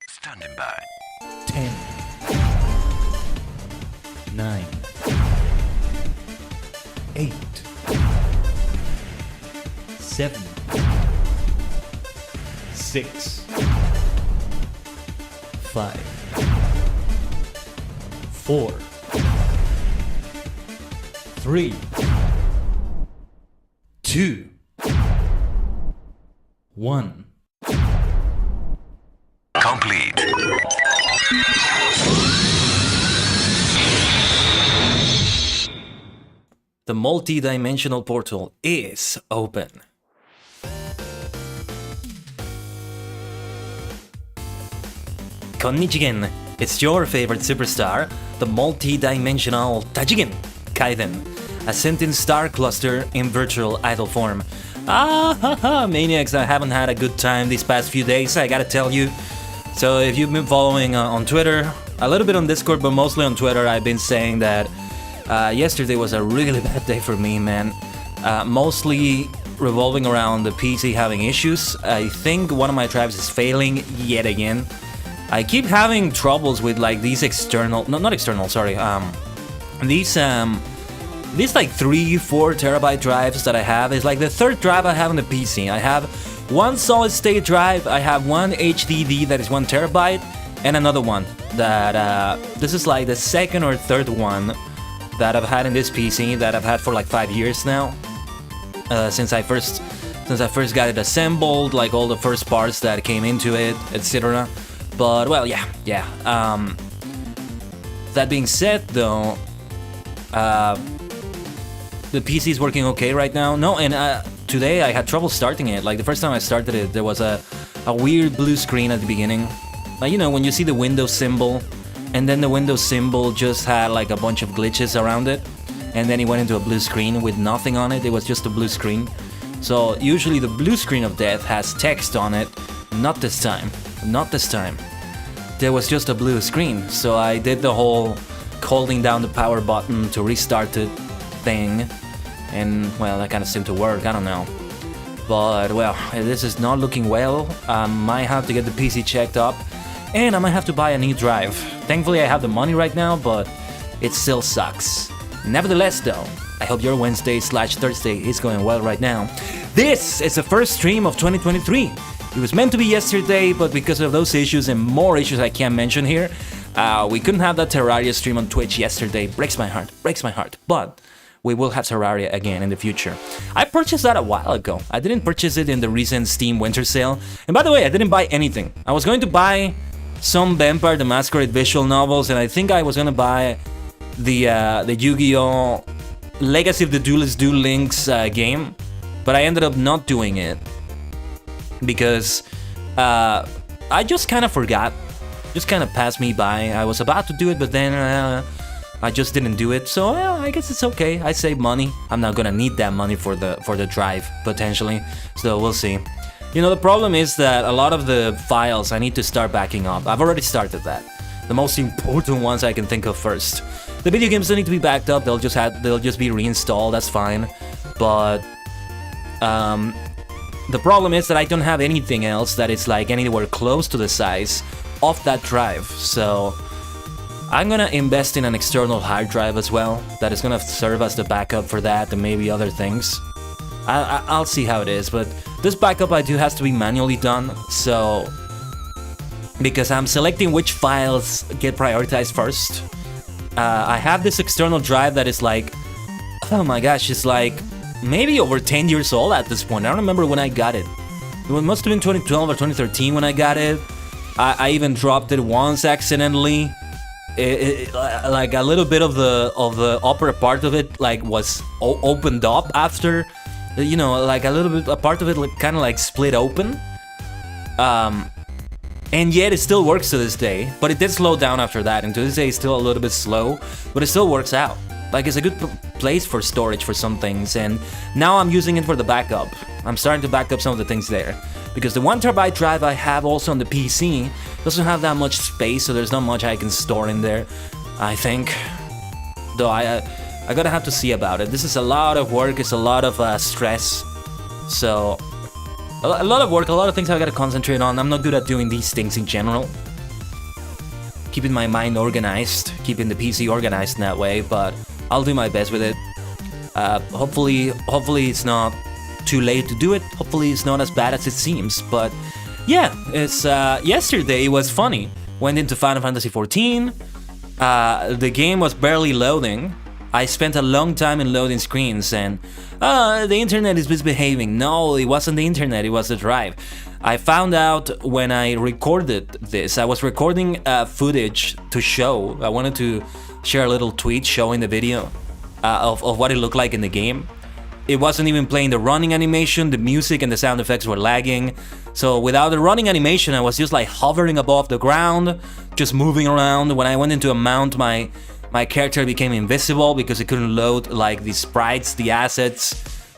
Standing by. 10, 9, 8, 7, 6, 5, 4, 3, 2, 1. Complete. The multi-dimensional portal is open. Konnichigen, it's your favorite superstar, the multi-dimensional Tajigen, Kaiden, a sentient star cluster in virtual idol form. Maniacs, I haven't had a good time these past few days, I gotta tell you. So if you've been following on Twitter, a little bit on Discord, but mostly on Twitter, I've been saying that yesterday was a really bad day for me, man. Mostly revolving around the PC having issues. I think one of my tribes is failing yet again. I keep having troubles with like these external, not external, sorry. These like 3-4 terabyte drives that I have is like the third drive I have on the PC. I have one solid state drive, I have one HDD that is 1 terabyte, and another one that this is like the second or third one that I've had in this PC that I've had for like 5 years now. Since I first got it assembled, like all the first parts that came into it, etc. But well, yeah. That being said, though, the PC is working okay right now. No, and today I had trouble starting it. Like the first time I started it, there was a weird blue screen at the beginning. Like, you know, when you see the Windows symbol, and then the Windows symbol just had like a bunch of glitches around it, and then it went into a blue screen with nothing on it. It was just a blue screen. So usually the blue screen of death has text on it. Not this time. Not this time. There was just a blue screen. So I did the whole holding down the power button to restart it thing, and well, that kind of seemed to work. I don't know. But well, this is not looking well. I might have to get the PC checked up, and I might have to buy a new drive. Thankfully I have the money right now, but it still sucks. Nevertheless though, I hope your Wednesday/Thursday is going well right now. This is the first stream of 2023. It was meant to be yesterday, but because of those issues and more issues I can't mention here, we couldn't have that Terraria stream on Twitch yesterday. Breaks my heart, but we will have Terraria again in the future. I purchased that a while ago. I didn't purchase it in the recent Steam winter sale. And by the way, I didn't buy anything. I was going to buy some Vampire the Masquerade visual novels, and I think I was going to buy the Yu-Gi-Oh! Legacy of the Duelist Duel Links game, but I ended up not doing it because I just kind of forgot. Just kind of passed me by. I was about to do it, but then I just didn't do it. So I guess it's okay. I save money. I'm not gonna need that money for the drive potentially. So we'll see. You know, the problem is that a lot of the files I need to start backing up. I've already started that. The most important ones I can think of first. The video games don't need to be backed up. They'll just be reinstalled. That's fine. But the problem is that I don't have anything else that is like anywhere close to the size of that drive. So I'm gonna invest in an external hard drive as well. That is gonna serve as the backup for that and maybe other things. I'll see how it is. But this backup I do has to be manually done. So because I'm selecting which files get prioritized first. I have this external drive that is like, oh my gosh, it's like maybe over 10 years old at this point. I don't remember when I got it. It must have been 2012 or 2013 when I got it. I even dropped it once accidentally. Like a little bit of the upper part of it like was opened up after, you know, like a little bit, a part of it like, kind of like split open. And yet it still works to this day, but it did slow down after that, and to this day it's still a little bit slow, but it still works out. Like, it's a good place for storage for some things, and now I'm using it for the backup. I'm starting to back up some of the things there, because the 1TB drive I have also on the PC doesn't have that much space, so there's not much I can store in there, I think. Though I gotta have to see about it. This is a lot of work, it's a lot of stress, so a lot of work, a lot of things I gotta concentrate on. I'm not good at doing these things in general. Keeping my mind organized, keeping the PC organized in that way, but I'll do my best with it. Hopefully it's not too late to do it. Hopefully it's not as bad as it seems, but yeah, it's yesterday it was funny. Went into Final Fantasy XIV. The game was barely loading. I spent a long time in loading screens and the internet is misbehaving. No, it wasn't the internet, it was the drive. I found out when I recorded this. I was recording footage to show. I wanted to share a little tweet showing the video of what it looked like in the game. It wasn't even playing the running animation, the music and the sound effects were lagging. So without the running animation, I was just like hovering above the ground, just moving around. When I went into a mount, my character became invisible because it couldn't load like the sprites, the assets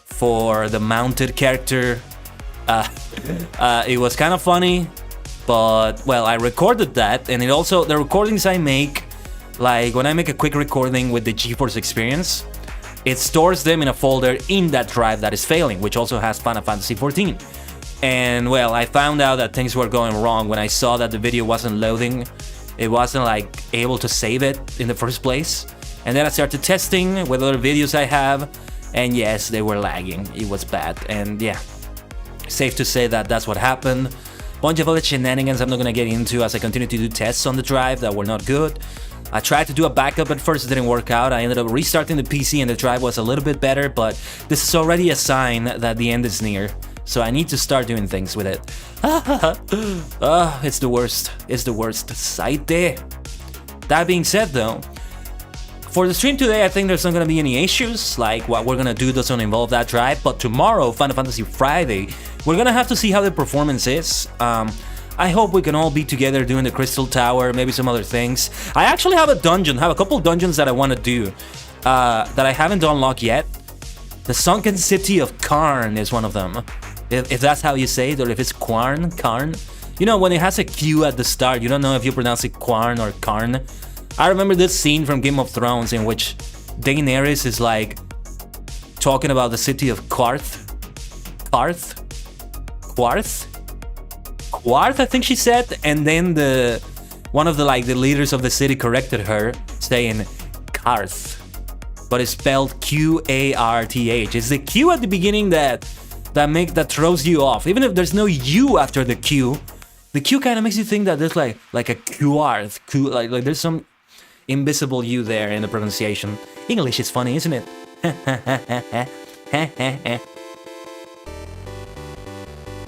for the mounted character. It was kind of funny, but well, I recorded that, and it also, the recordings I make, like when I make a quick recording with the GeForce Experience, it stores them in a folder in that drive that is failing, which also has Final Fantasy XIV. And well, I found out that things were going wrong when I saw that the video wasn't loading. It wasn't like able to save it in the first place. And then I started testing with other videos I have, and yes, they were lagging. It was bad, and yeah, safe to say that that's what happened. Bunch of other shenanigans I'm not gonna get into as I continue to do tests on the drive that were not good. I tried to do a backup at first, it didn't work out. I ended up restarting the PC and the drive was a little bit better, but this is already a sign that the end is near. So I need to start doing things with it. It's the worst. It's the worst. Site. That being said though, for the stream today, I think there's not gonna be any issues. Like what we're gonna do doesn't involve that drive, but tomorrow, Final Fantasy Friday, we're gonna have to see how the performance is. I hope we can all be together doing the Crystal Tower, maybe some other things. I actually have a couple dungeons that I wanna do that I haven't unlocked yet. The Sunken City of Karn is one of them. If that's how you say it, or if it's Karn. You know, when it has a Q at the start, you don't know if you pronounce it Karn or Karn. I remember this scene from Game of Thrones in which Daenerys is like talking about the city of Qarth, I think she said, and then one of the leaders of the city corrected her, saying Qarth, but it's spelled Q-A-R-T-H. It's the Q at the beginning that throws you off. Even if there's no U after the Q kind of makes you think that there's like a Qarth, like there's some invisible U there in the pronunciation. English is funny, isn't it?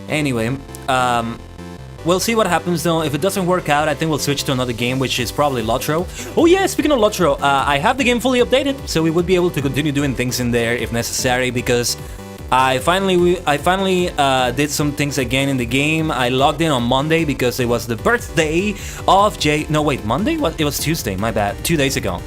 Anyway, we'll see what happens though. If it doesn't work out, I think we'll switch to another game, which is probably Lotro. Oh yeah, speaking of Lotro, I have the game fully updated, so we would be able to continue doing things in there if necessary, because I finally did some things again in the game. I logged in on Monday because it was the birthday of No wait, Monday? What? It was Tuesday, my bad. 2 days ago.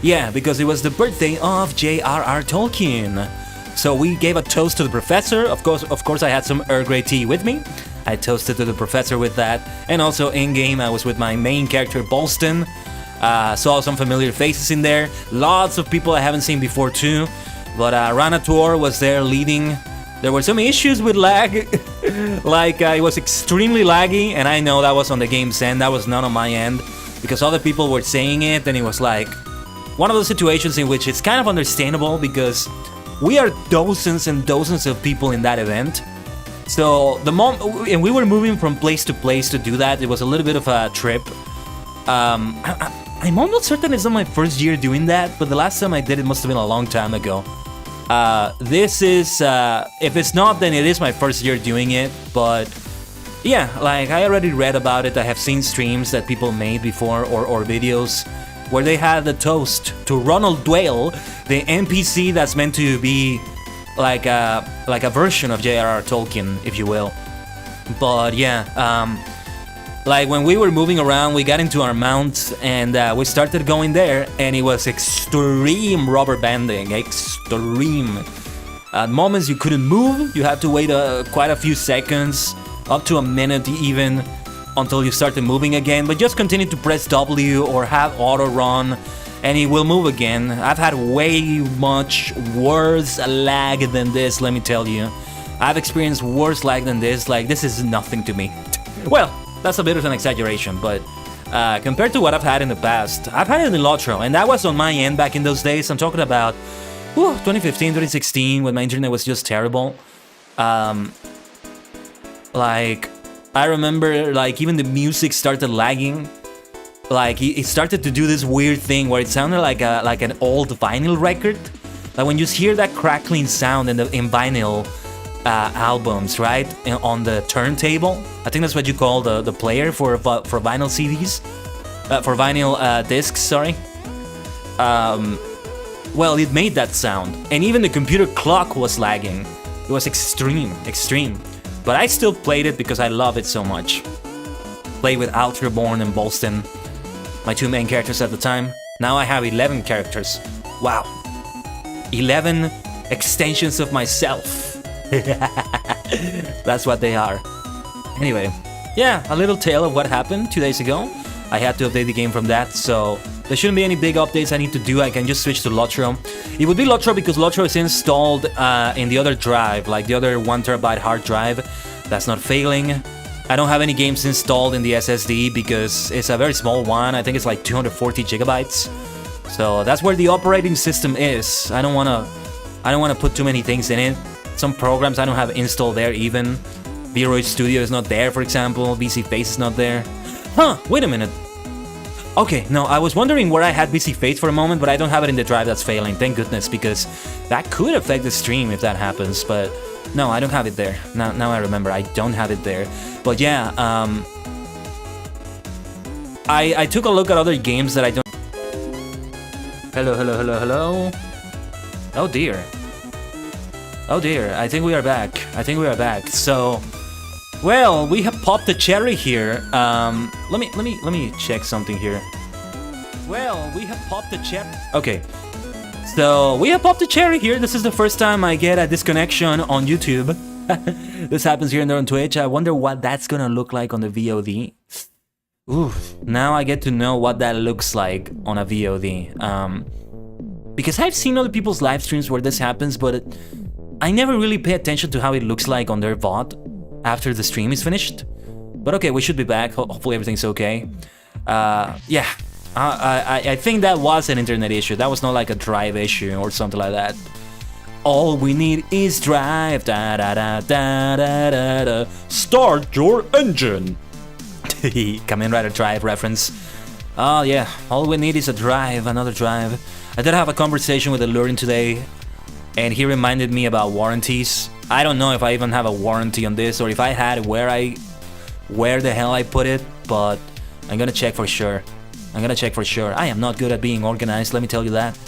Yeah, because it was the birthday of J.R.R. Tolkien. So we gave a toast to the professor. Of course, I had some Earl Grey tea with me. I toasted to the professor with that. And also in-game, I was with my main character, Bolston. Saw some familiar faces in there. Lots of people I haven't seen before too. But Ranator was there leading. There were some issues with lag. Like, it was extremely laggy. And I know that was on the game's end. That was not on my end. Because other people were saying it. And it was like one of those situations in which it's kind of understandable, because we are dozens and dozens of people in that event. So and we were moving from place to place to do that. It was a little bit of a trip. I'm almost certain it's not my first year doing that, but the last time I did it must have been a long time ago. This is, if it's not, then it is my first year doing it. But yeah, like, I already read about it. I have seen streams that people made before, or videos where they had the toast to Ronald Dwale, the NPC that's meant to be like a version of J.R.R. Tolkien, if you will. But yeah, like, when we were moving around, we got into our mount and we started going there, and it was extreme rubber banding, extreme. At moments you couldn't move, you had to wait quite a few seconds, up to a minute even, until you started moving again. But just continue to press W or have auto run, and it will move again. I've had way much worse lag than this, let me tell you. I've experienced worse lag than this. Like, this is nothing to me. Well, that's a bit of an exaggeration, but compared to what I've had in the past, I've had it in Lotro, and that was on my end back in those days. I'm talking about 2015, 2016, when my internet was just terrible. Like, I remember, like, even the music started lagging. Like, it started to do this weird thing where it sounded like an old vinyl record. Like, when you hear that crackling sound in vinyl albums, right, on the turntable. I think that's what you call the player for vinyl CDs, for vinyl discs. Sorry. Well, it made that sound, and even the computer clock was lagging. It was extreme. But I still played it because I love it so much. Played with Althorborn and Bolston, my two main characters at the time. Now I have 11 characters. Wow. 11 extensions of myself. That's what they are. Anyway, yeah, a little tale of what happened 2 days ago. I had to update the game from that, so there shouldn't be any big updates I need to do. I can just switch to Lotro. It would be Lotro because Lotro is installed in the other drive, like the other 1 terabyte hard drive. That's not failing. I don't have any games installed in the SSD because it's a very small one. I think it's like 240 gigabytes. So that's where the operating system is. I don't wanna put too many things in it. Some programs I don't have installed there even. VRoid Studio is not there, for example. VC Face is not there. Huh, wait a minute. Okay, no, I was wondering where I had VC Face for a moment, but I don't have it in the drive that's failing, thank goodness, because that could affect the stream if that happens, but no, I don't have it there. Now I remember, I don't have it there. But yeah, I took a look at other games that I don't... Hello. Oh dear. Oh dear, I think we are back. So, well, we have popped the cherry here. Let me check something here. Well, we have popped the cherry. Okay. So, we have popped the cherry here. This is the first time I get a disconnection on YouTube. This happens here and there on Twitch. I wonder what that's gonna look like on the VOD. Ooh, now I get to know what that looks like on a VOD. Because I've seen other people's live streams where this happens, but I never really pay attention to how it looks like on their VOD after the stream is finished. But okay, we should be back. Hopefully everything's okay. Yeah, I think that was an internet issue. That was not like a drive issue or something like that. All we need is drive. Da da da da da da da. Start your engine. Kamen Rider Drive reference. Oh yeah, all we need is a drive, another drive. I did have a conversation with Allurin today. and he reminded me about warranties. I don't know if I even have a warranty on this, or if I had where the hell I put it, but I'm gonna check for sure. I am not good at being organized, let me tell you that.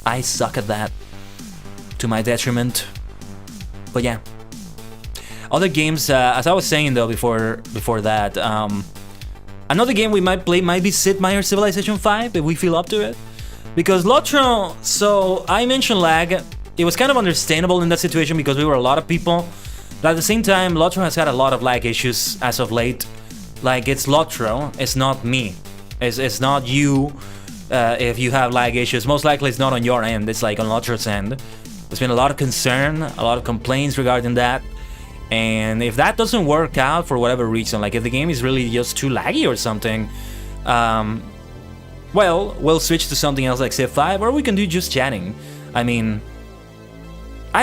I suck at that, to my detriment. But yeah. Other games, as I was saying though before that, another game we might play might be Sid Meier's Civilization 5, if we feel up to it. Because Lotro, so I mentioned lag. It was kind of understandable in that situation because we were a lot of people. But at the same time, Lotro has had a lot of lag issues as of late. Like, it's Lotro, it's not me. It's not you if you have lag issues. Most likely it's not on your end, it's like on Lotro's end. There's been a lot of concern, a lot of complaints regarding that. And if that doesn't work out for whatever reason, like if the game is really just too laggy or something, well, we'll switch to something else like Civ 5, or we can do just chatting. I mean,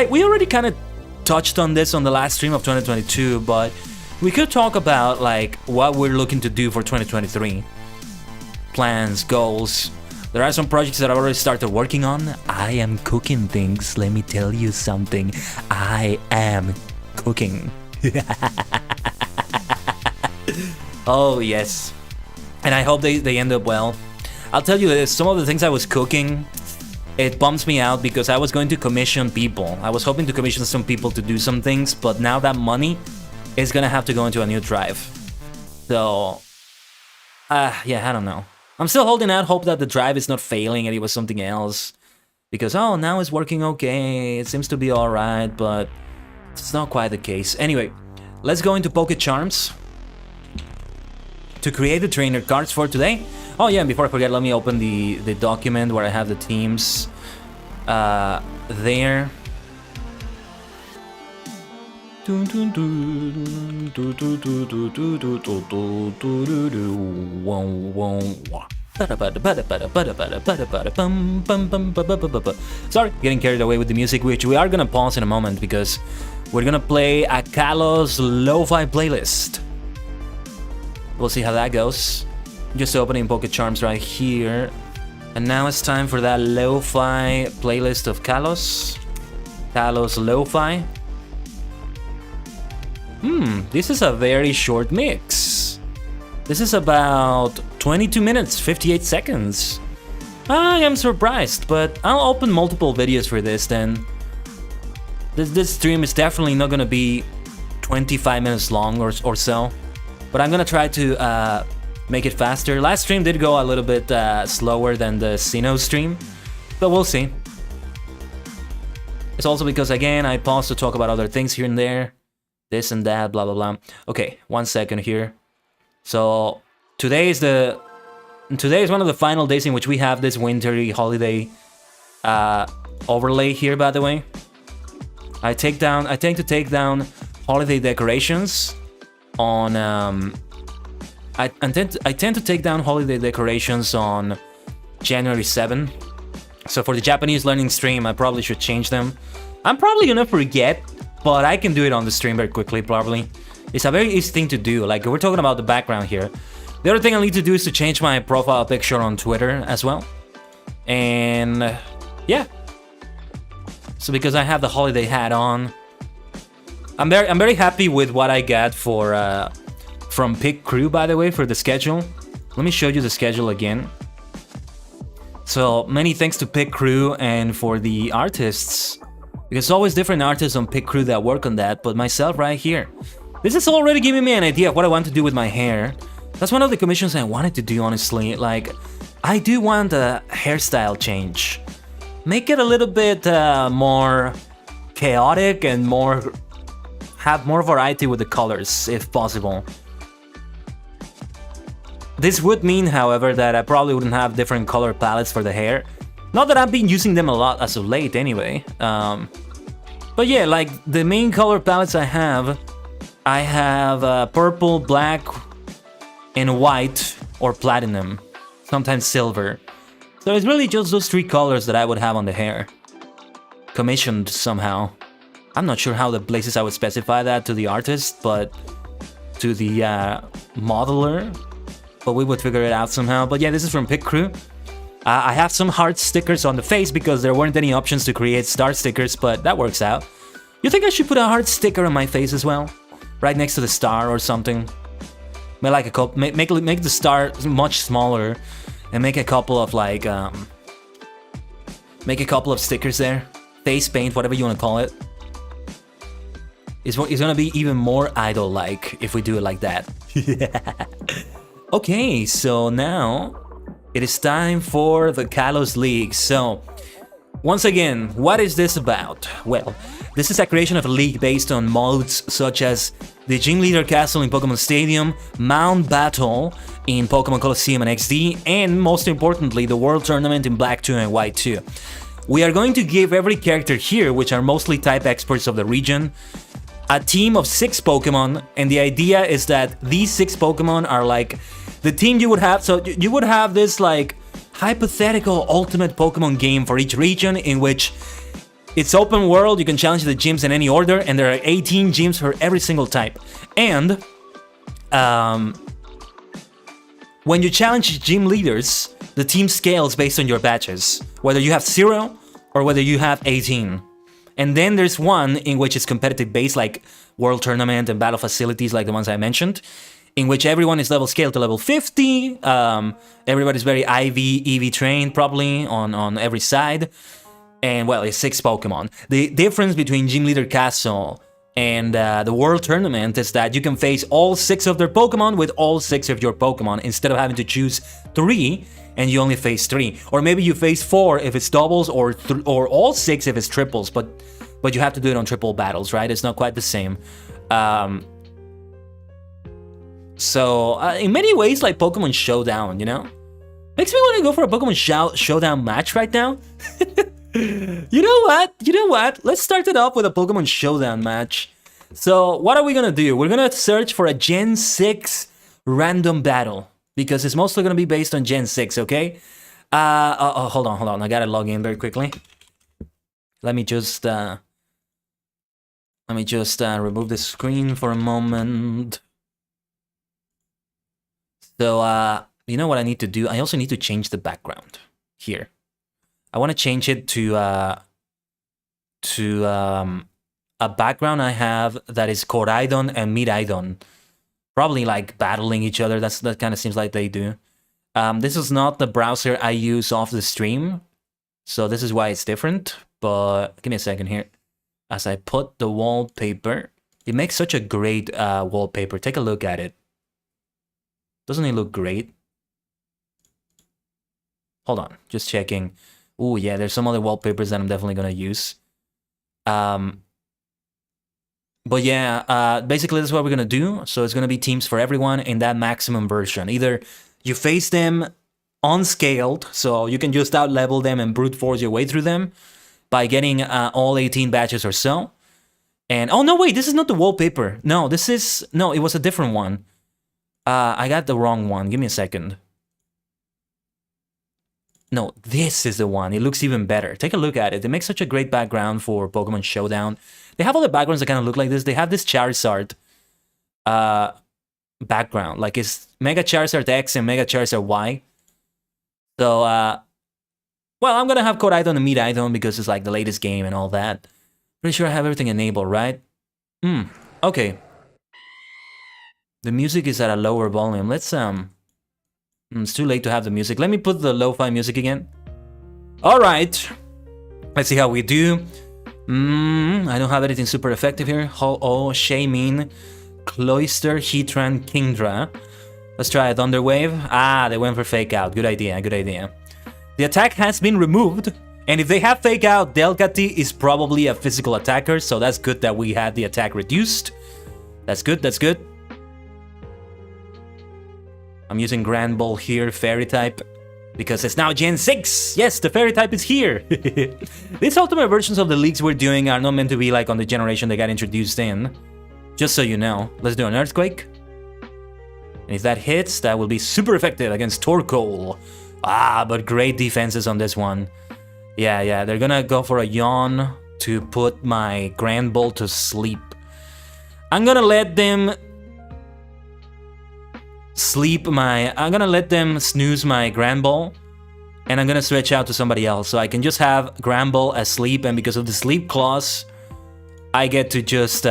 we already kind of touched on this on the last stream of 2022, but we could talk about like what we're looking to do for 2023. Plans, goals. There are some projects that I've already started working on. I am cooking things, let me tell you something. I am cooking. Oh yes. And I hope they end up well. I'll tell you this, some of the things I was cooking, it bums me out because I was going to commission people. I was hoping to commission some people to do some things, but now that money is gonna have to go into a new drive. So, yeah, I don't know. I'm still holding out hope that the drive is not failing and it was something else. Because, oh, now it's working okay, it seems to be alright, but it's not quite the case. Anyway, let's go into Poke Charms to create the trainer cards for today. Oh yeah, and before I forget, let me open the document where I have the teams there. Sorry, getting carried away with the music, which we are gonna pause in a moment because we're gonna play a Kalos Lo-Fi playlist. We'll see how that goes. Just opening Poke Charms right here. And now it's time for that Lo-Fi playlist of Kalos. Kalos Lo-Fi. This is a very short mix. This is about 22 minutes, 58 seconds. I am surprised, but I'll open multiple videos for this then. This stream is definitely not gonna be 25 minutes long or so. But I'm gonna try to make it faster. Last stream did go a little bit slower than the Sinnoh stream, but we'll see. It's also because, again, I paused to talk about other things here and there. This and that, blah, blah, blah. Okay, 1 second here. So, today is one of the final days in which we have this wintry holiday overlay here, by the way. I tend to take down holiday decorations on I tend to take down holiday decorations on January 7. So for the Japanese learning stream, I probably should change them. I'm probably gonna forget, but I can do it on the stream very quickly, probably. It's a very easy thing to do. Like, we're talking about the background here. The other thing I need to do is to change my profile picture on Twitter as well. And yeah. So because I have the holiday hat on, I'm very happy with what I got for from Pick Crew, by the way, for the schedule. Let me show you the schedule again. So many thanks to Pick Crew and for the artists, because it's always different artists on Pick Crew that work on that, but myself right here. This is already giving me an idea of what I want to do with my hair. That's one of the commissions I wanted to do, honestly. Like, I do want a hairstyle change. Make it a little bit more chaotic and have more variety with the colors, if possible. This would mean, however, that I probably wouldn't have different color palettes for the hair. Not that I've been using them a lot as of late, anyway. But yeah, like, the main color palettes I have purple, black, and white, or platinum. Sometimes silver. So it's really just those three colors that I would have on the hair. Commissioned somehow. I'm not sure how the places I would specify that to the artist, but to the modeler. But we would figure it out somehow. But yeah, this is from Pick Crew. I have some heart stickers on the face because there weren't any options to create star stickers, but that works out. You think I should put a heart sticker on my face as well? Right next to the star or something? Make like a couple, make the star much smaller, and make a couple of like make a couple of stickers there. Face paint, whatever you want to call it. It's gonna be even more idol-like if we do it like that. Okay, so now it is time for the Kalos League. So, once again, what is this about? Well, this is a creation of a league based on modes such as the Gym Leader Castle in Pokemon Stadium, Mount Battle in Pokemon Colosseum and XD, and most importantly, the World Tournament in Black 2 and White 2. We are going to give every character here, which are mostly type experts of the region, a team of 6 Pokemon, and the idea is that these 6 Pokemon are like the team you would have. So you would have this like hypothetical ultimate Pokemon game for each region in which it's open world, you can challenge the gyms in any order, and there are 18 gyms for every single type. And when you challenge gym leaders, the team scales based on your badges, whether you have 0 or whether you have 18. And then there's one in which it's competitive based, like World Tournament and battle facilities like the ones I mentioned, in which everyone is level scaled to level 50. Everybody's very IV, EV trained probably on every side. And well, it's 6 Pokemon. The difference between Gym Leader Castle and the World Tournament is that you can face all 6 of their Pokemon with all 6 of your Pokemon instead of having to choose 3 and you only face 3. Or maybe you face 4 if it's doubles, or all 6 if it's triples, but you have to do it on triple battles, right? It's not quite the same. So in many ways, like Pokemon Showdown, you know? Makes me want to go for a Pokemon Showdown match right now. You know what? You know what? Let's start it off with a Pokemon Showdown match. So what are we gonna do? We're gonna search for a Gen 6 random battle, because it's mostly gonna be based on Gen 6, okay? Hold on. I gotta log in very quickly. Let me just remove the screen for a moment. So, you know what I need to do? I also need to change the background here. I want to change it to a background I have that is Koraidon and Miraidon. Probably like battling each other. That kind of seems like they do. This is not the browser I use off the stream, so this is why it's different. But give me a second here. As I put the wallpaper, it makes such a great wallpaper. Take a look at it. Doesn't it look great? Hold on, just checking. Oh yeah, there's some other wallpapers that I'm definitely gonna use. But yeah, basically that's what we're gonna do. So it's gonna be teams for everyone in that maximum version. Either you face them unscaled, so you can just out-level them and brute force your way through them by getting all 18 badges or so. And oh no, wait, this is not the wallpaper. No, it was a different one. I got the wrong one. Give me a second. No, this is the one. It looks even better. Take a look at it. They make such a great background for Pokemon Showdown. They have other backgrounds that kind of look like this. They have this Charizard background. Like it's Mega Charizard X and Mega Charizard Y. So, well, I'm going to have Koraidon and Miraidon because it's like the latest game and all that. Pretty sure I have everything enabled, right? Okay. The music is at a lower volume. Let's, it's too late to have the music. Let me put the lo-fi music again. Alright. Let's see how we do. I don't have anything super effective here. Ho-Oh, Shaymin, Cloyster, Heatran, Kingdra. Let's try a Thunder Wave. Ah, they went for Fake Out. Good idea, good idea. The attack has been removed. And if they have Fake Out, Delcatty is probably a physical attacker. So that's good that we had the attack reduced. That's good, that's good. I'm using Grand Ball here, Fairy type, because it's now Gen 6! Yes, the Fairy type is here! These ultimate versions of the leagues we're doing are not meant to be like on the generation they got introduced in. Just so you know. Let's do an Earthquake. And if that hits, that will be super effective against Torkoal. Ah, but great defenses on this one. Yeah, they're gonna go for a Yawn to put my Grand Ball to sleep. I'm gonna let them I'm gonna let them snooze my Grand Ball And I'm gonna switch out to somebody else. So I can just have Gramble asleep, and because of the sleep clause, I get to just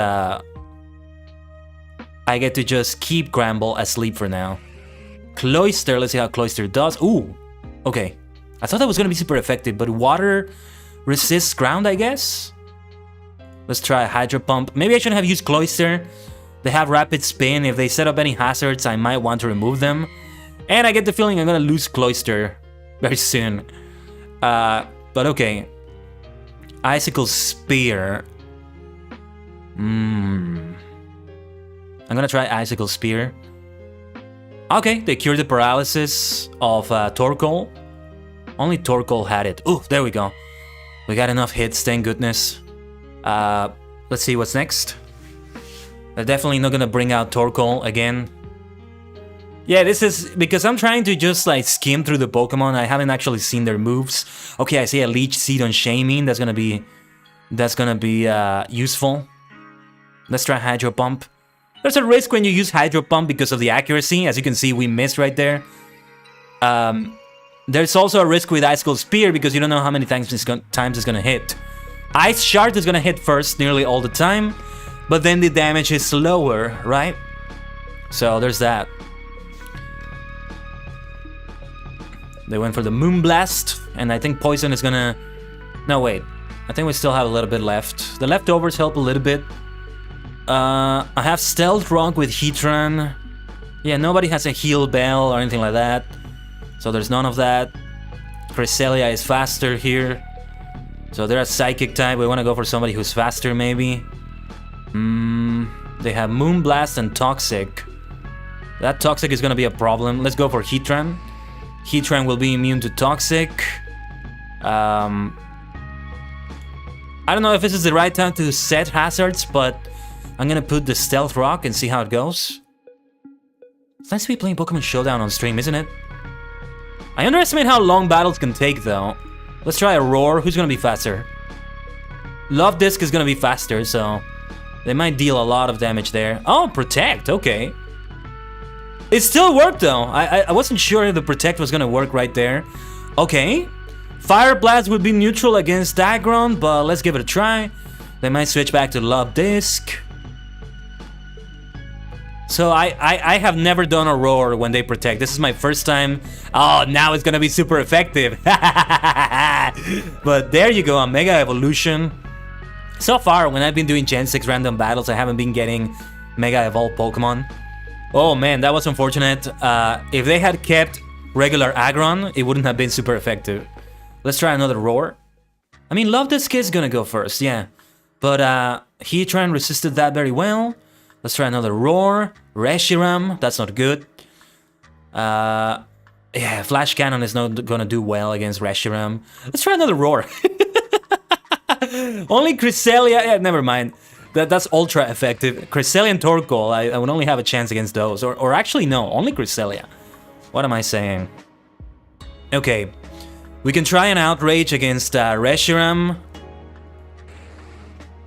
keep Gramble asleep for now. Cloyster, let's see how Cloyster does. Ooh, okay. I thought that was gonna be super effective, but water resists ground, I guess? Let's try Hydro Pump. Maybe I shouldn't have used Cloyster. They have Rapid Spin. If they set up any hazards, I might want to remove them. And I get the feeling I'm gonna lose Cloyster very soon. But okay. Icicle Spear. I'm gonna try Icicle Spear. Okay, they cured the paralysis of Torkoal. Only Torkoal had it. Ooh, there we go. We got enough hits, thank goodness. Let's see what's next. They're definitely not gonna bring out Torkoal again. Yeah, this is because I'm trying to just like skim through the Pokemon. I haven't actually seen their moves. Okay, I see a Leech Seed on Shaymin. That's gonna be useful. Let's try Hydro Pump. There's a risk when you use Hydro Pump because of the accuracy. As you can see, we missed right there. There's also a risk with Icicle Spear because you don't know how many times it's gonna hit. Ice Shard is gonna hit first nearly all the time, but then the damage is slower, right? So there's that. They went for the Moonblast, and I think Poison is gonna... No, wait. I think we still have a little bit left. The leftovers help a little bit. I have Stealth Rock with Heatran. Yeah, nobody has a Heal Bell or anything like that. So there's none of that. Cresselia is faster here. So they're a Psychic type. We want to go for somebody who's faster, maybe. They have Moonblast and Toxic. That Toxic is going to be a problem. Let's go for Heatran. Heatran will be immune to Toxic. I don't know if this is the right time to set hazards, but I'm gonna put the Stealth Rock and see how it goes. It's nice to be playing Pokemon Showdown on stream, isn't it? I underestimate how long battles can take, though. Let's try a Roar. Who's gonna be faster? Love Disc is gonna be faster, so they might deal a lot of damage there. Oh, Protect, okay. It still worked, though. I wasn't sure if the Protect was gonna work right there. Okay. Fire Blast would be neutral against Aggron, but let's give it a try. They might switch back to Love Disc. So I have never done a Roar when they Protect. This is my first time. Oh, now it's gonna be super effective. But there you go, a Mega Evolution. So far, when I've been doing Gen 6 random battles, I haven't been getting Mega Evolved Pokemon. Oh man, that was unfortunate. If they had kept regular Aggron, it wouldn't have been super effective. Let's try another Roar. I mean, Love Disc is gonna go first, yeah. But Heatran resisted that very well. Let's try another Roar. Reshiram, that's not good. Yeah, Flash Cannon is not gonna do well against Reshiram. Let's try another Roar. Only Cresselia, yeah, never mind. That's ultra effective. Cresselia and Torkoal, I would only have a chance against those. Or actually, no, only Cresselia. What am I saying? Okay, we can try an Outrage against Reshiram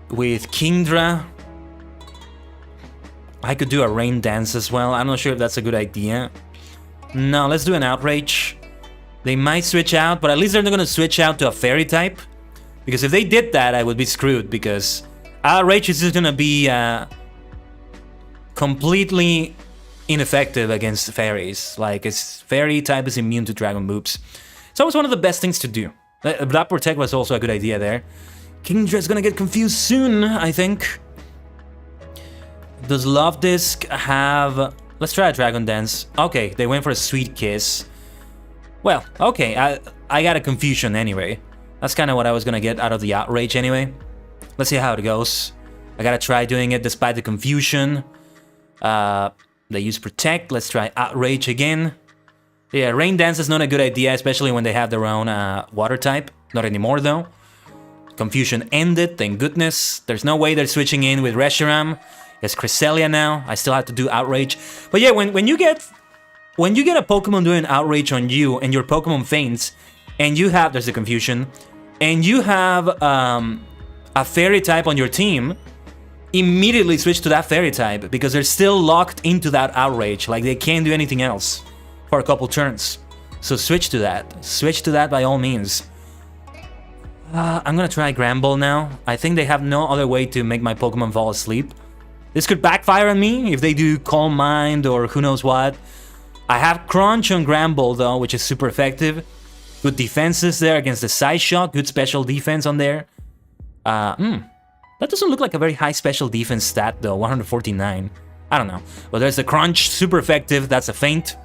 with Kingdra. I could do a Rain Dance as well. I'm not sure if that's a good idea. No, let's do an Outrage. They might switch out, but at least they're not going to switch out to a Fairy type. Because if they did that, I would be screwed, because Outrage is just going to be completely ineffective against Fairies. Like, its Fairy type is immune to Dragon moves. So it's one of the best things to do. That Protect was also a good idea there. Kingdra's going to get confused soon, I think. Does Love Disc have... Let's try a Dragon Dance. Okay, they went for a Sweet Kiss. Well, okay, I got a Confusion anyway. That's kind of what I was gonna get out of the Outrage anyway. Let's see how it goes. I gotta try doing it despite the Confusion. They use Protect. Let's try Outrage again. Yeah, Rain Dance is not a good idea, especially when they have their own Water type. Not anymore, though. Confusion ended, thank goodness. There's no way they're switching in with Reshiram. It's Cresselia now. I still have to do Outrage. But yeah, when you get a Pokemon doing Outrage on you and your Pokemon faints, and you have, there's a Confusion, and you have a Fairy type on your team, immediately switch to that Fairy type because they're still locked into that Outrage. Like, they can't do anything else for a couple turns. So switch to that. Switch to that by all means. I'm gonna try Gramble now. I think they have no other way to make my Pokemon fall asleep. This could backfire on me if they do Calm Mind or who knows what. I have Crunch on Gramble though, which is super effective. Good defenses there against the Side Shock. Good special defense on there. That doesn't look like a very high special defense stat though, 149. I don't know. But there's the Crunch, super effective. That's a feint.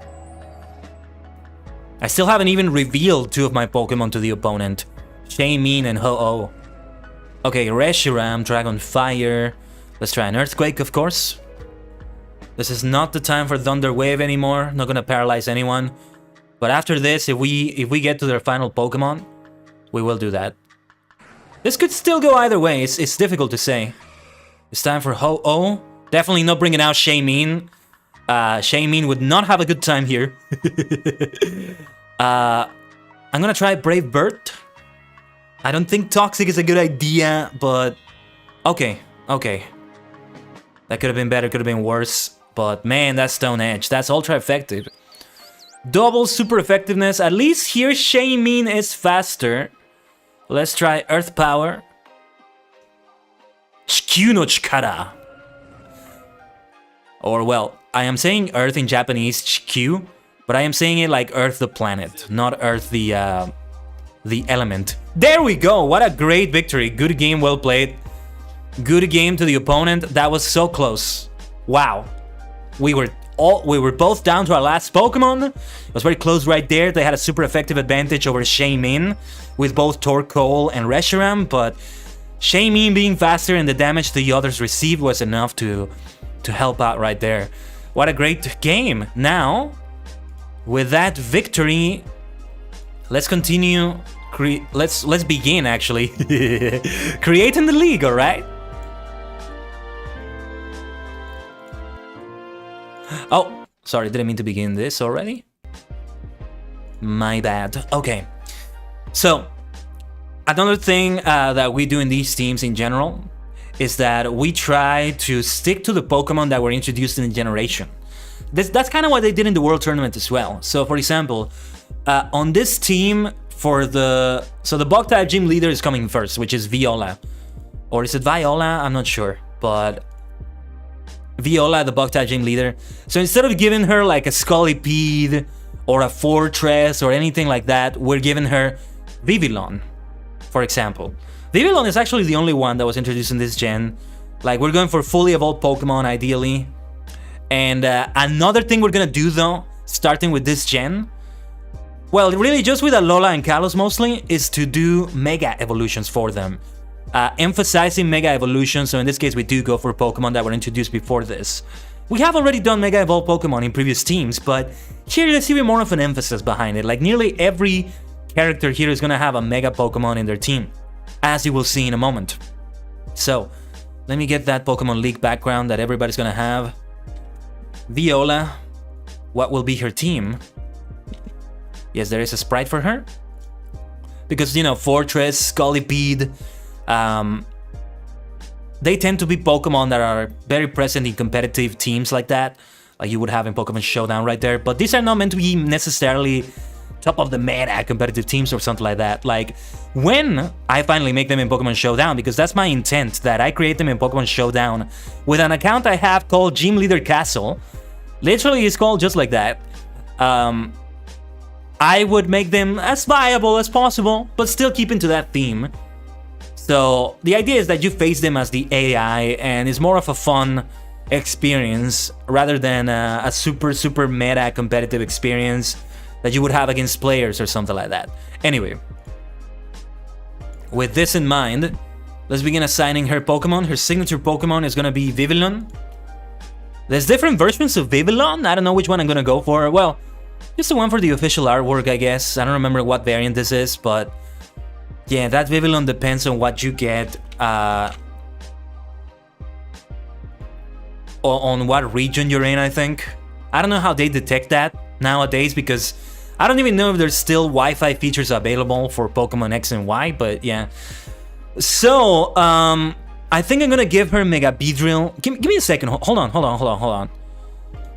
I still haven't even revealed 2 of my Pokemon to the opponent. Shaymin and Ho-Oh. Okay, Reshiram, Dragon Fire. Let's try an Earthquake, of course. This is not the time for Thunder Wave anymore. Not gonna paralyze anyone. But after this, if we get to their final Pokemon, we will do that. This could still go either way. It's difficult to say. It's time for Ho-Oh. Definitely not bringing out Shaymin. Shaymin would not have a good time here. I'm gonna try Brave Bird. I don't think Toxic is a good idea, but okay. That could have been better, could have been worse. But man, that's Stone Edge. That's ultra effective. Double super effectiveness. At least here Shaymin is faster. Let's try Earth Power. Shikyu no Chikara. Or well, I am saying Earth in Japanese, Shikyu, but I am saying it like Earth the planet, not Earth the element. There we go. What a great victory. Good game, well played. Good game to the opponent. That was so close. Wow. We were both down to our last Pokemon. It was very close right there. They had a super effective advantage over Shaymin with both Torkoal and Reshiram, but Shaymin being faster and the damage the others received was enough to help out right there. What a great game. Now, with that victory, let's continue. Let's begin actually creating the league, all right? Oh, sorry, didn't mean to begin this already. My bad. Okay. So, another thing that we do in these teams in general is that we try to stick to the Pokemon that were introduced in the generation. That's kind of what they did in the World Tournament as well. So, for example, on this team, the Bug-type gym leader is coming first, which is Viola. Or is it Viola? I'm not sure, but Viola, the Bug-type gym leader. So instead of giving her like a Scolipede or a Fortress or anything like that, we're giving her Vivillon, for example. Vivillon is actually the only one that was introduced in this gen. Like, we're going for fully evolved Pokemon, ideally. And another thing we're gonna do, though, starting with this gen, well, really just with Alola and Kalos mostly, is to do Mega Evolutions for them. Emphasizing Mega Evolution, so in this case we do go for Pokemon that were introduced before this. We have already done Mega Evolved Pokemon in previous teams, but here there's even more of an emphasis behind it. Like, nearly every character here is gonna have a Mega Pokemon in their team, as you will see in a moment. So, let me get that Pokemon League background that everybody's gonna have. Viola, what will be her team? Yes, there is a sprite for her. Because, you know, Fortress, Scolipede, they tend to be Pokemon that are very present in competitive teams like that, like you would have in Pokemon Showdown right there, but these are not meant to be necessarily top of the meta competitive teams or something like that. Like, when I finally make them in Pokemon Showdown, because that's my intent, that I create them in Pokemon Showdown with an account I have called Gym Leader Castle. Literally, it's called just like that. I would make them as viable as possible, but still keeping to that theme. So the idea is that you face them as the AI, and it's more of a fun experience rather than a super meta competitive experience that you would have against players or something like that. Anyway, with this in mind, let's begin assigning her Pokemon. Her signature Pokemon is gonna be Vivillon. There's different versions of Vivillon. I don't know which one I'm gonna go for. Well, just the one for the official artwork, I guess. I don't remember what variant this is, but yeah, that Vivillon depends on what you get, on what region you're in, I think. I don't know how they detect that nowadays, because I don't even know if there's still Wi-Fi features available for Pokemon X and Y, but yeah. So, I think I'm gonna give her Mega Beedrill. Give me a second. Hold on.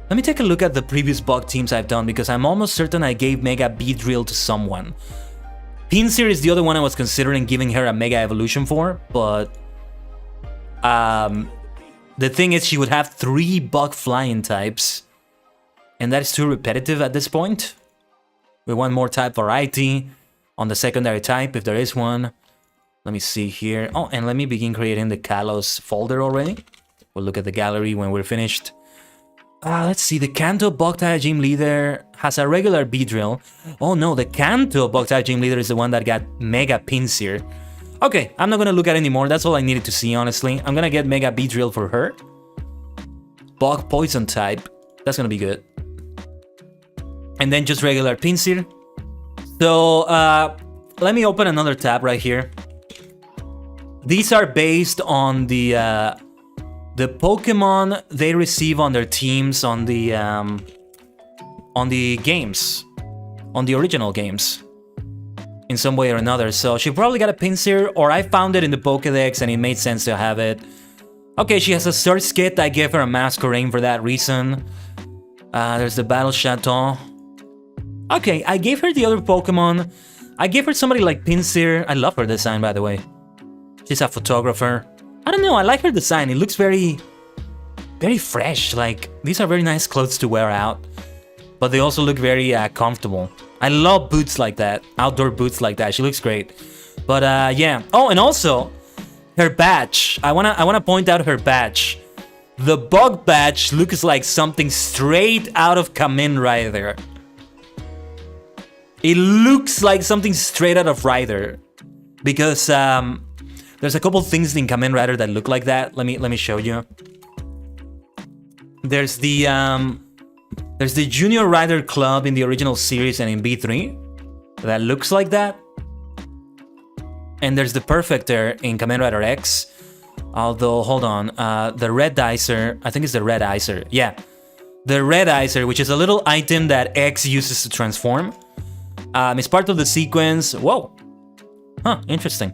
Let me take a look at the previous bug teams I've done, because I'm almost certain I gave Mega Beedrill to someone. Pinsir is the other one I was considering giving her a Mega Evolution for, but... the thing is, she would have 3 bug flying types, and that is too repetitive at this point. We want more type variety on the secondary type, if there is one. Let me see here. Oh, and let me begin creating the Kalos folder already. We'll look at the gallery when we're finished. Let's see, the Kanto Bug-type Gym Leader has a regular Beedrill. Oh no, the Kanto Bug-type Gym Leader is the one that got Mega Pinsir. Okay, I'm not gonna look at it anymore, that's all I needed to see, honestly. I'm gonna get Mega Beedrill for her. Bug Poison type, that's gonna be good. And then just regular Pinsir. So, let me open another tab right here. These are based on the Pokemon they receive on their teams on the games, on the original games, in some way or another. So she probably got a Pinsir, or I found it in the Pokédex and it made sense to have it. Okay, she has a Search Kit. I gave her a Masquerain for that reason. There's the Battle Chateau. Okay, I gave her the other Pokemon. I gave her somebody like Pinsir. I love her design, by the way. She's a photographer. I don't know, I like her design. It looks very fresh. Like, these are very nice clothes to wear out, but they also look very comfortable. I love boots like that, outdoor boots like that. She looks great. But yeah. Oh, and also her badge. I wanna point out her badge. The bug badge looks like something straight out of Kamen Rider. It looks like something straight out of Rider, because there's a couple things in Kamen Rider that look like that. Let me show you. There's the Junior Rider Club in the original series and in B3 that looks like that. And there's the Perfector in Kamen Rider X. Although, hold on, the Red Dicer, I think it's the Red Dicer. Yeah, the Red Dicer, which is a little item that X uses to transform. It's part of the sequence. Whoa, huh? Interesting.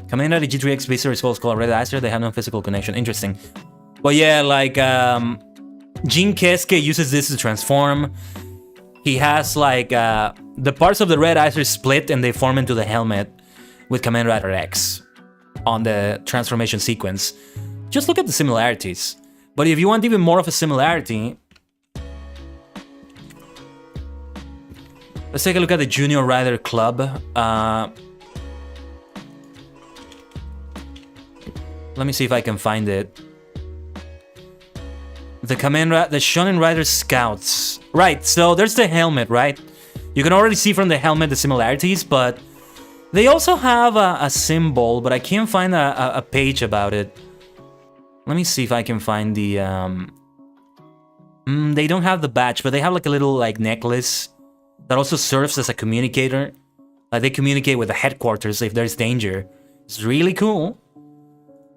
Kamen Rider G3X Visor is called Red Dicer. They have no physical connection. Interesting. But yeah, like Jin Kesuke uses this to transform. He has like the parts of the Red Dicer split and they form into the helmet with Kamen Rider X on the transformation sequence. Just look at the similarities. But if you want even more of a similarity, let's take a look at the Junior Rider Club. Let me see if I can find it. The Shonen Rider Scouts. Right, so there's the helmet, right? You can already see from the helmet the similarities, but they also have a symbol, but I can't find a page about it. Let me see if I can find the... they don't have the badge, but they have like a little like necklace that also serves as a communicator. Like they communicate with the headquarters if there's danger. It's really cool.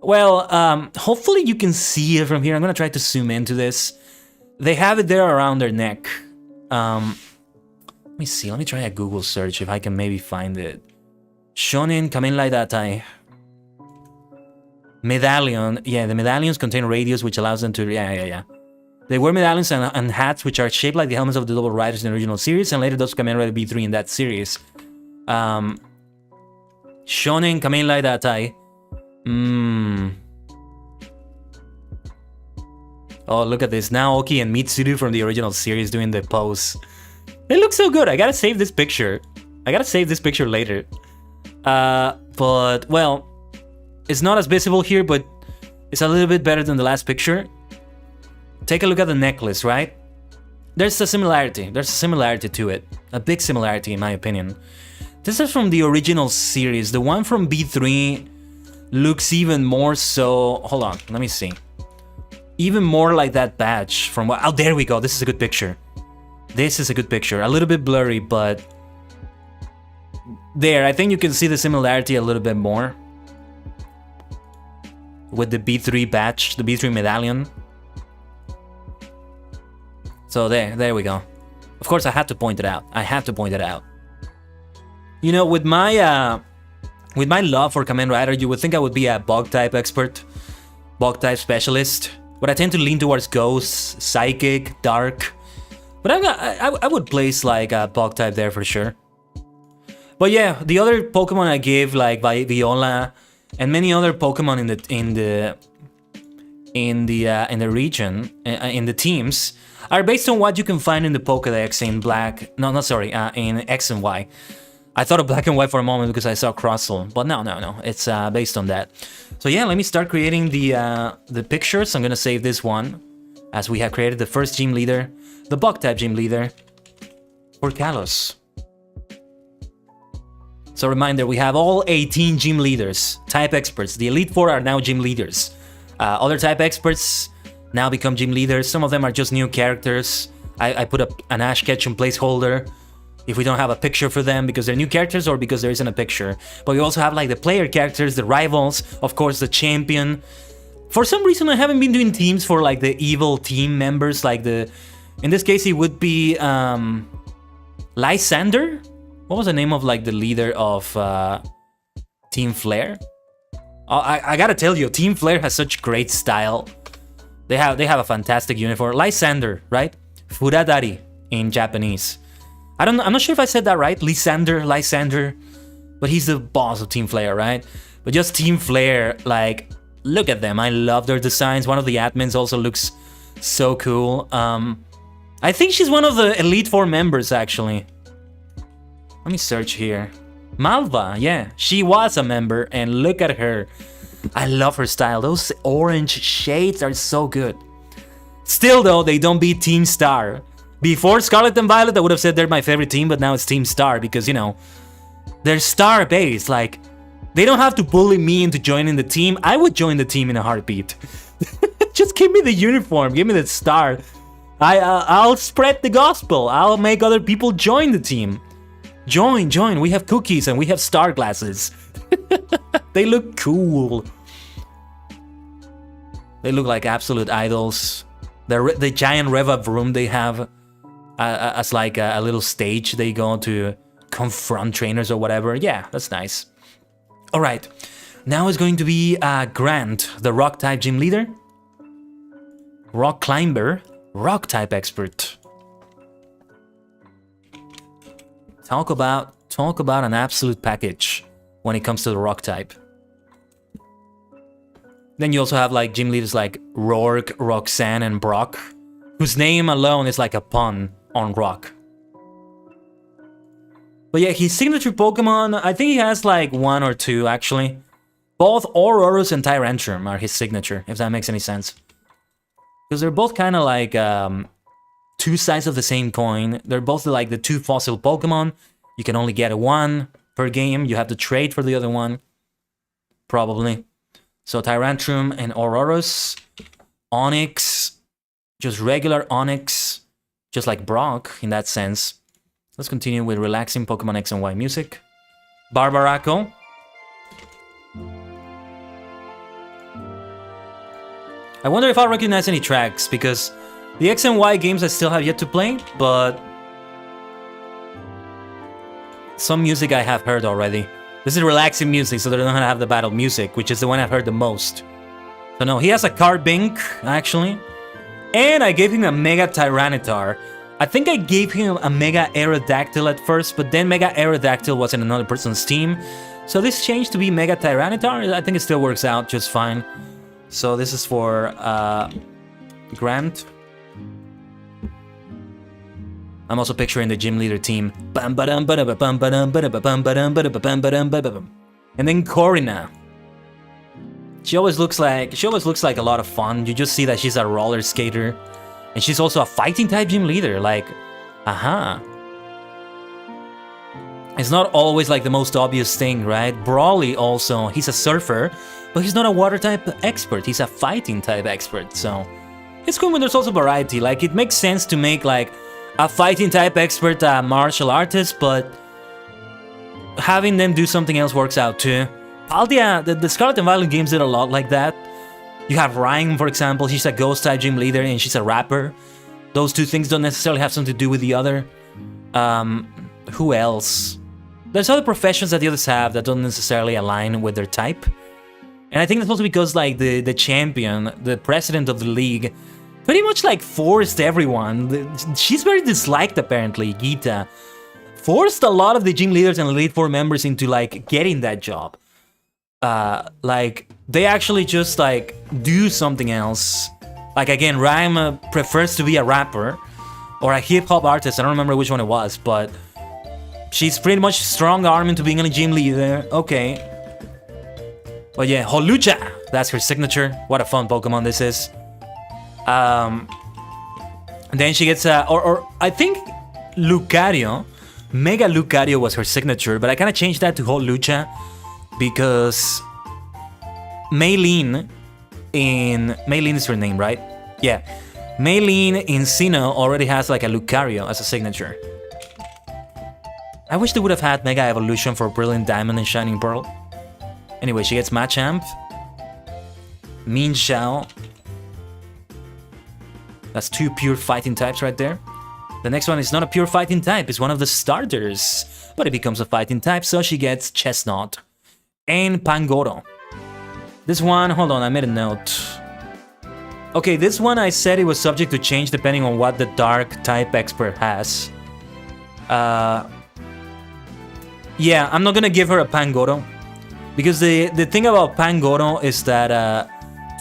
Well, hopefully you can see it from here. I'm gonna try to zoom into this. They have it there around their neck. Let me see, let me try a Google search if I can maybe find it. Shonen Kamen Rider Datai. Medallion. Yeah, the medallions contain radios which allows them to... Yeah. They wear medallions and hats which are shaped like the helmets of the double riders in the original series, and later those Kamen Rider B3 in that series. Shonen Kamen Rider Datai. Oh, look at this. Naoki and Mitsuru from the original series doing the pose. They look so good. I gotta save this picture. I gotta save this picture later. But, well, it's not as visible here, but it's a little bit better than the last picture. Take a look at the necklace, right? There's a similarity. There's a similarity to it. A big similarity, in my opinion. This is from the original series. The one from B3 looks even more so... Hold on, let me see. Even more like that badge from what... Oh, there we go. This is a good picture. This is a good picture. A little bit blurry, but... There, I think you can see the similarity a little bit more. With the B3 badge, the B3 medallion. So there we go. Of course, I had to point it out. I had to point it out. You know, with my love for Kamen Rider, you would think I would be a bug type expert, bug type specialist. But I tend to lean towards Ghost, Psychic, Dark. But I would place like a Bug type there for sure. But yeah, the other Pokemon I gave, like Viola and many other Pokemon in the region, in the teams, are based on what you can find in the Pokédex in Black. No, not sorry, in X and Y. I thought of Black and White for a moment because I saw Crossover, but no, it's based on that. So yeah, let me start creating the pictures. I'm gonna save this one, as we have created the first gym leader, the Bug type gym leader for Kalos. So reminder, we have all 18 gym leaders, type experts. The Elite Four are now gym leaders. Other type experts now become gym leaders. Some of them are just new characters. I put an Ash Ketchum placeholder if we don't have a picture for them because they're new characters or because there isn't a picture. But we also have like the player characters, the rivals, of course the champion. For some reason I haven't been doing teams for like the evil team members, like in this case it would be Lysander? What was the name of like the leader of Team Flare? I gotta tell you, Team Flare has such great style. They have a fantastic uniform. Lysander, right? Furadari in Japanese. I'm not sure if I said that right. Lysander. But he's the boss of Team Flare, right? But just Team Flare, like, look at them. I love their designs. One of the admins also looks so cool. I think she's one of the Elite Four members, actually. Let me search here. Malva, yeah, she was a member, and look at her. I love her style. Those orange shades are so good. Still, though, they don't beat Team Star. Before Scarlet and Violet, I would have said they're my favorite team, but now it's Team Star because, you know, they're star-based. Like, they don't have to bully me into joining the team. I would join the team in a heartbeat. Just give me the uniform. Give me the star. I'll spread the gospel. I'll make other people join the team. Join. We have cookies and we have star glasses. They look cool. They look like absolute idols. The giant rev-up room they have as like a little stage they go to confront trainers or whatever. Yeah, that's nice. All right. Now it's going to be Grant, the rock type gym leader. Rock climber, rock type expert. Talk about an absolute package when it comes to the rock type. Then you also have like gym leaders like Rourke, Roxanne, and Brock, whose name alone is like a pun on rock. But yeah, his signature Pokemon, I think he has like one or two actually. Both Aurorus and Tyrantrum are his signature, if that makes any sense. Because they're both kind of like two sides of the same coin. They're both like the two fossil Pokemon. You can only get one per game. You have to trade for the other one. Probably. So Tyrantrum and Aurorus. Onix. Just regular Onix. Just like Brock in that sense. Let's continue with relaxing Pokemon X and Y music. Barbaraco. I wonder if I'll recognize any tracks, because the X and Y games I still have yet to play, but some music I have heard already. This is relaxing music, so they don't have the battle music, which is the one I've heard the most. So no, he has a Carbink, actually. And I gave him a Mega Tyranitar. I think I gave him a Mega Aerodactyl at first, but then Mega Aerodactyl was in another person's team. So this changed to be Mega Tyranitar. I think it still works out just fine. So this is for Grant. I'm also picturing the gym leader team. And then Corina. She always looks like a lot of fun. You just see that she's a roller skater. And she's also a fighting type gym leader. Like, It's not always like the most obvious thing, right? Brawly also, he's a surfer, but he's not a water type expert. He's a fighting type expert, so it's cool when there's also variety. Like, it makes sense to make like a fighting type expert martial artist, but having them do something else works out too. Paldia, the Scarlet and Violet games did a lot like that. You have Rhyme, for example. She's a ghost type gym leader and she's a rapper. Those two things don't necessarily have something to do with the other. Who else? There's other professions that the others have that don't necessarily align with their type. And I think that's also because like the champion, the president of the league, pretty much like forced everyone. She's very disliked apparently, Gita. Forced a lot of the gym leaders and Elite Four members into like getting that job. Like they actually just like do something else. Like again, Rhyme prefers to be a rapper or a hip hop artist. I don't remember which one it was, but she's pretty much strong arm into being a gym leader. Okay. But yeah, Holucha, that's her signature. What a fun Pokemon this is. Then she gets or I think Lucario. Mega Lucario was her signature, but I kind of changed that to Holucha because Maylene is her name, right? Yeah. Maylene in Sinnoh already has like a Lucario as a signature. I wish they would have had Mega Evolution for Brilliant Diamond and Shining Pearl. Anyway, she gets Machamp. Mean Xiao. That's 2 pure fighting types right there. The next one is not a pure fighting type, it's one of the starters. But it becomes a fighting type, so she gets Chestnut. And Pangoro. This one, hold on, I made a note. Okay, this one I said it was subject to change depending on what the dark type expert has. Yeah, I'm not gonna give her a Pangoro. Because the thing about Pangoro is that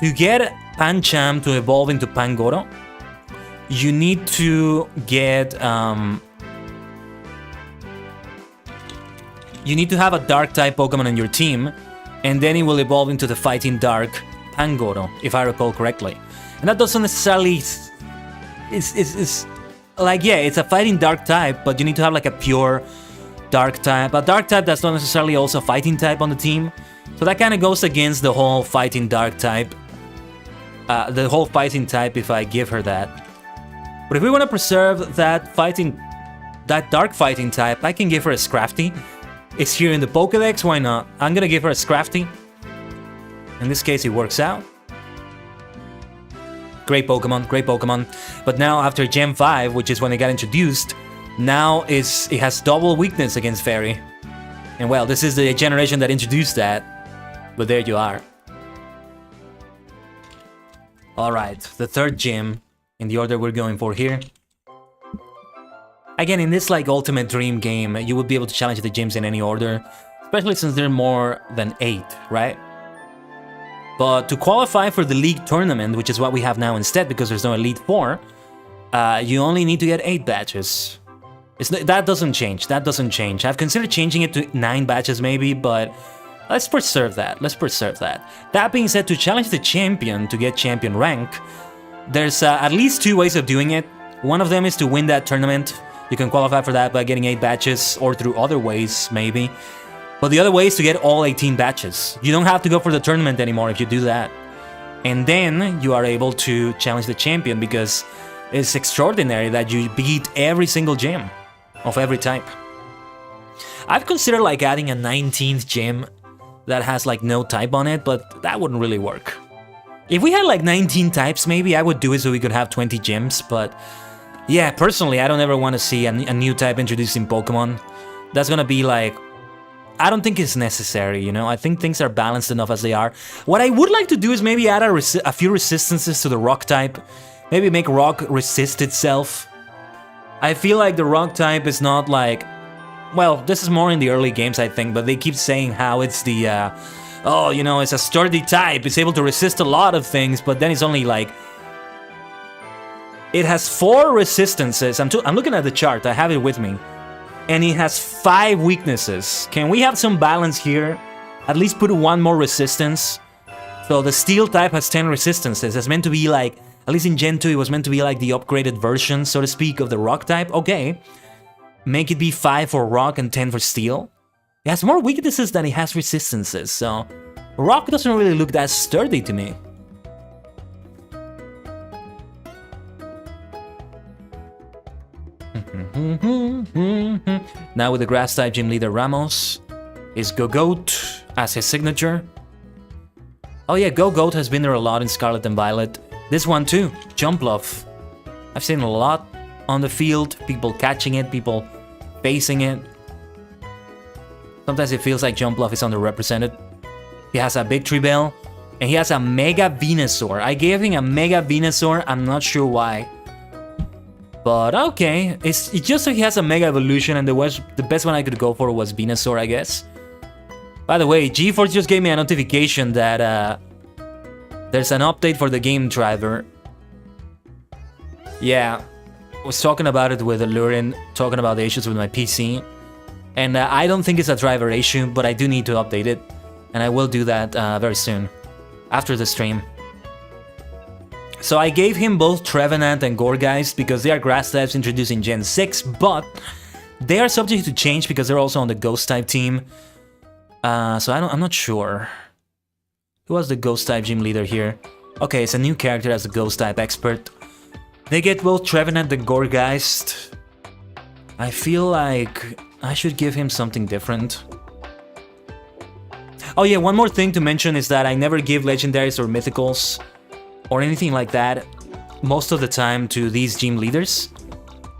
to get Pancham to evolve into Pangoro, you need to get you need to have a dark type Pokemon on your team, and then it will evolve into the fighting dark Pangoro, if I recall correctly. And that doesn't necessarily it's like, yeah, it's a fighting dark type, but you need to have like a pure dark type, a dark type that's not necessarily also a fighting type on the team. So that kind of goes against the whole fighting dark type, if I give her that. But if we want to preserve that dark fighting type, I can give her a Scrafty. It's here in the Pokédex, why not? I'm gonna give her a Scrafty. In this case, it works out. Great Pokemon, great Pokemon. But now after Gen 5, which is when it got introduced, now it has double weakness against Fairy. And well, this is the generation that introduced that. But there you are. Alright, the third gym in the order we're going for here. Again, in this like ultimate dream game, you would be able to challenge the gyms in any order, especially since there are more than 8, right? But to qualify for the league tournament, which is what we have now instead because there's no Elite Four, you only need to get 8 badges. That doesn't change, that doesn't change. I've considered changing it to 9 badges maybe, but let's preserve that, let's preserve that. That being said, to challenge the champion to get champion rank, there's at least 2 ways of doing it. One of them is to win that tournament. You can qualify for that by getting 8 badges, or through other ways, maybe. But the other way is to get all 18 badges. You don't have to go for the tournament anymore if you do that. And then you are able to challenge the champion, because it's extraordinary that you beat every single gym of every type. I've considered like adding a 19th gym that has like no type on it, but that wouldn't really work. If we had like 19 types, maybe I would do it so we could have 20 gyms, but yeah, personally, I don't ever want to see a new type introduced in Pokemon. That's gonna be like, I don't think it's necessary, you know? I think things are balanced enough as they are. What I would like to do is maybe add a few resistances to the rock type. Maybe make rock resist itself. I feel like the rock type is not like, well, this is more in the early games, I think, but they keep saying how it's the, oh, you know, it's a sturdy type, it's able to resist a lot of things, but then it's only like, it has 4 resistances. I'm looking at the chart, I have it with me, and it has 5 weaknesses. Can we have some balance here? At least put 1 more resistance. So the steel type has 10 resistances. It's meant to be like, at least in Gen 2, it was meant to be like the upgraded version, so to speak, of the rock type. Okay. Make it be 5 for rock and 10 for steel. It has more weaknesses than it has resistances, so rock doesn't really look that sturdy to me. Now with the grass type gym leader Ramos, is Gogoat as his signature. Oh yeah, Gogoat has been there a lot in Scarlet and Violet. This one too, Jumpluff. I've seen a lot on the field, people catching it, people facing it. Sometimes it feels like Jumpluff is underrepresented. He has a Victory Bell. And he has a Mega Venusaur. I gave him a Mega Venusaur. I'm not sure why. But okay. It's just that he has a Mega Evolution. And the best one I could go for was Venusaur, I guess. By the way, GeForce just gave me a notification that there's an update for the game driver. Yeah. I was talking about it with Lurin. Talking about the issues with my PC. And I don't think it's a driver issue. But I do need to update it. And I will do that very soon. After the stream. So I gave him both Trevenant and Gourgeist because they are grass types introduced in Gen 6, but they are subject to change because they're also on the Ghost type team. So I'm not sure. Who was the Ghost type gym leader here? Okay, it's a new character as a Ghost type expert. They get both Trevenant and Gourgeist. I feel like I should give him something different. Oh yeah, one more thing to mention is that I never give legendaries or mythicals or anything like that most of the time to these gym leaders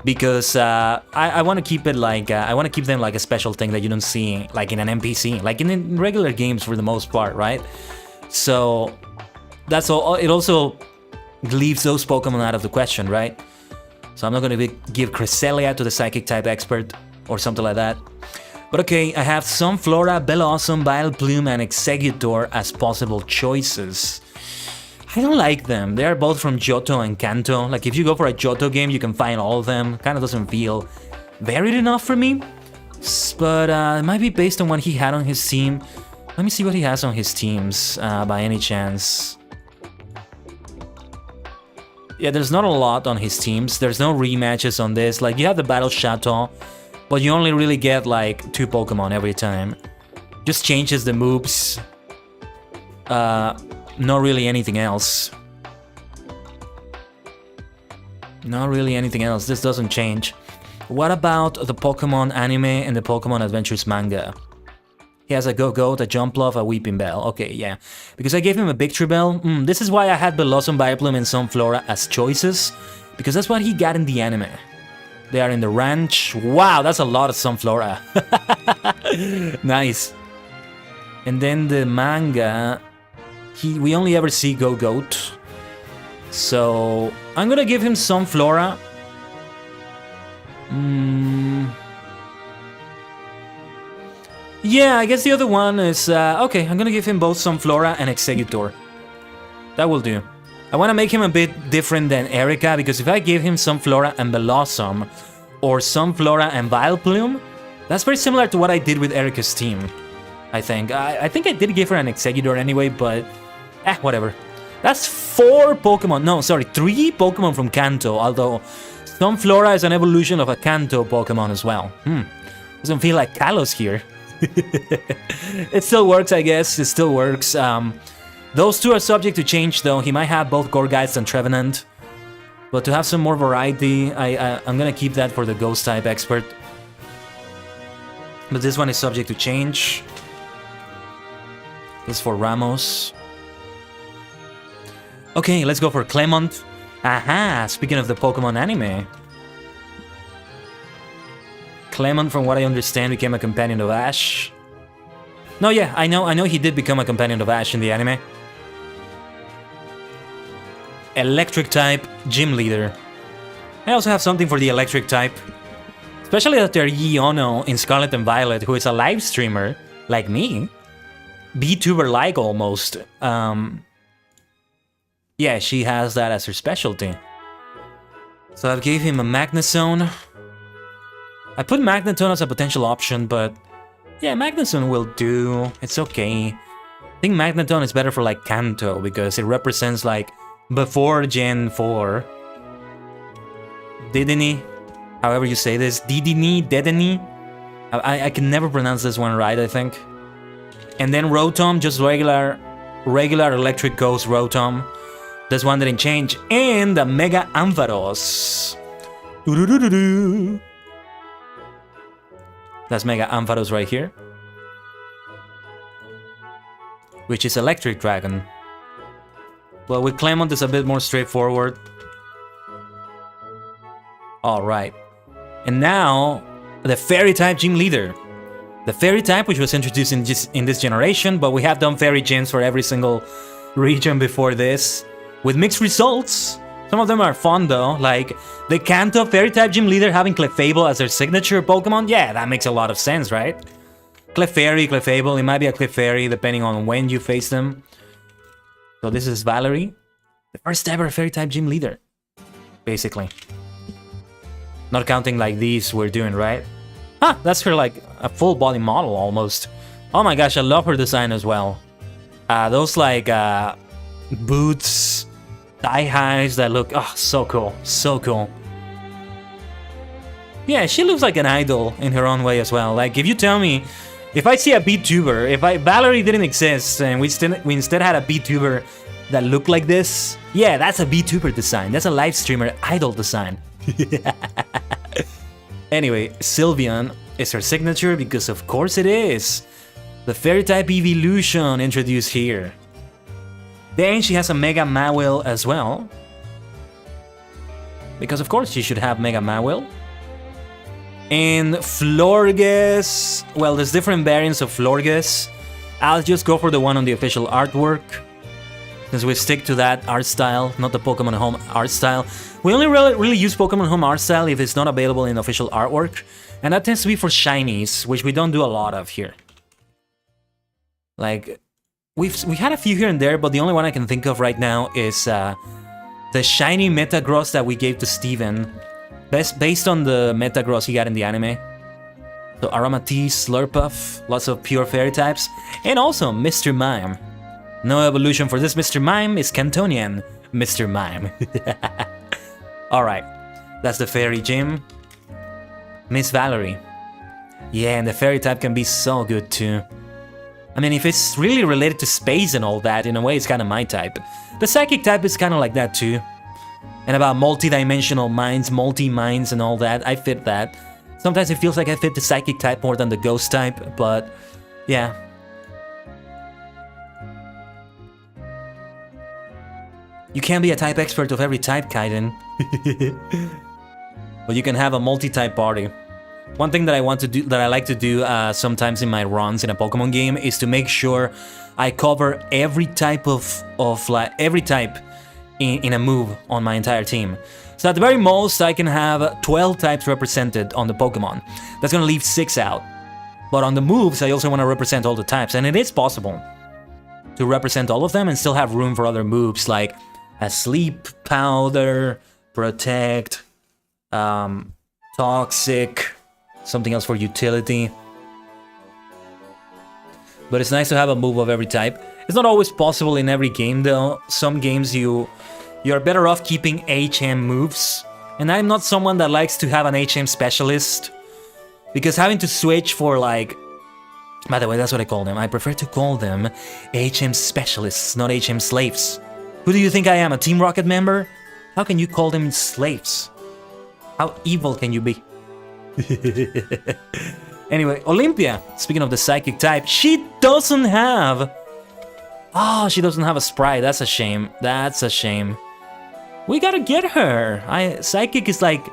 because I want to keep it like I want to keep them like a special thing that you don't see like in an NPC, like in regular games for the most part, right? So that's all. It also leaves those Pokemon out of the question, right? So I'm not going to give Cresselia to the Psychic type expert or something like that. But okay, I have Sunflora, Bellossom, Vileplume, and Exeggutor as possible choices. I don't like them. They are both from Johto and Kanto. Like, if you go for a Johto game, you can find all of them. Kind of doesn't feel varied enough for me. But it might be based on what he had on his team. Let me see what he has on his teams, by any chance. Yeah, there's not a lot on his teams. There's no rematches on this. Like, you have the Battle Chateau, but you only really get like 2 Pokemon every time. Just changes the moves. Not really anything else. Not really anything else. This doesn't change. What about the Pokemon anime and the Pokemon Adventures manga? He has a Go-Goat, a Jumpluff, a Weeping Bell. Okay, yeah. Because I gave him a Victory Bell. This is why I had Bellossom, Vileplume, and Sunflora as choices. Because that's what he got in the anime. They are in the ranch. Wow, that's a lot of Sunflora. Nice. And then the manga, we only ever see Go-Goat. So I'm gonna give him Sunflora. Yeah, I guess the other one is... okay, I'm gonna give him both Sunflora and Exeggutor. That will do. I want to make him a bit different than Erika, because if I give him Sunflora and Bellossom, or Sunflora and Vileplume, that's very similar to what I did with Erika's team, I think. I think I did give her an Exeggutor anyway, but... whatever. That's 4 Pokemon. No, sorry, 3 Pokemon from Kanto, although Sunflora is an evolution of a Kanto Pokemon as well. Doesn't feel like Kalos here. It still works, I guess. It still works. Those 2 are subject to change, though. He might have both Gourgeist and Trevenant. But to have some more variety, I'm gonna keep that for the Ghost-type expert. But this one is subject to change. This is for Ramos. Okay, let's go for Clement. Aha! Speaking of the Pokemon anime. Clement, from what I understand, became a companion of Ash. No, yeah, I know he did become a companion of Ash in the anime. Electric type gym leader. I also have something for the electric type. Especially after Yiono in Scarlet and Violet, who is a live streamer, like me. VTuber-like almost. Yeah, she has that as her specialty. So I gave him a Magnezone. I put Magneton as a potential option, but yeah, Magnezone will do. It's okay. I think Magneton is better for like Kanto because it represents like before Gen 4. Dedenne, however you say this. Dedenne. I can never pronounce this one right, I think. And then Rotom, just regular electric ghost Rotom. This one didn't change. And the Mega Ampharos. That's Mega Ampharos right here. Which is Electric Dragon. Well, with Clement it's a bit more straightforward. Alright. And now, the Fairy-type gym leader. the fairy type, which was introduced in this generation, but we have done fairy gyms for every single region before this, with mixed results. Some of them are fun though, like the Kanto fairy type gym leader having Clefable as their signature Pokemon. Yeah, that makes a lot of sense, right? Clefairy, Clefable, it might be a Clefairy depending on when you face them. So this is Valerie, the first ever fairy type gym leader, basically. Not counting like these we're doing, right? Huh, that's her like a full body model almost. Oh my gosh, I love her design as well. Those like boots, thigh highs that look so cool, so cool. Yeah, she looks like an idol in her own way as well. Like if you tell me, if I see a VTuber, if Valerie didn't exist and we instead had a VTuber that looked like this, yeah, that's a VTuber design. That's a live streamer idol design. Anyway, Sylveon is her signature because of course it is. The fairy type evolution introduced here. Then she has a Mega Mawile as well. Because of course she should have Mega Mawile. And Florges, well, there's different variants of Florges. I'll just go for the one on the official artwork, since we stick to that art style, not the Pokemon Home art style. We only really use Pokemon Home art style if it's not available in official artwork, and that tends to be for shinies, which we don't do a lot of here. Like, we had a few here and there, but the only one I can think of right now is the shiny Metagross that we gave to Steven, based on the Metagross he got in the anime. So Aromatisse, Slurpuff, lots of pure fairy types, and also Mr. Mime. No evolution for this Mr. Mime is Cantonian Mr. Mime. Alright, that's the fairy gym. Miss Valerie. Yeah, and the fairy type can be so good too. I mean, if it's really related to space and all that, in a way it's kind of my type. The psychic type is kind of like that too. And about multi-dimensional minds, multi-minds and all that, I fit that. Sometimes it feels like I fit the psychic type more than the ghost type, but yeah. You can't be a type expert of every type, Kaiden. But you can have a multi-type party. One thing that I like to do sometimes in my runs in a Pokemon game is to make sure I cover every type every type in a move on my entire team. So at the very most, I can have 12 types represented on the Pokemon. That's gonna leave 6 out. But on the moves, I also want to represent all the types, and it is possible to represent all of them and still have room for other moves like a Sleep Powder, Protect, Toxic, something else for utility. But it's nice to have a move of every type. It's not always possible in every game though. Some games you're better off keeping HM moves. And I'm not someone that likes to have an HM specialist, because having to switch for like... By the way, that's what I call them. I prefer to call them HM specialists, not HM slaves. Who do you think I am, a Team Rocket member? How can you call them slaves? How evil can you be? Anyway, Olympia, speaking of the psychic type, she doesn't have... Oh, she doesn't have a sprite. That's a shame. That's a shame. We gotta get her. Psychic is like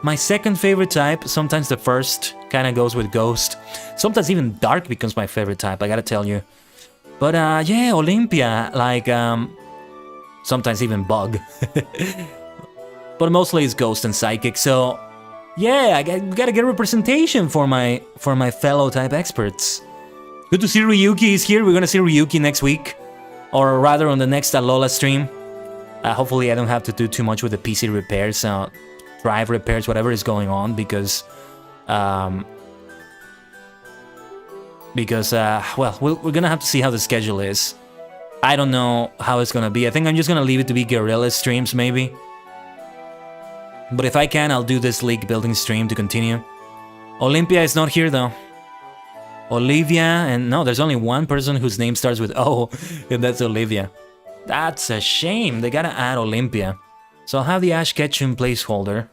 my second favorite type. Sometimes the first kind of goes with Ghost. Sometimes even Dark becomes my favorite type, I gotta tell you. But yeah, Olympia, like sometimes even Bug. But mostly it's Ghost and Psychic, so yeah, I gotta get representation for my fellow type experts. Good to see Ryuki is here. We're gonna see Ryuki next week, or rather on the next Alola stream. Hopefully I don't have to do too much with the PC repairs, drive repairs, whatever is going on, because well, we're gonna have to see how the schedule is. I don't know how it's gonna be. I think I'm just gonna leave it to be guerrilla streams, maybe. But if I can, I'll do this league building stream to continue. Olympia is not here though. Olivia, and no, there's only one person whose name starts with O, and that's Olivia. That's a shame. They gotta add Olympia. So I'll have the Ash Ketchum placeholder.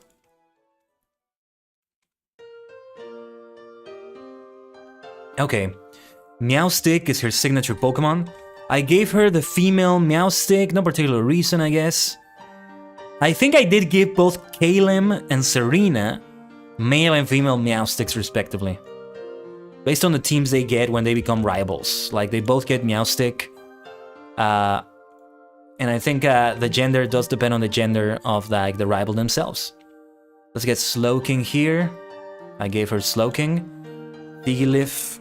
Okay, Meowstic is her signature Pokemon. I gave her the female Meowstic, no particular reason, I guess. I think I did give both Kalim and Serena male and female Meowsticks respectively. based on the teams they get when they become rivals. Like, they both get Meowstic. And I think the gender does depend on the gender of like the rival themselves. Let's get Slowking here. I gave her Slowking. Diglett.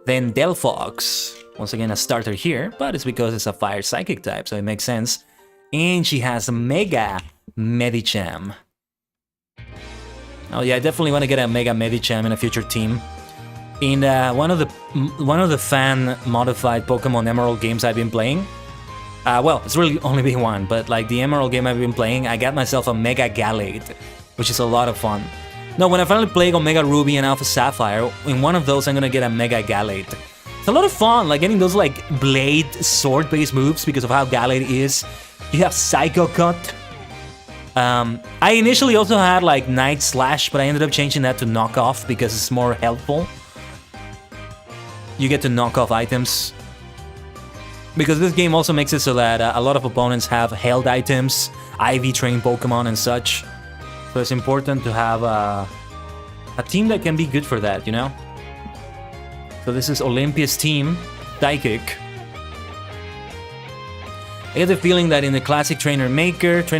Then Delphox. Once again, a starter here, but it's because it's a fire psychic type, so it makes sense. And she has Mega Medicham. Oh yeah, I definitely want to get a Mega Medicham in a future team. In one of the fan modified Pokemon Emerald games I've been playing, well, it's really only been one, but like the Emerald game I've been playing, I got myself a Mega Gallade, which is a lot of fun. No, when I finally play Omega Ruby and Alpha Sapphire, in one of those I'm gonna get a Mega Gallade. It's a lot of fun, like getting those like blade sword-based moves because of how Gallade is. You have Psycho Cut. I initially also had like Night Slash, but I ended up changing that to Knock Off because it's more helpful. You get to knock off items. Because this game also makes it so that a lot of opponents have held items, IV trained Pokemon and such. So it's important to have a team that can be good for that, you know? So this is Olympia's team, Psychic. I get the feeling that in the classic trainer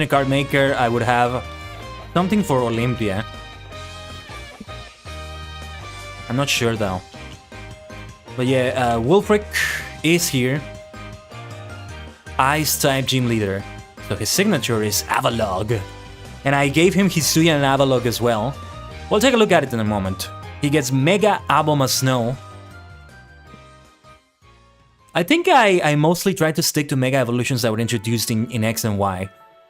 card maker, I would have something for Olympia. I'm not sure though. But yeah, Wulfric is here. Ice-type gym leader. So his signature is Avalog. And I gave him Hisuian and Avalog as well. We'll take a look at it in a moment. He gets Mega Aboma Snow. I think I mostly tried to stick to Mega Evolutions that were introduced in X and Y.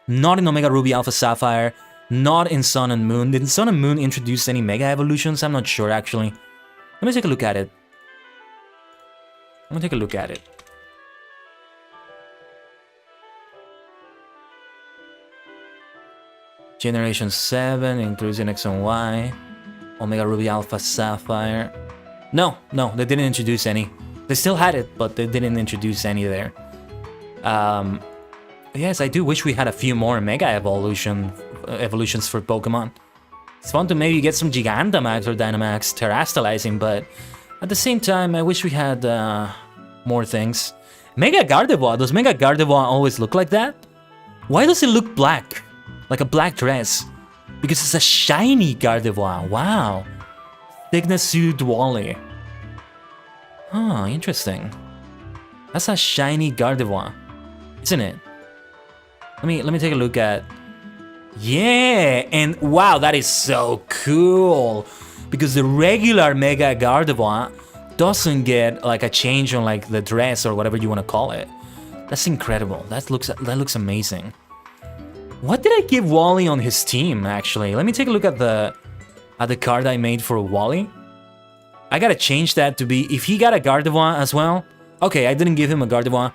Not in Omega Ruby Alpha Sapphire. Not in Sun and Moon. Did Sun and Moon introduce any Mega Evolutions? I'm not sure actually. Let me take a look at it. Generation 7 includes in X and Y. Omega Ruby Alpha Sapphire. No, they didn't introduce any. They still had it, but they didn't introduce any there. Yes, I do wish we had a few more Mega evolutions for Pokemon. It's fun to maybe get some Gigantamax or Dynamax terastallizing, but at the same time, I wish we had more things. Mega Gardevoir, does Mega Gardevoir always look like that? Why does it look black? Like a black dress? Because it's a shiny Gardevoir, wow. Thickness Wally. Oh, interesting. That's a shiny Gardevoir, isn't it? Let me take a look at... Yeah, and wow, that is so cool. Because the regular Mega Gardevoir doesn't get like a change on like the dress or whatever you want to call it. That's incredible. That looks amazing. What did I give Wally on his team actually? Let me take a look at the card I made for Wally. I gotta change that to be if he got a Gardevoir as well. Okay, I didn't give him a Gardevoir.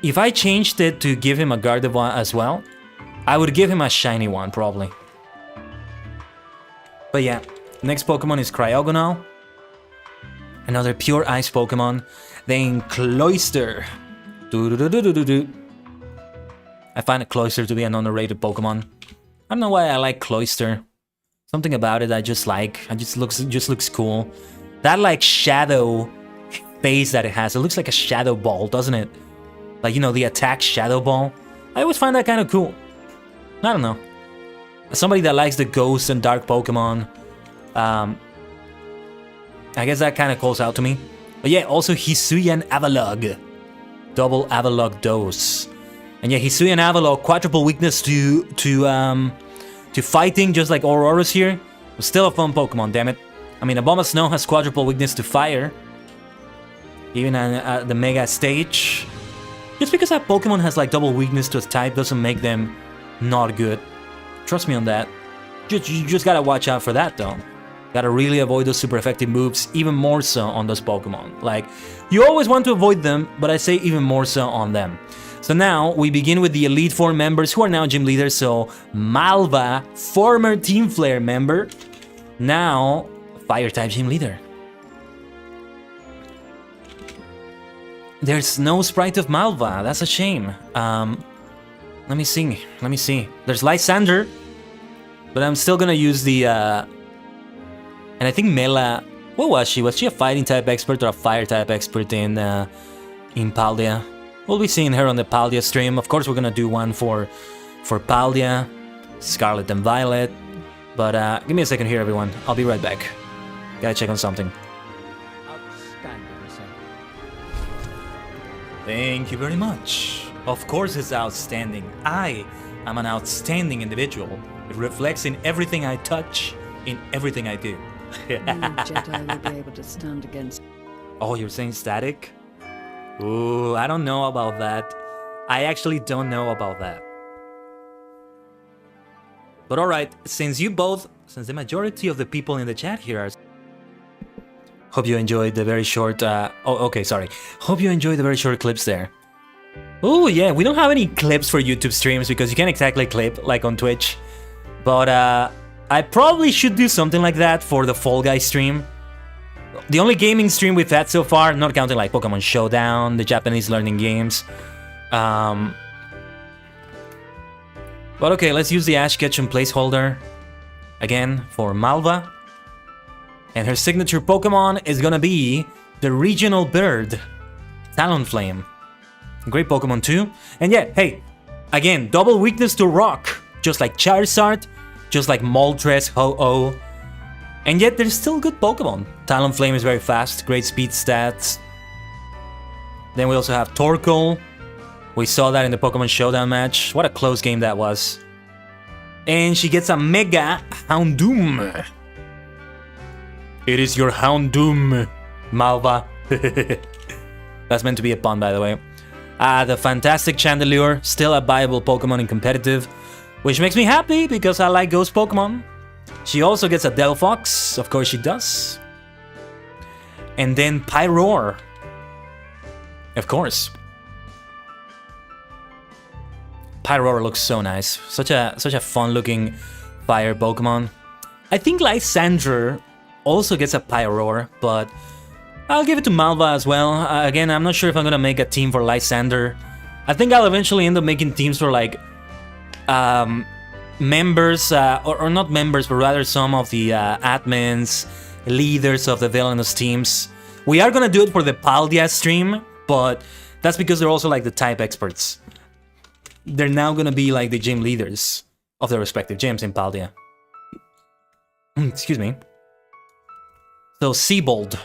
If I changed it to give him a Gardevoir as well, I would give him a shiny one probably. But yeah, next Pokemon is Cryogonal. Another pure ice Pokemon. Then Cloyster. I find Cloyster to be an underrated Pokemon. I don't know why I like Cloyster. Something about it I just like. It just looks cool. That like shadow face that it has. It looks like a shadow ball, doesn't it? Like, you know, the attack shadow ball. I always find that kind of cool. I don't know. As somebody that likes the ghost and dark Pokemon, I guess that kind of calls out to me. But yeah, also Hisuian Avalog. Double Avalog dose. And yeah, Hisuian Avalog, quadruple weakness to fighting, just like Aurora's here. But still a fun Pokemon, damn it. I mean, Aboma Snow has quadruple weakness to fire. Even at the Mega stage. Just because that Pokemon has like double weakness to a type doesn't make them not good. Trust me on that. You just gotta watch out for that though. Gotta really avoid those super effective moves, even more so on those Pokemon. Like, you always want to avoid them, but I say even more so on them. So now, we begin with the Elite Four members who are now gym leaders. So, Malva, former Team Flare member, now Fire-type gym leader. There's no sprite of Malva, that's a shame. Let me see. There's Lysander. But I'm still gonna use the... And I think Mela... What was she? Was she a fighting type expert or a fire type expert in Paldea? We'll be seeing her on the Paldea stream. Of course, we're gonna do one for Paldea, Scarlet and Violet. But give me a second here, everyone. I'll be right back. Gotta check on something. Thank you very much. Of course it's outstanding. I am an outstanding individual. It reflects in everything I touch, in everything I do. No Jedi will be able to stand against. Oh, you're saying static? Ooh, I don't know about that. I actually don't know about that. But alright, since the majority of the people in the chat here are... Hope you enjoyed the very short... Hope you enjoyed the very short clips there. Oh yeah, we don't have any clips for YouTube streams because you can't exactly clip like on Twitch. But I probably should do something like that for the Fall Guys stream. The only gaming stream we've had so far, not counting like Pokemon Showdown, the Japanese learning games. But okay, let's use the Ash Ketchum placeholder again for Malva. And her signature Pokemon is gonna be the regional bird, Talonflame. Great Pokemon too. And yeah, hey, again, double weakness to rock, just like Charizard, just like Moltres, Ho-Oh. And yet there's still good Pokemon. Talonflame is very fast, great speed stats. Then we also have Torkoal. We saw that in the Pokemon Showdown match. What a close game that was. And she gets a Mega Houndoom. It is your Houndoom, Malva. That's meant to be a pun, by the way. The fantastic Chandelure, still a viable Pokemon in competitive, which makes me happy because I like Ghost Pokemon. She also gets a Delphox, of course she does. And then Pyroar. Of course. Pyroar looks so nice. Such a fun-looking fire Pokemon. I think Lysandre also gets a Pyroar, but I'll give it to Malva as well. Again, I'm not sure if I'm gonna make a team for Lysander. I think I'll eventually end up making teams for like members, or not members, but rather some of the admins, leaders of the villainous teams. We are gonna do it for the Paldea stream, but that's because they're also like the type experts. They're now gonna be like the gym leaders of their respective gyms in Paldea. Excuse me. So Seabold.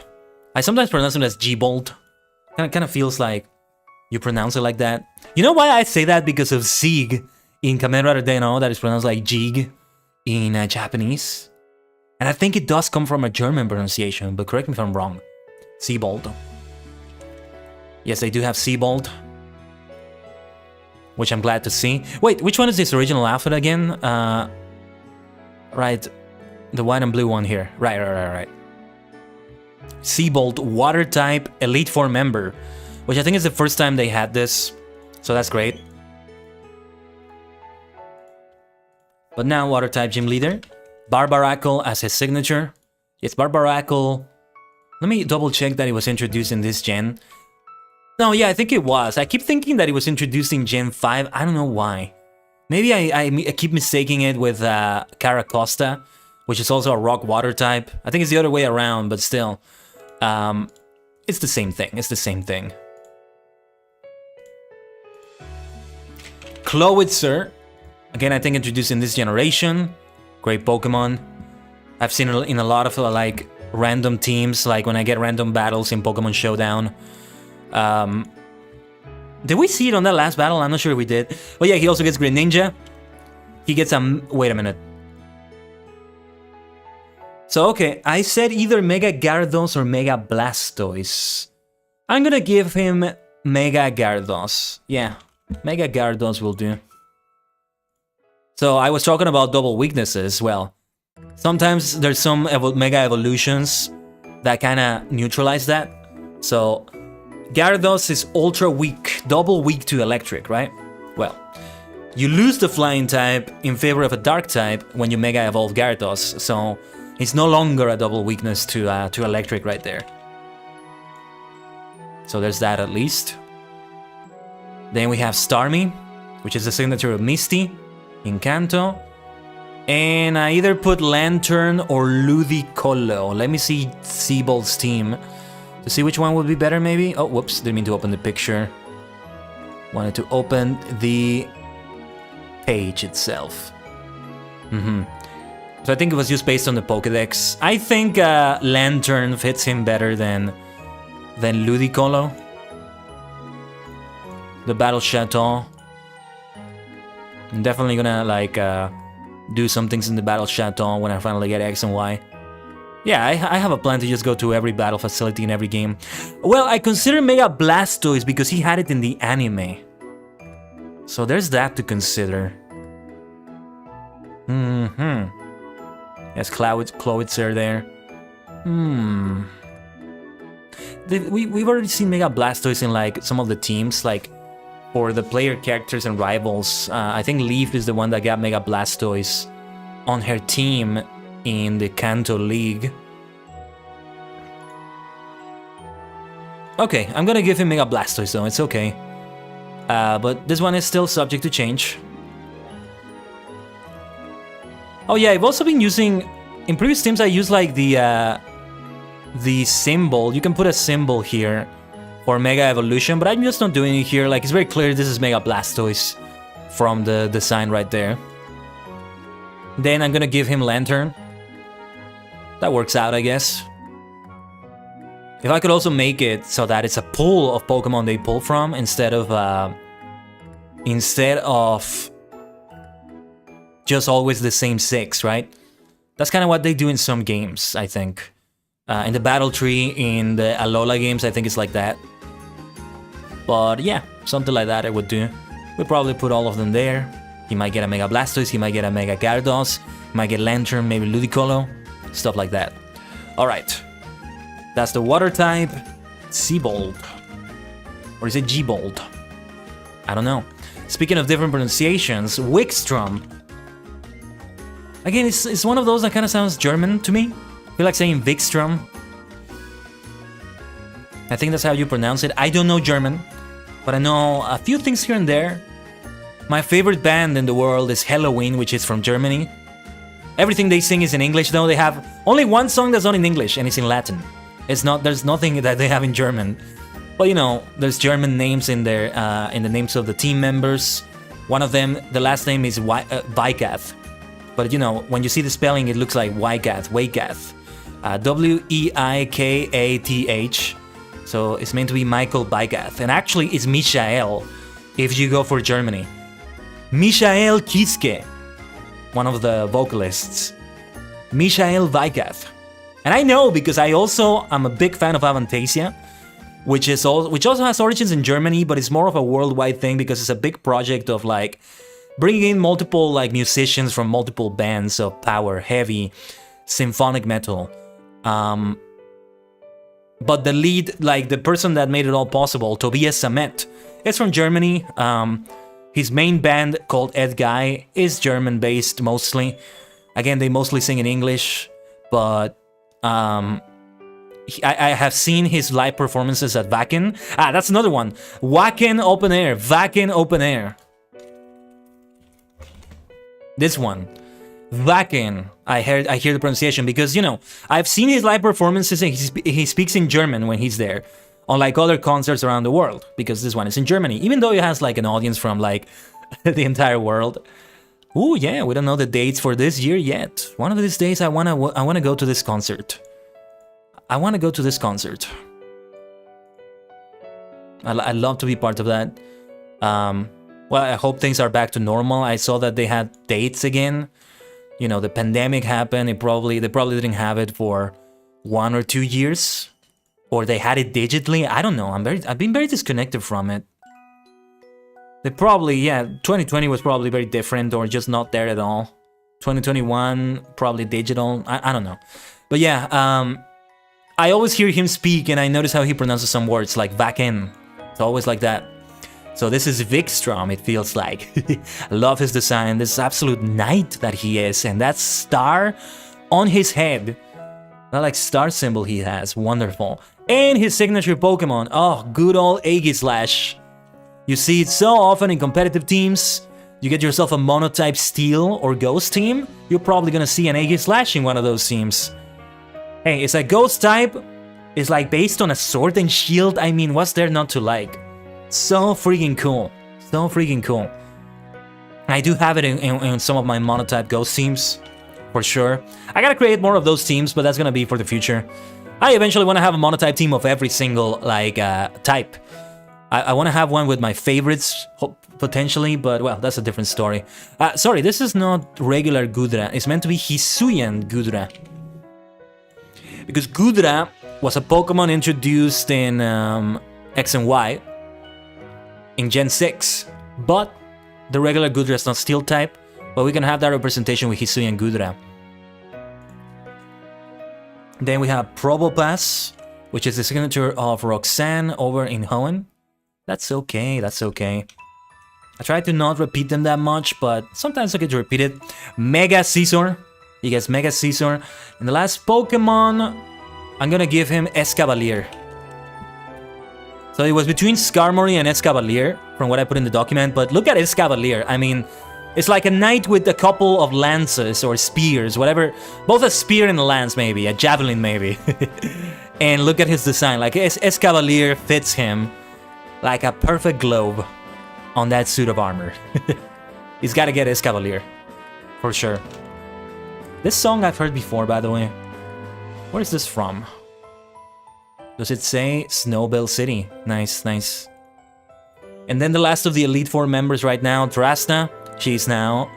I sometimes pronounce it as G-Bold. Kind of feels like you pronounce it like that. You know why I say that? Because of Sieg in Kamen Rider Deno, that is pronounced like Jig in Japanese. And I think it does come from a German pronunciation, but correct me if I'm wrong. Seabold. Yes, they do have Seabold, which I'm glad to see. Wait, which one is this original outfit again? Right, the white and blue one here. Right. Seabold, Water type, Elite Four member, which I think is the first time they had this, so that's great. But now Water type gym leader, Barbaracle as his signature. Yes, Barbaracle. Let me double check that it was introduced in this gen. No, yeah, I think it was. I keep thinking that it was introduced in Gen 5. I don't know why. Maybe I keep mistaking it with Caracosta, which is also a rock water type. I think it's the other way around, but still. It's the same thing. It's the same thing. Clowitzer. Again, I think introduced in this generation. Great Pokemon. I've seen it in a lot of like random teams, like when I get random battles in Pokemon Showdown. Did we see it on that last battle? I'm not sure if we did. But yeah, he also gets Greninja. He gets a... Wait a minute. So, okay, I said either Mega Gyarados or Mega Blastoise. I'm gonna give him Mega Gyarados. Yeah, Mega Gyarados will do. So, I was talking about double weaknesses. Well, sometimes there's some Mega Evolutions that kind of neutralize that. So, Gyarados is ultra weak, double weak to electric, right? Well, you lose the flying type in favor of a dark type when you Mega Evolve Gyarados, so it's no longer a double weakness to electric right there. So there's that at least. Then we have Starmie, which is the signature of Misty in Kanto. And I either put Lantern or Ludicolo. Let me see Seabold's team to see which one would be better, maybe. Oh, whoops, didn't mean to open the picture. Wanted to open the page itself. So I think it was just based on the Pokédex. I think Lantern fits him better than Ludicolo. The Battle Chateau. I'm definitely gonna like do some things in the Battle Chateau when I finally get X and Y. Yeah, I have a plan to just go to every battle facility in every game. Well, I consider Mega Blastoise because he had it in the anime. So there's that to consider. Yes, Clowitzer there. We've already seen Mega Blastoise in like some of the teams, like for the player characters and rivals. I think Leaf is the one that got Mega Blastoise on her team in the Kanto League. Okay, I'm gonna give him Mega Blastoise though, it's okay. But this one is still subject to change. Oh yeah, I've also been using... In previous teams I used like the symbol. You can put a symbol here for Mega Evolution, but I'm just not doing it here. Like, it's very clear this is Mega Blastoise from the design right there. Then I'm gonna give him Lantern. That works out, I guess. If I could also make it so that it's a pool of Pokemon they pull from instead of just always the same 6, right? That's kind of what they do in some games, I think. In the Battle Tree, in the Alola games, I think it's like that. But yeah, something like that I would do. We'd probably put all of them there. He might get a Mega Blastoise, he might get a Mega Gyarados, he might get Lantern, maybe Ludicolo, stuff like that. Alright. That's the water type. Seabold. Or is it G-Bold? I don't know. Speaking of different pronunciations, Wikstrom. Again, it's one of those that kind of sounds German to me. I feel like saying Wikstrom. I think that's how you pronounce it. I don't know German, but I know a few things here and there. My favorite band in the world is Halloween, which is from Germany. Everything they sing is in English, though. They have only one song that's not in English, and it's in Latin. There's nothing that they have in German. But you know, there's German names in there, in the names of the team members. One of them, the last name is Weikath. But you know, when you see the spelling, it looks like Weikath. Weikath. So it's meant to be Michael Weikath. And actually, it's Michael, if you go for Germany. Michael Kiske, one of the vocalists. Michael Weikath. And I know because I also am a big fan of Avantasia, which also has origins in Germany, but it's more of a worldwide thing because it's a big project of like bringing in multiple like musicians from multiple bands of power, heavy, symphonic metal. But the lead, like the person that made it all possible, Tobias Sammet, is from Germany. His main band called Ed Guy is German-based mostly. Again, they mostly sing in English, but I have seen his live performances at Wacken. That's another one. Wacken Open Air. Wacken Open Air. This one. Wacken. I hear the pronunciation because, you know, I've seen his live performances and he speaks in German when he's there. Unlike other concerts around the world, because this one is in Germany. Even though it has like an audience from like the entire world. Ooh, yeah, we don't know the dates for this year yet. One of these days I wanna go to this concert. I love to be part of that. Well, I hope things are back to normal. I saw that they had dates again. You know, the pandemic happened. They probably didn't have it for 1 or 2 years, or they had it digitally. I don't know. I've been very disconnected from it. They probably, yeah, 2020 was probably very different, or just not there at all. 2021 probably digital. I don't know, but yeah. I always hear him speak, and I notice how he pronounces some words like Wacken. It's always like that. So this is Wikstrom, it feels like. I love his design, this absolute knight that he is, and that star on his head. That like star symbol he has, wonderful. And his signature Pokemon, oh, good old Aegislash. You see it so often in competitive teams. you get yourself a monotype steel or ghost team, you're probably gonna see an Aegislash in one of those teams. Hey, it's a ghost type, it's like based on a sword and shield. I mean, what's there not to like? So freaking cool. So freaking cool. I do have it in some of my monotype ghost teams, for sure. I gotta create more of those teams, but that's gonna be for the future. I eventually want to have a monotype team of every single, like, type. I want to have one with my favorites, potentially, but, well, that's a different story. Sorry, this is not regular Gudra. It's meant to be Hisuian Gudra. Because Gudra was a Pokemon introduced in X and Y in Gen 6, but the regular Gudra is not Steel type, but we can have that representation with Hisuian Gudra. Then we have Probopass, which is the signature of Roxanne over in Hoenn. That's okay, that's okay. I try to not repeat them that much, but sometimes I get to repeat it. Mega Scizor. He gets Mega Scizor. And the last Pokemon, I'm gonna give him Escavalier. So it was between Skarmory and Escavalier, from what I put in the document, but look at Escavalier. I mean, it's like a knight with a couple of lances or spears, whatever. Both a spear and a lance, maybe. A javelin, maybe. And look at his design. Like, Escavalier fits him like a perfect glove on that suit of armor. He's got to get Escavalier. For sure. This song I've heard before, by the way. Where is this from? Does it say Snowbell City? Nice, nice. And then the last of the Elite Four members right now, Drasna. She's now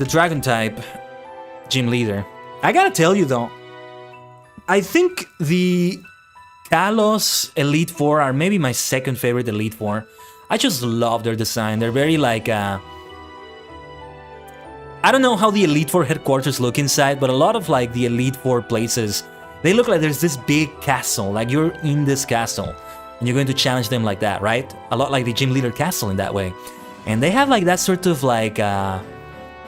the Dragon type gym leader. I gotta tell you though, I think the Kalos Elite Four are maybe my second favorite Elite Four. I just love their design. They're very like, I don't know how the Elite Four headquarters look inside, but a lot of like the Elite Four places, they look like there's this big castle, like you're in this castle and you're going to challenge them like that, right? A lot like the gym leader castle in that way. And they have like that sort of like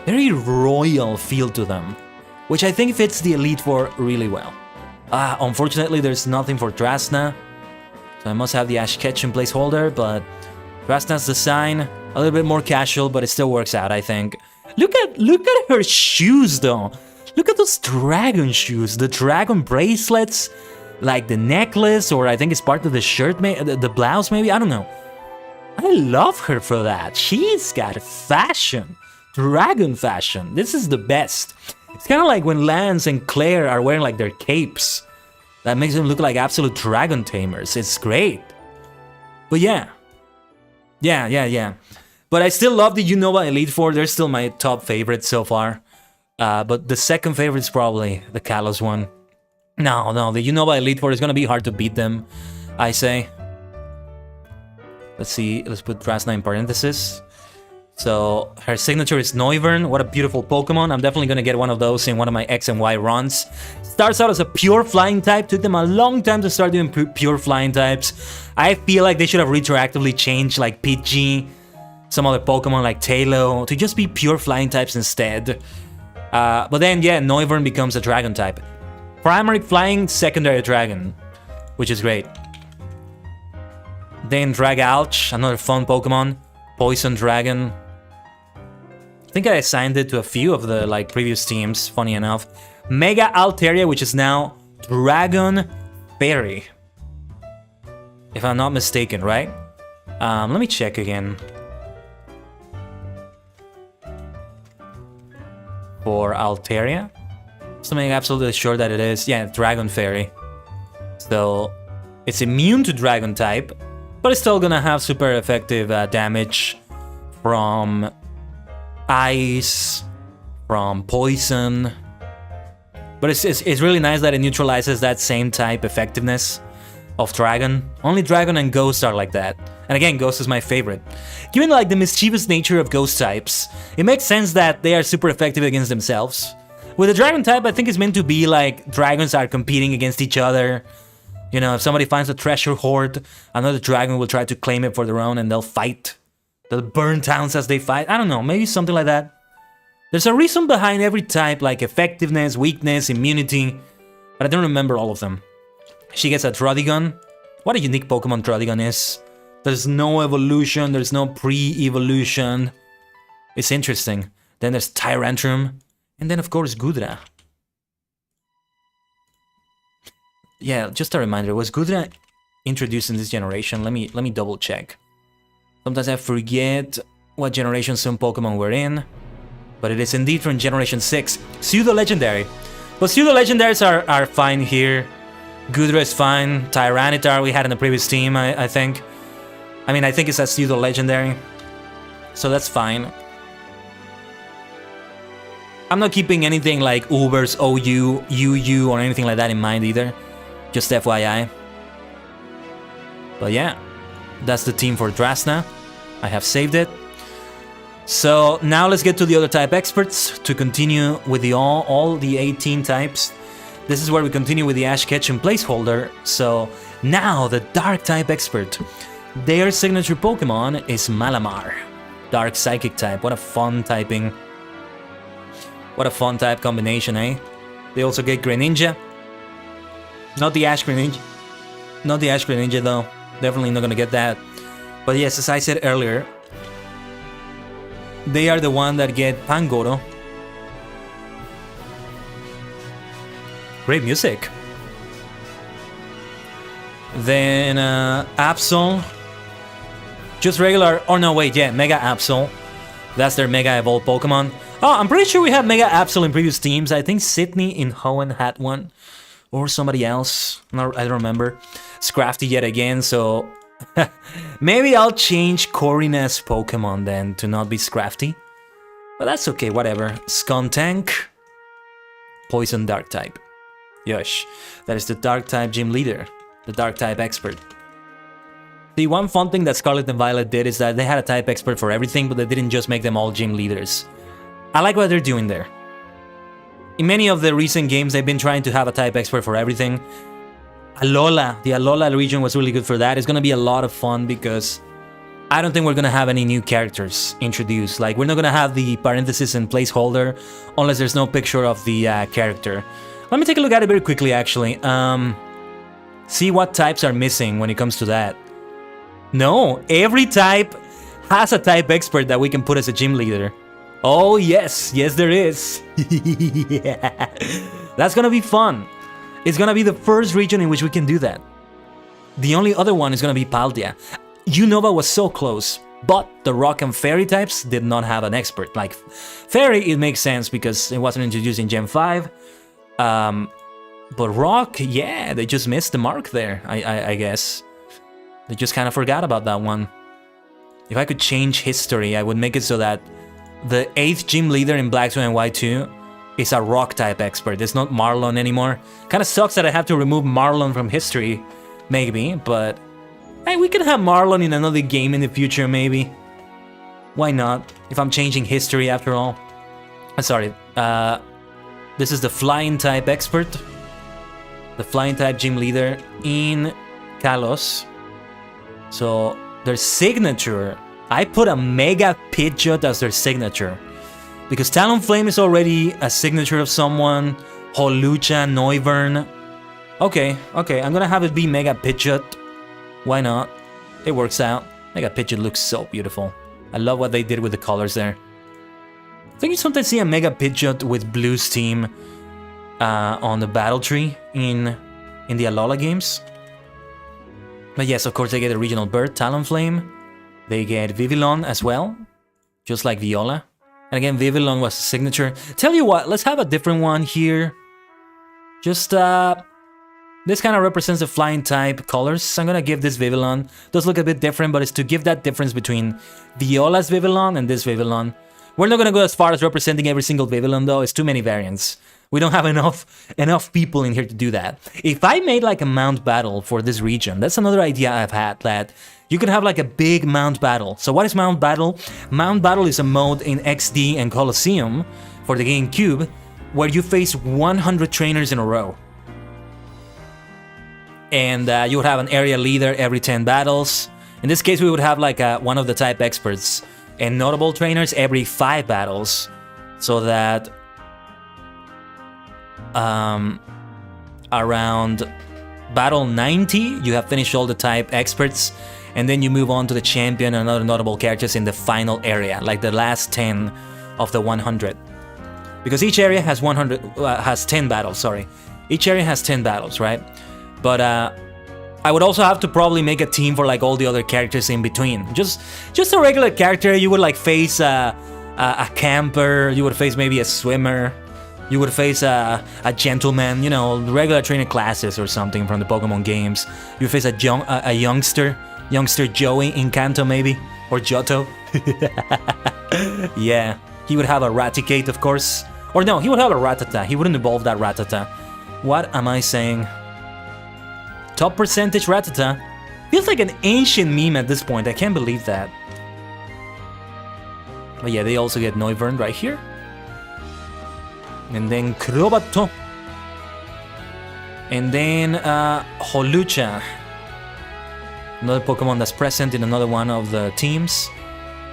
very royal feel to them, which I think fits the Elite Four really well. Unfortunately, there's nothing for Drasna, so I must have the Ash Ketchum placeholder, but Drasna's design, a little bit more casual, but it still works out, I think. Look at her shoes, though. Look at those dragon shoes, the dragon bracelets, like the necklace, or I think it's part of the shirt, the blouse, maybe, I don't know. I love her for that. She's got fashion, dragon fashion. This is the best. It's kind of like when Lance and Claire are wearing like their capes. That makes them look like absolute dragon tamers. It's great. But yeah. But I still love the Unova Elite Four. They're still my top favorite so far. But the second favorite is probably the Kalos one. No, the Unova Elite Four is going to be hard to beat them, I say. Let's see, let's put Drasna in parentheses. So, her signature is Noivern. What a beautiful Pokemon. I'm definitely going to get one of those in one of my X and Y runs. Starts out as a pure flying type. Took them a long time to start doing pure flying types. I feel like they should have retroactively changed like Pidgey, some other Pokemon like Tailo, to just be pure flying types instead. But then, yeah, Noivern becomes a dragon type. Primary flying, secondary dragon, which is great. Then Dragalch, another fun Pokemon. Poison Dragon. I think I assigned it to a few of the like previous teams, funny enough. Mega Altaria, which is now Dragon Fairy. If I'm not mistaken, right? Let me check again. For Altaria. Just to make absolutely sure that it is. Yeah, Dragon Fairy. So, it's immune to Dragon type, but it's still gonna have super effective damage from ice, from poison. But it's really nice that it neutralizes that same type effectiveness of Dragon. Only Dragon and Ghost are like that. And again, Ghost is my favorite. Given like the mischievous nature of Ghost types, it makes sense that they are super effective against themselves. With the Dragon type, I think it's meant to be like dragons are competing against each other. You know, if somebody finds a treasure hoard, another dragon will try to claim it for their own and they'll fight. They'll burn towns as they fight. I don't know, maybe something like that. There's a reason behind every type, like effectiveness, weakness, immunity, but I don't remember all of them. She gets a Drodigon. What a unique Pokemon Drodigon is. There's no evolution, there's no pre-evolution. It's interesting. Then there's Tyrantrum, and then of course Gudra. Yeah, just a reminder, was Gudra introduced in this generation? Let me double check. Sometimes I forget what generation some Pokemon were in, but it is indeed from Generation 6. Pseudo-Legendary. But Pseudo-Legendaries are fine here. Gudra is fine. Tyranitar we had in the previous team, I think. I mean, I think it's a Pseudo-Legendary, so that's fine. I'm not keeping anything like Ubers, OU, UU, or anything like that in mind either. Just FYI. But yeah, that's the team for Drasna. I have saved it. So now let's get to the other type experts to continue with the all the 18 types. This is where we continue with the Ash Ketchum placeholder. So now the dark type expert. Their signature Pokemon is Malamar. Dark Psychic type. What a fun typing. What a fun type combination, eh? They also get Greninja. Not the Ash Greninja. Not the Ash Greninja though. Definitely not gonna get that. But yes, as I said earlier, they are the one that get Pangoro. Great music. Then Absol. Just regular, or no wait, yeah, Mega Absol. That's their Mega Evolved Pokemon. Oh, I'm pretty sure we had Mega Absol in previous teams. I think Sydney in Hoenn had one. Or somebody else. No, I don't remember. Scrafty yet again, so... maybe I'll change Corina's Pokemon then to not be Scrafty. But that's okay, whatever. Skuntank. Poison Dark type. Yosh. That is the Dark type gym leader. The Dark type expert. The one fun thing that Scarlet and Violet did is that they had a type expert for everything, but they didn't just make them all gym leaders. I like what they're doing there. In many of the recent games, they've been trying to have a type expert for everything. Alola, the Alola region was really good for that. It's gonna be a lot of fun because I don't think we're gonna have any new characters introduced. Like, we're not gonna have the parenthesis and placeholder unless there's no picture of the character. Let me take a look at it very quickly, actually. See what types are missing when it comes to that. No, every type has a type expert that we can put as a gym leader. Oh yes, yes there is. Yeah. That's gonna be fun. It's gonna be the first region in which we can do that. The only other one is gonna be Paldea. Unova was so close, but the Rock and Fairy types did not have an expert. Like, Fairy, it makes sense because it wasn't introduced in Gen 5. But Rock, yeah, they just missed the mark there, I guess. They just kind of forgot about that one. If I could change history, I would make it so that the 8th gym leader in Black 2 and White 2 is a rock type expert. It's not Marlon anymore. Kind of sucks that I have to remove Marlon from history, maybe, but hey, we can have Marlon in another game in the future, maybe. Why not? If I'm changing history after all. Sorry, this is the flying type expert. The flying type gym leader in Kalos. So their signature, I put a Mega Pidgeot as their signature. Because Talonflame is already a signature of someone. Holucha, Noivern. Okay, I'm gonna have it be Mega Pidgeot. Why not? It works out. Mega Pidgeot looks so beautiful. I love what they did with the colors there. I think you sometimes see a Mega Pidgeot with Blue's team on the battle tree in the Alola games. But yes, of course, they get a regional bird, Talonflame. They get Vivillon as well, just like Viola. And again, Vivillon was a signature. Tell you what, let's have a different one here. Just, this kind of represents the flying type colors. So I'm gonna give this Vivillon. Does look a bit different, but it's to give that difference between Viola's Vivillon and this Vivillon. We're not gonna go as far as representing every single Vivillon though, it's too many variants. We don't have enough people in here to do that. If I made like a mount battle for this region, that's another idea I've had, that you could have like a big mount battle. So what is mount battle? Mount battle is a mode in XD and Colosseum for the GameCube where you face 100 trainers in a row. And you would have an area leader every 10 battles. In this case, we would have like one of the type experts and notable trainers every 5 battles, so that around battle 90 you have finished all the type experts, and then you move on to the champion and other notable characters in the final area, like the last 10 of the 100. Because each area has 10 battles, sorry. Each area has 10 battles, right? But I would also have to probably make a team for like all the other characters in between. Just a regular character, you would like face a camper, you would face maybe a swimmer, you would face a gentleman, you know, regular training classes or something from the Pokemon games. You face a youngster Joey in Kanto maybe, or Johto. Yeah, he would have a Raticate, of course. Or no, he would have a Rattata, he wouldn't evolve that Rattata. What am I saying? Top percentage Rattata? Feels like an ancient meme at this point, I can't believe that. But yeah, they also get Noivern right here. And then Crobatto. And then Holucha. Another Pokemon that's present in another one of the teams.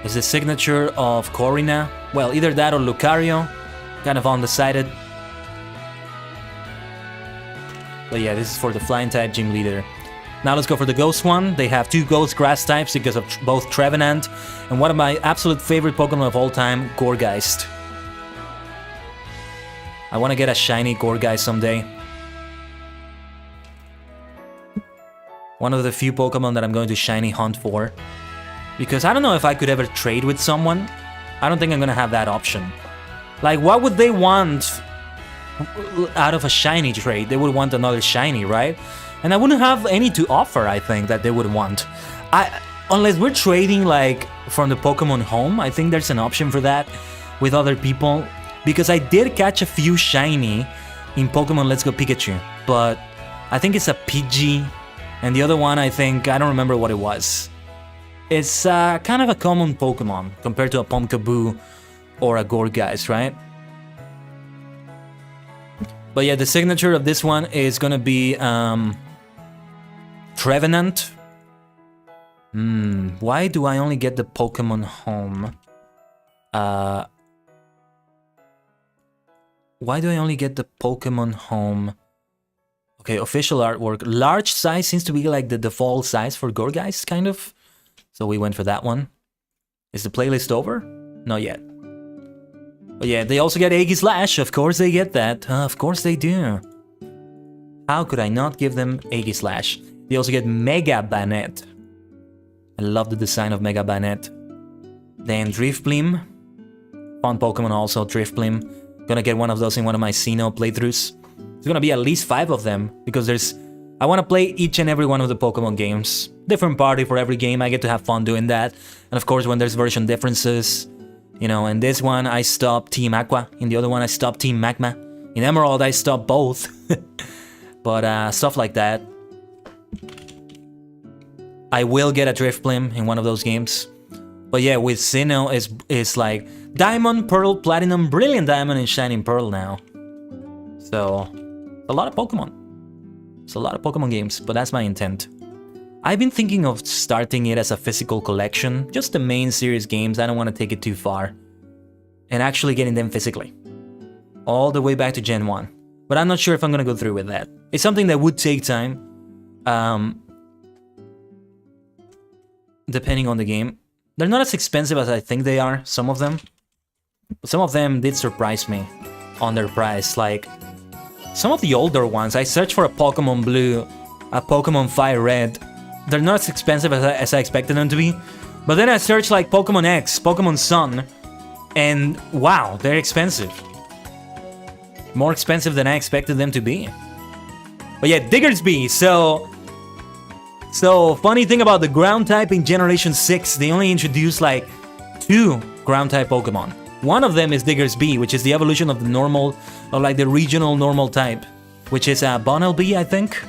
Is the signature of Corina. Well, either that or Lucario. Kind of undecided. But yeah, this is for the Flying type gym leader. Now let's go for the Ghost one. They have 2 Ghost Grass types because of both Trevenant and one of my absolute favorite Pokemon of all time, Gourgeist. I want to get a shiny Gourgeist someday. One of the few Pokemon that I'm going to shiny hunt for. Because I don't know if I could ever trade with someone. I don't think I'm going to have that option. Like, what would they want out of a shiny trade? They would want another shiny, right? And I wouldn't have any to offer, I think, that they would want. Unless we're trading, like, from the Pokemon home, I think there's an option for that with other people. Because I did catch a few shiny in Pokemon Let's Go Pikachu. But I think it's a Pidgey. And the other one, I don't remember what it was. It's kind of a common Pokemon compared to a Pumpkaboo or a Gourgeist, right? But yeah, the signature of this one is gonna be Trevenant. Why do I only get the Pokemon home? Why do I only get the Pokemon home? Okay, official artwork. Large size seems to be like the default size for Gourgeist, kind of. So we went for that one. Is the playlist over? Not yet. But yeah, they also get Aegislash. Of course they get that. Of course they do. How could I not give them Aegislash? They also get Mega Banette. I love the design of Mega Banette. Then Drifblim. Fun Pokemon also, Drifblim. Gonna get one of those in one of my Sinnoh playthroughs. There's gonna be at least 5 of them, because I want to play each and every one of the Pokemon games. Different party for every game, I get to have fun doing that. And of course, when there's version differences, you know, in this one I stopped Team Aqua, in the other one I stopped Team Magma. In Emerald I stopped both. But stuff like that. I will get a Drifblim in one of those games. But yeah, with Sinnoh is like Diamond, Pearl, Platinum, Brilliant Diamond, and Shining Pearl now. So, a lot of Pokemon. It's a lot of Pokemon games, but that's my intent. I've been thinking of starting it as a physical collection, just the main series games, I don't want to take it too far. And actually getting them physically. All the way back to Gen 1. But I'm not sure if I'm going to go through with that. It's something that would take time. Depending on the game. They're not as expensive as I think they are, some of them. But some of them did surprise me on their price. Like, some of the older ones, I searched for a Pokemon Blue, a Pokemon Fire Red. They're not as expensive as I expected them to be. But then I searched like Pokemon X, Pokemon Sun, and wow, they're expensive. More expensive than I expected them to be. But yeah, Diggersby, so funny thing about the ground type in Generation 6, they only introduced like 2 ground type Pokemon. One of them is Diggersby, which is the evolution of the normal, or like the regional normal type, which is Bunnelby, I think.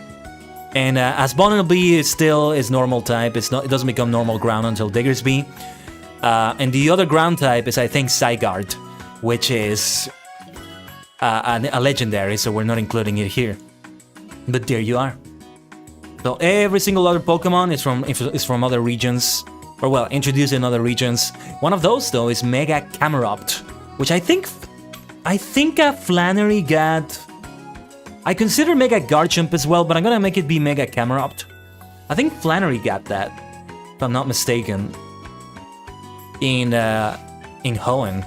And as Bunnelby is normal type, it doesn't become normal ground until Diggersby. And the other ground type is, I think, Zygarde, which is a legendary, so we're not including it here. But there you are. So every single other Pokemon is from other regions, or well, introduced in other regions. One of those though is Mega Camerupt, which I think Flannery got. I consider Mega Garchomp as well, but I'm gonna make it be Mega Camerupt. I think Flannery got that. if I'm not mistaken, in Hoenn.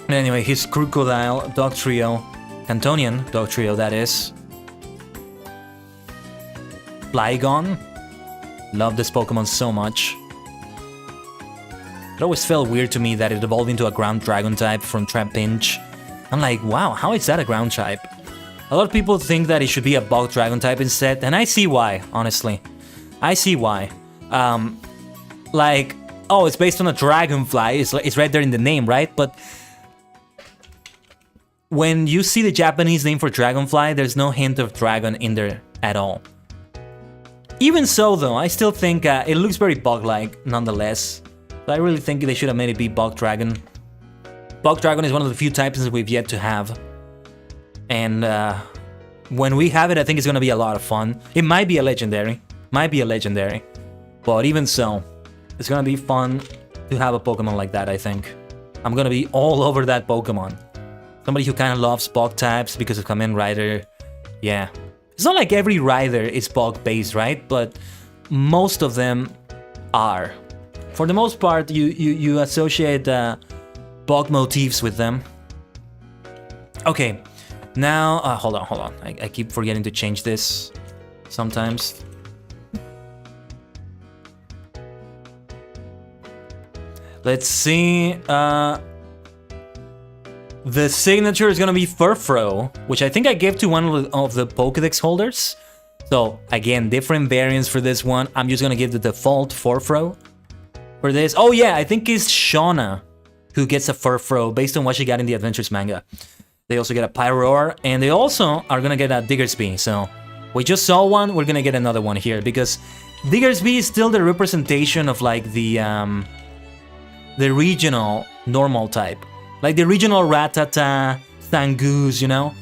Anyway, his Crocodile dog trio, Cantonian dog trio, that is. Flygon. Love this Pokemon so much. It always felt weird to me that it evolved into a ground dragon type from Trapinch. I'm like, wow, how is that a ground type? A lot of people think that it should be a bug dragon type instead, and I see why, honestly. I see why. Like, oh, it's based on a dragonfly, it's right there in the name, right? But when you see the Japanese name for dragonfly, there's no hint of dragon in there at all. Even so, though, I still think it looks very bug-like, nonetheless. So I really think they should have made it be bug dragon. Bug dragon is one of the few types that we've yet to have. And when we have it, I think it's gonna be a lot of fun. It might be a legendary. But even so, it's gonna be fun to have a Pokemon like that, I think. I'm gonna be all over that Pokemon. Somebody who kind of loves bug types because of Kamen Rider. Yeah. It's not like every rider is bug based, right? But most of them are. For the most part, you associate bug motifs with them. Okay. Now, hold on. I keep forgetting to change this sometimes. Let's see. The signature is gonna be Furfro, which I think I gave to one of the Pokédex holders. So, again, different variants for this one. I'm just gonna give the default Furfro for this. Oh yeah, I think it's Shauna who gets a Furfro based on what she got in the Adventures manga. They also get a Pyroar, and they also are gonna get a Diggersby. So we just saw one, we're gonna get another one here because Diggersby is still the representation of like the regional normal type, like the regional Rattata, Zangoose, you know.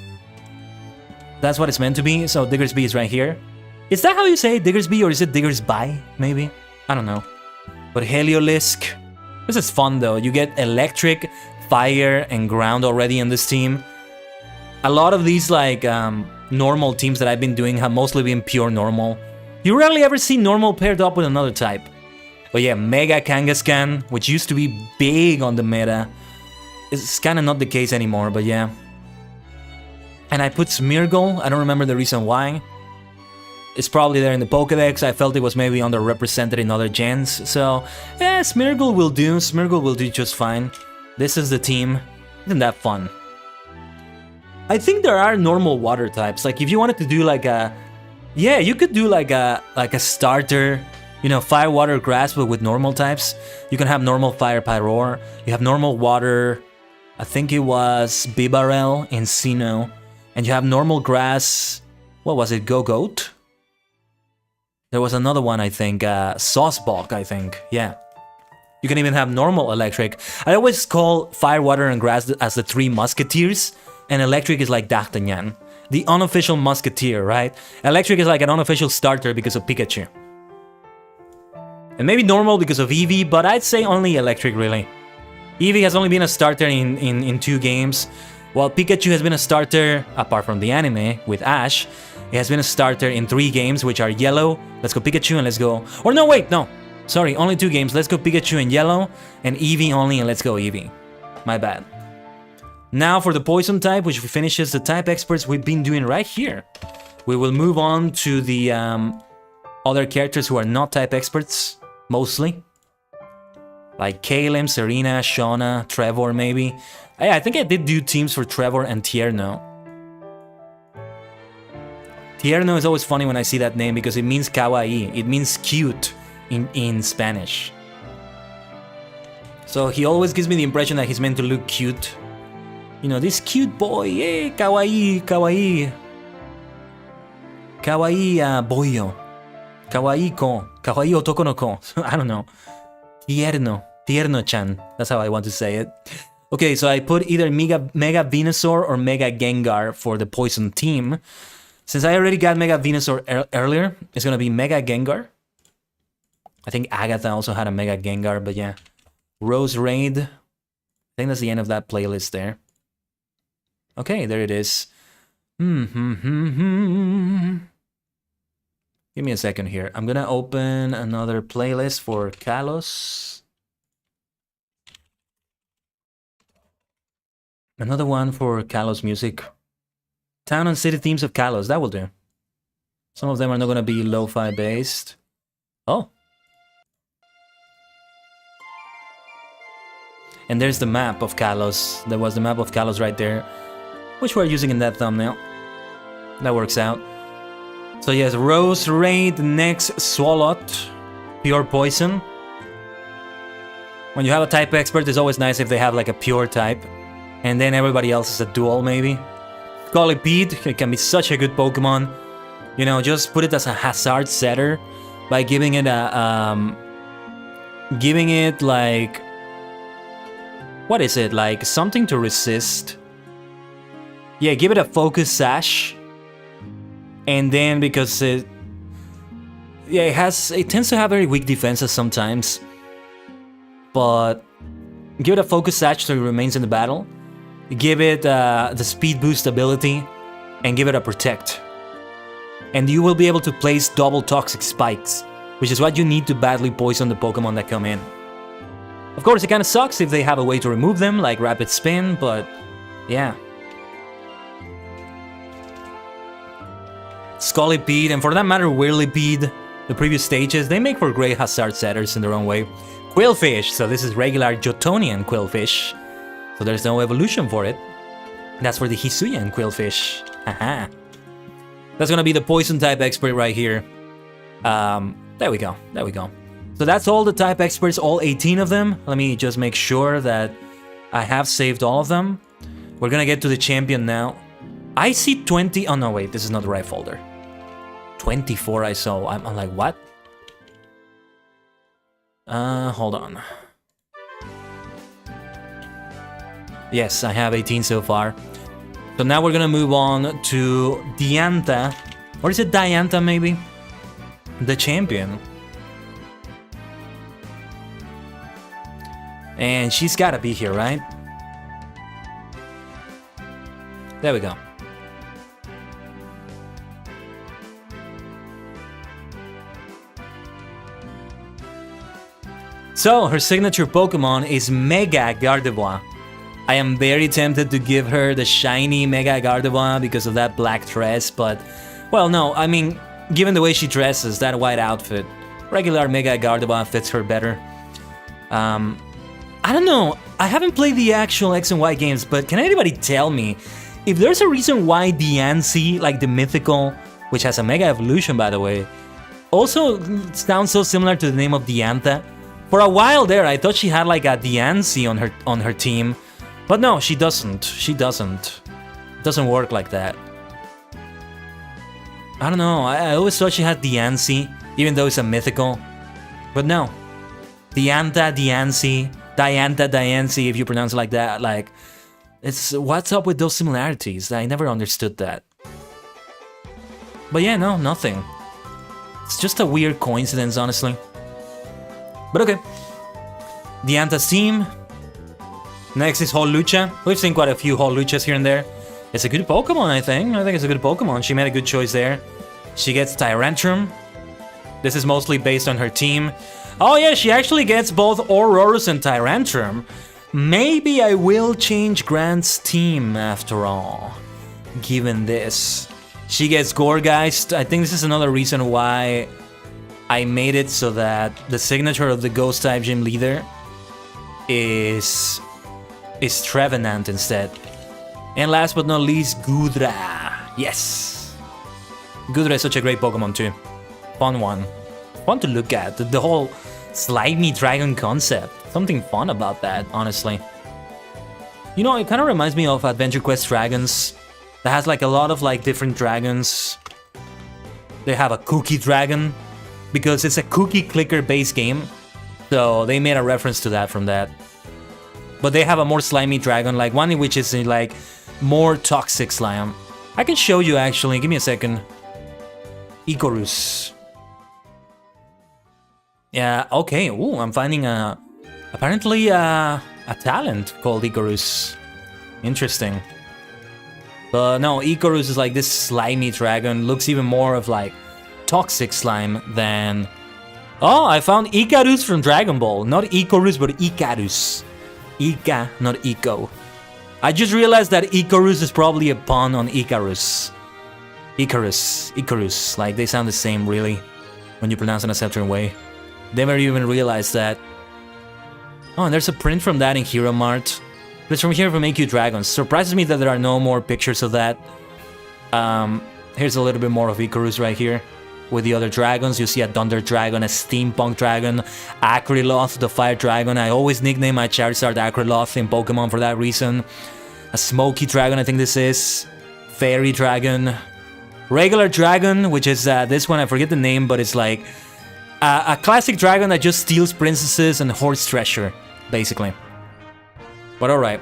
That's what it's meant to be. So Diggersby is right here. Is that how you say Diggersby, or is it Diggersby? Maybe, I don't know. But Heliolisk, this is fun though. You get electric, fire, and ground already in this team. A lot of these like normal teams that I've been doing have mostly been pure normal. You rarely ever see normal paired up with another type. But yeah, Mega Kangaskhan, which used to be big on the meta, it's kind of not the case anymore, but yeah. And I put Smeargle, I don't remember the reason why. It's probably there in the Pokédex, I felt it was maybe underrepresented in other gens, so yeah, Smeargle will do just fine. This is the team, isn't that fun? I think there are normal water types, like if you wanted to do like a... Yeah, you could do like a starter, you know, fire, water, grass, but with normal types. You can have normal fire Pyroar, you have normal water, I think it was Bibarel in Sinnoh, and you have normal grass, what was it, Gogoat? There was another one, I think, Saucebok, I think, yeah. You can even have normal electric. I always call fire, water, and grass as the three musketeers, and electric is like D'Artagnan, the unofficial musketeer, right? Electric is like an unofficial starter because of Pikachu. And maybe normal because of Eevee, but I'd say only electric, really. Eevee has only been a starter in 2 games, while Pikachu has been a starter, apart from the anime, with Ash. It has been a starter in 3 games, which are Yellow, Let's Go Pikachu, and Let's Go... Or no, wait, no. Sorry, only 2 games, Let's Go Pikachu and Yellow, and Eevee only, and Let's Go Eevee. My bad. Now for the Poison type, which finishes the type experts we've been doing right here. We will move on to the other characters who are not type experts, mostly. Like Kalim, Serena, Shauna, Trevor, maybe. I think I did do teams for Trevor and Tierno. Tierno is always funny when I see that name because it means kawaii. It means cute in Spanish. So he always gives me the impression that he's meant to look cute. You know, this cute boy, eh, kawaii, kawaii. Kawaii boyo. Kawaii ko. Kawaii otoko no ko. I don't know. Tierno. Tierno-chan. That's how I want to say it. Okay, so I put either Mega Venusaur or Mega Gengar for the Poison team. Since I already got Mega Venusaur earlier, it's gonna be Mega Gengar. I think Agatha also had a Mega Gengar, but yeah. Rose Raid. I think that's the end of that playlist there. Okay, there it is. Give me a second here. I'm gonna open another playlist for Kalos. Another one for Kalos music. Town and city themes of Kalos, that will do. Some of them are not gonna be lo-fi based. Oh. And there's the map of Kalos. There was the map of Kalos right there, which we're using in that thumbnail. That works out. So yes, Rose, Raid, Nex, Swalot, Pure Poison. When you have a type expert, it's always nice if they have like a pure type. And then everybody else is a dual, maybe. Scolipede, it can be such a good Pokemon. You know, just put it as a hazard setter by giving it a, giving it like, what is it, like something to resist. Yeah, give it a focus sash. And then because it, yeah, it tends to have very weak defenses sometimes. But give it a focus sash so it remains in the battle. Give it the speed boost ability, and give it a protect. And you will be able to place double toxic spikes, which is what you need to badly poison the Pokemon that come in. Of course, it kind of sucks if they have a way to remove them, like Rapid Spin, but yeah. Scolipede, and for that matter, Whirlipede, the previous stages, they make for great hazard setters in their own way. Quillfish, so this is regular Jotonian Quillfish, so there's no evolution for it. That's for the Hisuian Quillfish. Haha. That's gonna be the poison type expert right here. There we go, there we go. So that's all the type experts, all 18 of them. Let me just make sure that I have saved all of them. We're gonna get to the champion now. I see 20, oh no wait, this is not the right folder. 24 I saw, I'm like, what? Hold on. Yes, I have 18 so far. So now we're gonna move on to Diantha, or is it Diantha maybe? The champion. And she's gotta be here, right? There we go. So, her signature Pokemon is Mega Gardevoir. I am very tempted to give her the shiny Mega Gardevoir because of that black dress, but... Well, no, I mean, given the way she dresses, that white outfit, regular Mega Gardevoir fits her better. I don't know, I haven't played the actual X and Y games, but can anybody tell me if there's a reason why Diancie, like the mythical, which has a Mega Evolution by the way, also sounds so similar to the name of Diantha? For a while there, I thought she had like a Diancie on her team, but no, she doesn't. She doesn't. It doesn't work like that. I don't know. I always thought she had Diancie, even though it's a mythical. But no, Diantha, Diancie, Diantha, Diancie. If you pronounce it like that, like, it's what's up with those similarities? I never understood that. But yeah, no, nothing. It's just a weird coincidence, honestly. But okay, Diantha's team. Next is Holucha. We've seen quite a few Holuchas here and there. It's a good Pokemon, I think. I think it's a good Pokemon. She made a good choice there. She gets Tyrantrum. This is mostly based on her team. Oh yeah, she actually gets both Aurorus and Tyrantrum. Maybe I will change Grant's team after all, given this. She gets Gourgeist. I think this is another reason why I made it so that the signature of the Ghost type gym leader is Trevenant instead. And last but not least, Gudra. Yes! Gudra is such a great Pokemon too. Fun one. Fun to look at. The whole slimy dragon concept. Something fun about that, honestly. You know, it kind of reminds me of Adventure Quest Dragons. That has like a lot of like different dragons. They have a cookie dragon, because it's a cookie clicker based game. So they made a reference to that from that. But they have a more slimy dragon, like one in which is like more toxic slime. I can show you actually, give me a second. Icarus. Yeah, okay, ooh, I'm finding apparently a talent called Icarus. Interesting. But no, Icarus is like this slimy dragon, looks even more of like toxic slime than... Oh, I found Icarus from Dragon Ball. Not Icarus, but Icarus. Ika, not Ico. I just realized that Icarus is probably a pun on Icarus. Icarus. Like, they sound the same, really, when you pronounce it in a certain way. Never even realized that. Oh, and there's a print from that in Hero Mart. But it's from here from AQ Dragons. Surprises me that there are no more pictures of that. Here's a little bit more of Icarus right here. With the other dragons, you see a Thunder Dragon, a Steampunk Dragon, Acryloth, the Fire Dragon. I always nickname my Charizard Acryloth in Pokemon for that reason. A Smoky Dragon, I think this is. Fairy Dragon. Regular Dragon, which is this one, I forget the name, but it's like a classic dragon that just steals princesses and hoards treasure, basically. But alright.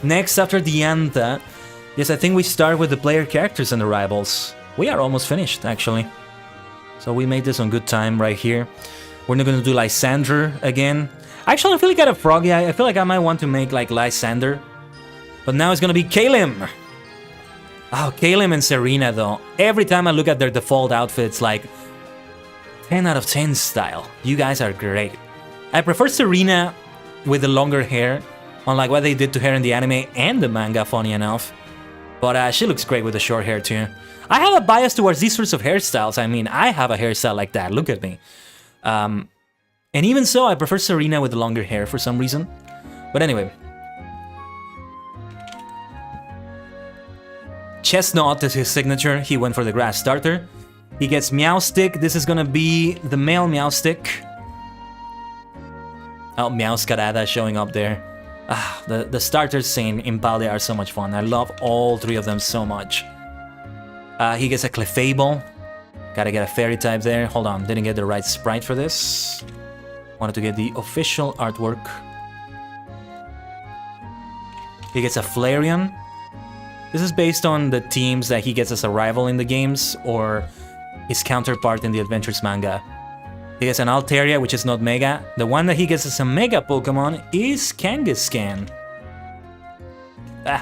Next, after the Anta, yes, I think we start with the player characters and the rivals. We are almost finished, actually. So we made this on good time right here. We're not gonna do Lysander again. Actually, I feel like I got a froggy. I feel like I might want to make like Lysander. But now it's gonna be Kalim. Oh, Kalim and Serena, though. Every time I look at their default outfits, like 10 out of 10 style. You guys are great. I prefer Serena with the longer hair, unlike what they did to her in the anime and the manga, funny enough. But she looks great with the short hair, too. I have a bias towards these sorts of hairstyles. I mean, I have a hairstyle like that. Look at me. And even so, I prefer Serena with the longer hair for some reason. But anyway. Chestnut is his signature. He went for the grass starter. He gets Meowstick. This is gonna be the male Meowstick. Oh, Meowscarada showing up there. Ah, the starters in Impale are so much fun. I love all three of them so much. He gets a Clefable. Gotta get a fairy type there. Hold on, didn't get the right sprite for this. Wanted to get the official artwork. He gets a Flareon. This is based on the teams that he gets as a rival in the games, or his counterpart in the Adventures manga. He gets an Altaria, which is not Mega. The one that he gets as a Mega Pokemon is Kangaskhan.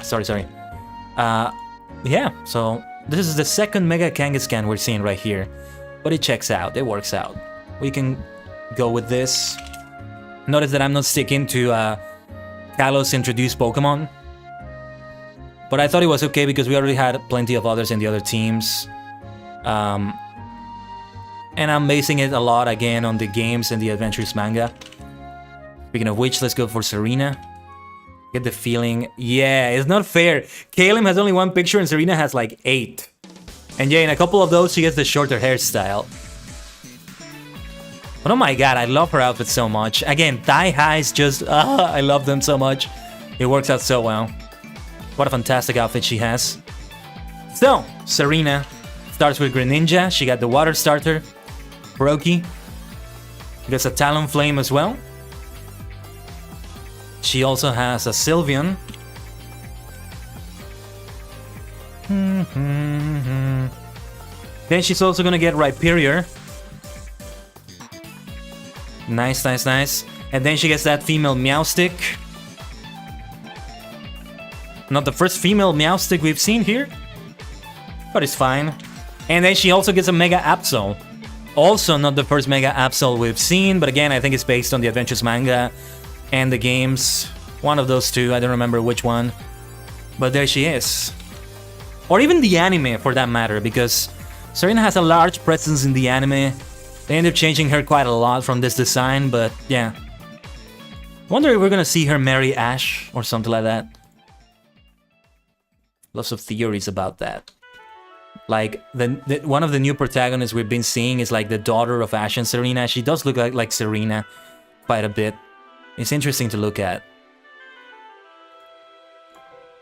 Sorry. Yeah, so this is the second Mega Kangaskhan we're seeing right here. But it checks out, it works out. We can go with this. Notice that I'm not sticking to Kalos introduced Pokemon. But I thought it was okay because we already had plenty of others in the other teams. And I'm basing it a lot again on the games and the Adventures manga. Speaking of which, let's go for Serena. Get the feeling. Yeah, it's not fair. Kalim has only one picture and Serena has like 8. And yeah, in a couple of those, she gets the shorter hairstyle. But oh my god, I love her outfit so much. Again, thigh highs just... I love them so much. It works out so well. What a fantastic outfit she has. So, Serena starts with Greninja. She got the water starter. Brokey. She gets a Talonflame as well. She also has a Sylveon. Then she's also gonna get Rhyperior. Nice. And then she gets that female Meowstick. Not the first female Meowstick we've seen here, but it's fine. And then she also gets a Mega Absol. Also not the first Mega Absol we've seen, but again, I think it's based on the Adventures manga and the games. One of those two, I don't remember which one. But there she is. Or even the anime, for that matter, because Serena has a large presence in the anime. They end up changing her quite a lot from this design, but yeah. I wonder if we're gonna see her marry Ash or something like that. Lots of theories about that. Like, one of the new protagonists we've been seeing is like the daughter of Ash and Serena. She does look like Serena quite a bit. It's interesting to look at.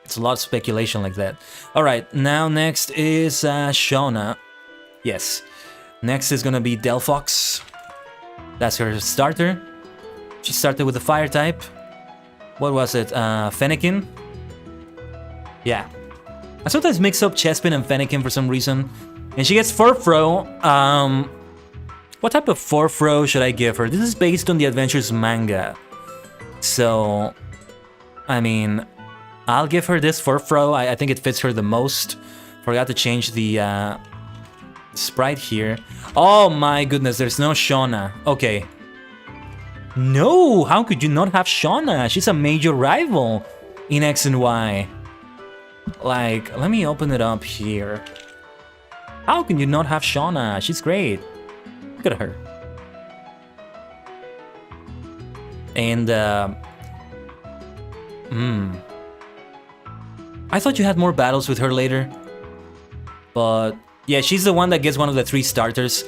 It's a lot of speculation like that. Alright, now next is Shauna. Yes. Next is gonna be Delphox. That's her starter. She started with the fire type. What was it? Fennekin? Yeah. I sometimes mix up Chespin and Fennekin for some reason. And she gets Furfrou. What type of Furfrou should I give her? This is based on the Adventures manga. So, I mean, I'll give her this Furfrou. I think it fits her the most. Forgot to change the sprite here. Oh my goodness, there's no Shauna. Okay. No, how could you not have Shauna? She's a major rival in X and Y. Like, let me open it up here. How can you not have Shauna? She's great. Look at her. And, I thought you had more battles with her later. But, yeah, she's the one that gets one of the 3 starters.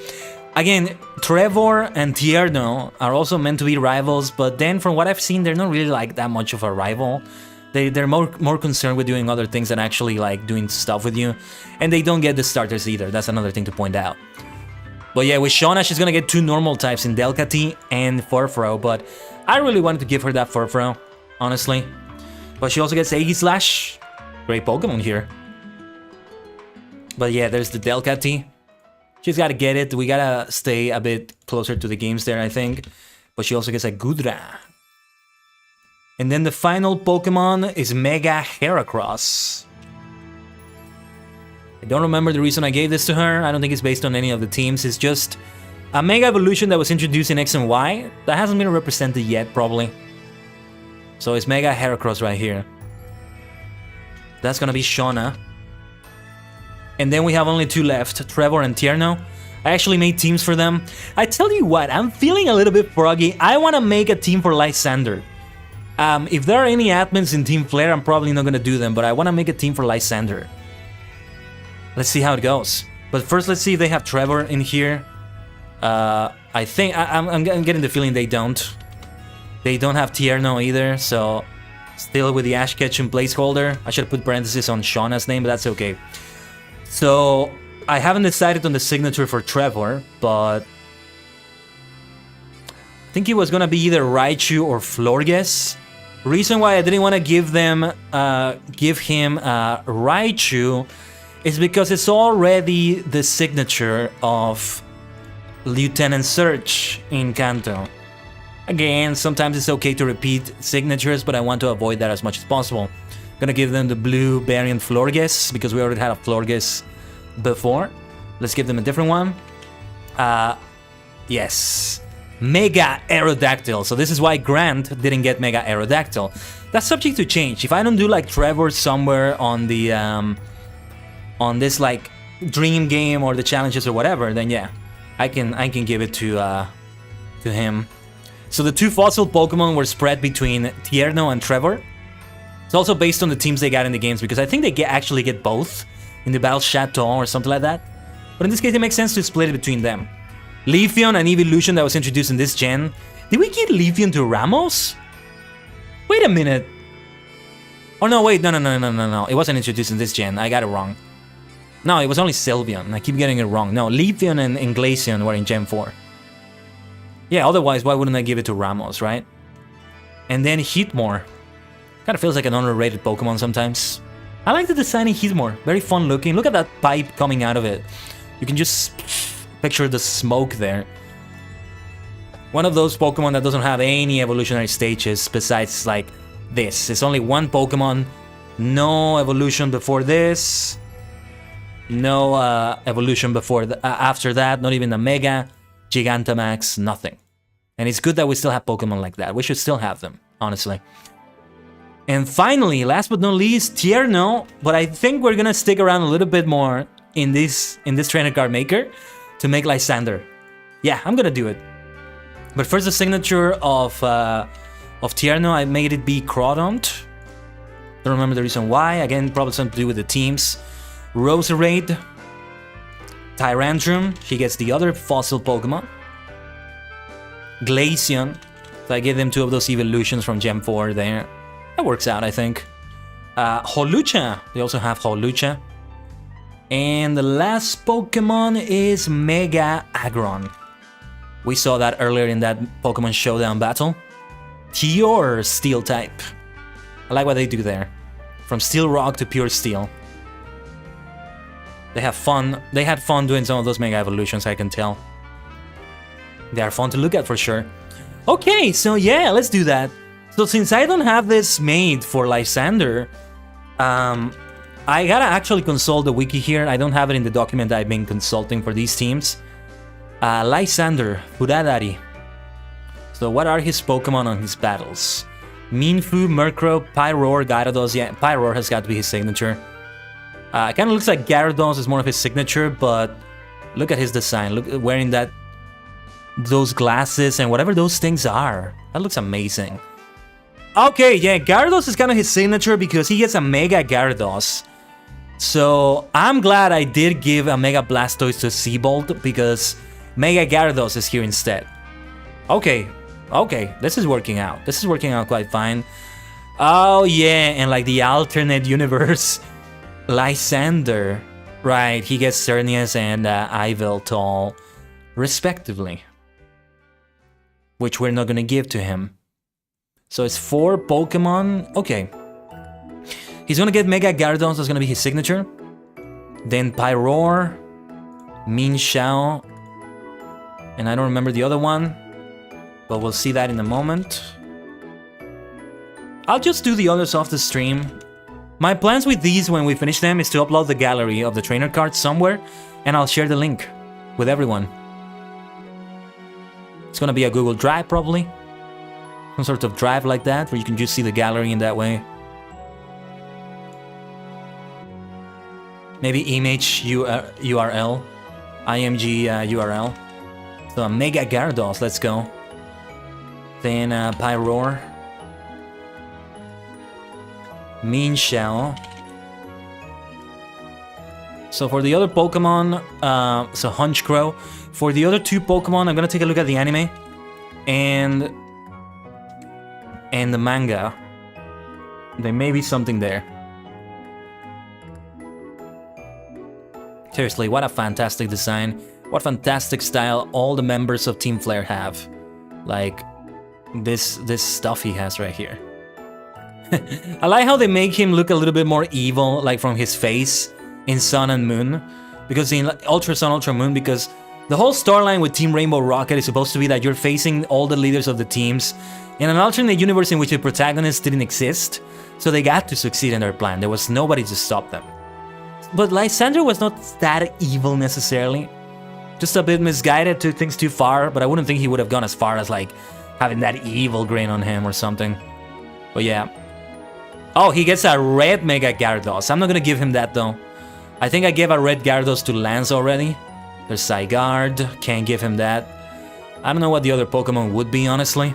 Again, Trevor and Tierno are also meant to be rivals, but then from what I've seen, they're not really like that much of a rival. They're more concerned with doing other things than actually like doing stuff with you. And they don't get the starters either. That's another thing to point out. But yeah, with Shauna, she's gonna get 2 normal types in Delcatty and Furfrou, but I really wanted to give her that Furfrou, honestly. But she also gets Aegislash. Great Pokemon here. But yeah, there's the Delcatty. She's gotta get it. We gotta stay a bit closer to the games there, I think. But she also gets a Gudra. And then the final Pokemon is Mega Heracross. I don't remember the reason I gave this to her. I don't think it's based on any of the teams. It's just a Mega Evolution that was introduced in X and Y that hasn't been represented yet, probably. So it's Mega Heracross right here. That's gonna be Shauna. And then we have only 2 left, Trevor and Tierno. I actually made teams for them. I tell you what, I'm feeling a little bit froggy. I want to make a team for Lysander. If there are any admins in Team Flare, I'm probably not going to do them, but I want to make a team for Lysander. Let's see how it goes. But first, let's see if they have Trevor in here. I think, I'm getting the feeling they don't. They don't have Tierno either, so still with the Ash Ketchum placeholder. I should have put parentheses on Shauna's name, but that's okay. So, I haven't decided on the signature for Trevor, but I think it was gonna be either Raichu or Florges. Reason why I didn't want to give him Raichu is because it's already the signature of Lieutenant Surge in Kanto. Again, sometimes it's okay to repeat signatures, but I want to avoid that as much as possible. Gonna give them the blue variant Florges because we already had a Florges before. Let's give them a different one. Yes. Mega Aerodactyl. So this is why Grant didn't get Mega Aerodactyl. That's subject to change. If I don't do like Trevor somewhere on the on this like dream game or the challenges or whatever, then yeah, I can give it to him. So the 2 fossil Pokemon were spread between Tierno and Trevor. It's also based on the teams they got in the games because I think they actually get both in the Battle Chateau or something like that. But in this case, it makes sense to split it between them. Leafeon, an evolution that was introduced in this gen. Did we get Leafeon to Ramos? Wait a minute. Oh no, wait, no. It wasn't introduced in this gen. I got it wrong. No, it was only Sylveon. I keep getting it wrong. No, Leafeon and Glaceon were in Gen 4. Yeah, otherwise, why wouldn't I give it to Ramos, right? And then Hitmore. Kind of feels like an underrated Pokemon sometimes. I like the design in Hitmore. Very fun looking. Look at that pipe coming out of it. You can just picture the smoke there. One of those Pokemon that doesn't have any evolutionary stages besides like this. It's only one Pokemon. No evolution before this. No evolution before after that. Not even a Mega, Gigantamax, nothing. And it's good that we still have Pokemon like that. We should still have them, honestly. And finally, last but not least, Tierno. But I think we're gonna stick around a little bit more in this trainer card maker to make Lysander. Yeah, I'm gonna do it. But first, the signature of Tierno, I made it be Crawdont. Don't remember the reason why. Again, probably something to do with the teams. Roserade, Tyrantrum. She gets the other fossil Pokemon. Glaceon. So I give them 2 of those evolutions from Gen 4 there. That works out, I think. Holucha. They also have Holucha. And the last Pokemon is Mega Aggron. We saw that earlier in that Pokemon Showdown battle. Pure Steel type. I like what they do there. From Steel Rock to Pure Steel. They have fun. They had fun doing some of those Mega Evolutions, I can tell. They are fun to look at for sure. Okay, so yeah, let's do that. So since I don't have this made for Lysander, I I gotta actually consult the wiki here. I don't have it in the document I've been consulting for these teams. Lysander, Furadari. So what are his Pokemon on his battles? Minfu, Murkrow, Pyroar, Gyarados. Yeah, Pyroar has got to be his signature. It kind of looks like Gyarados is more of his signature, but look at his design. Look, wearing those glasses and whatever those things are. That looks amazing. Okay, yeah, Gyarados is kind of his signature because he gets a Mega Gyarados. So I'm glad I did give a Mega Blastoise to Seabolt because Mega Gyarados is here instead. Okay, this is working out. This is working out quite fine. Oh yeah, and like the alternate universe, Lysander. Right, he gets Cernius and Yveltal, respectively. Which we're not gonna give to him. So it's 4 Pokemon. Okay. He's gonna get Mega Gyarados, that's gonna be his signature. Then Pyroar, Minshao, and I don't remember the other one, but we'll see that in a moment. I'll just do the others off the stream. My plans with these when we finish them is to upload the gallery of the trainer cards somewhere, and I'll share the link with everyone. It's gonna be a Google Drive probably. Some sort of drive like that, where you can just see the gallery in that way. Maybe image URL, IMG URL. So Mega Gyarados, let's go. Then Pyroar. Minshao. So for the other Pokemon, so Honchkrow. For the other 2 Pokemon, I'm gonna take a look at the anime and the manga. There may be something there. Seriously, what a fantastic design. What fantastic style all the members of Team Flare have. Like, this stuff he has right here. I like how they make him look a little bit more evil, like from his face in Sun and Moon. Because in Ultra Sun, Ultra Moon, because the whole storyline with Team Rainbow Rocket is supposed to be that you're facing all the leaders of the teams in an alternate universe in which the protagonists didn't exist. So they got to succeed in their plan. There was nobody to stop them. But Lysander was not that evil necessarily. Just a bit misguided, took things too far, but I wouldn't think he would have gone as far as like having that evil grin on him or something. But yeah. Oh, he gets a red Mega Gyarados. I'm not gonna give him that though. I think I gave a red Gyarados to Lance already. There's Zygarde, can't give him that. I don't know what the other Pokemon would be, honestly.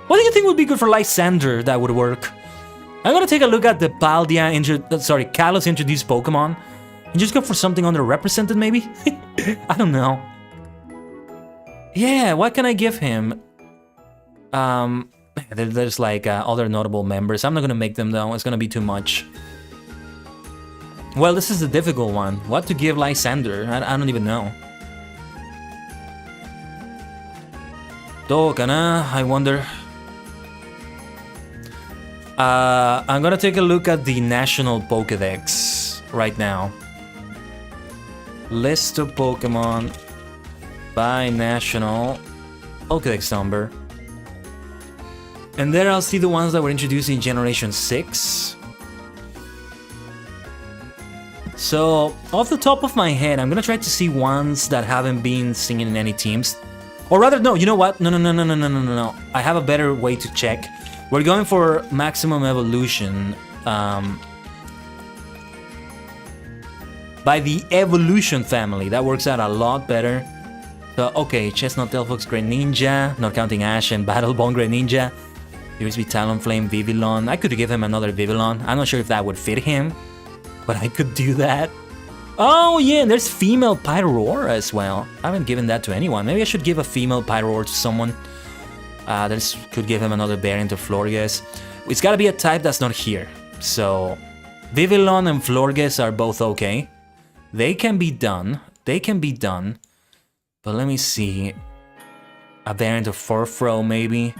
What do you think would be good for Lysander that would work? I'm gonna take a look at the Kalos introduced Pokemon and just go for something underrepresented, maybe? I don't know. Yeah, what can I give him? There's like other notable members. I'm not gonna make them though, it's gonna be too much. Well, this is the difficult one. What to give Lysander? I don't even know. Dokana, I wonder. I'm gonna take a look at the National Pokédex right now. List of Pokemon by National Pokédex number. And there I'll see the ones that were introduced in Generation 6. So, off the top of my head, I'm gonna try to see ones that haven't been seen in any teams. Or rather, no, you know what? No. I have a better way to check. We're going for Maximum Evolution. By the Evolution family. That works out a lot better. So, okay, Chestnut Tailfox Greninja, not counting Ash and Battlebone Greninja. USB Talonflame, Vivillon. I could give him another Vivillon. I'm not sure if that would fit him, but I could do that. Oh yeah, and there's female Pyroar as well. I haven't given that to anyone. Maybe I should give a female Pyroar to someone. This could give him another variant of Florges. It's gotta be a type that's not here. So, Vivillon and Florges are both okay. They can be done. But let me see. A variant of Furfrou, maybe.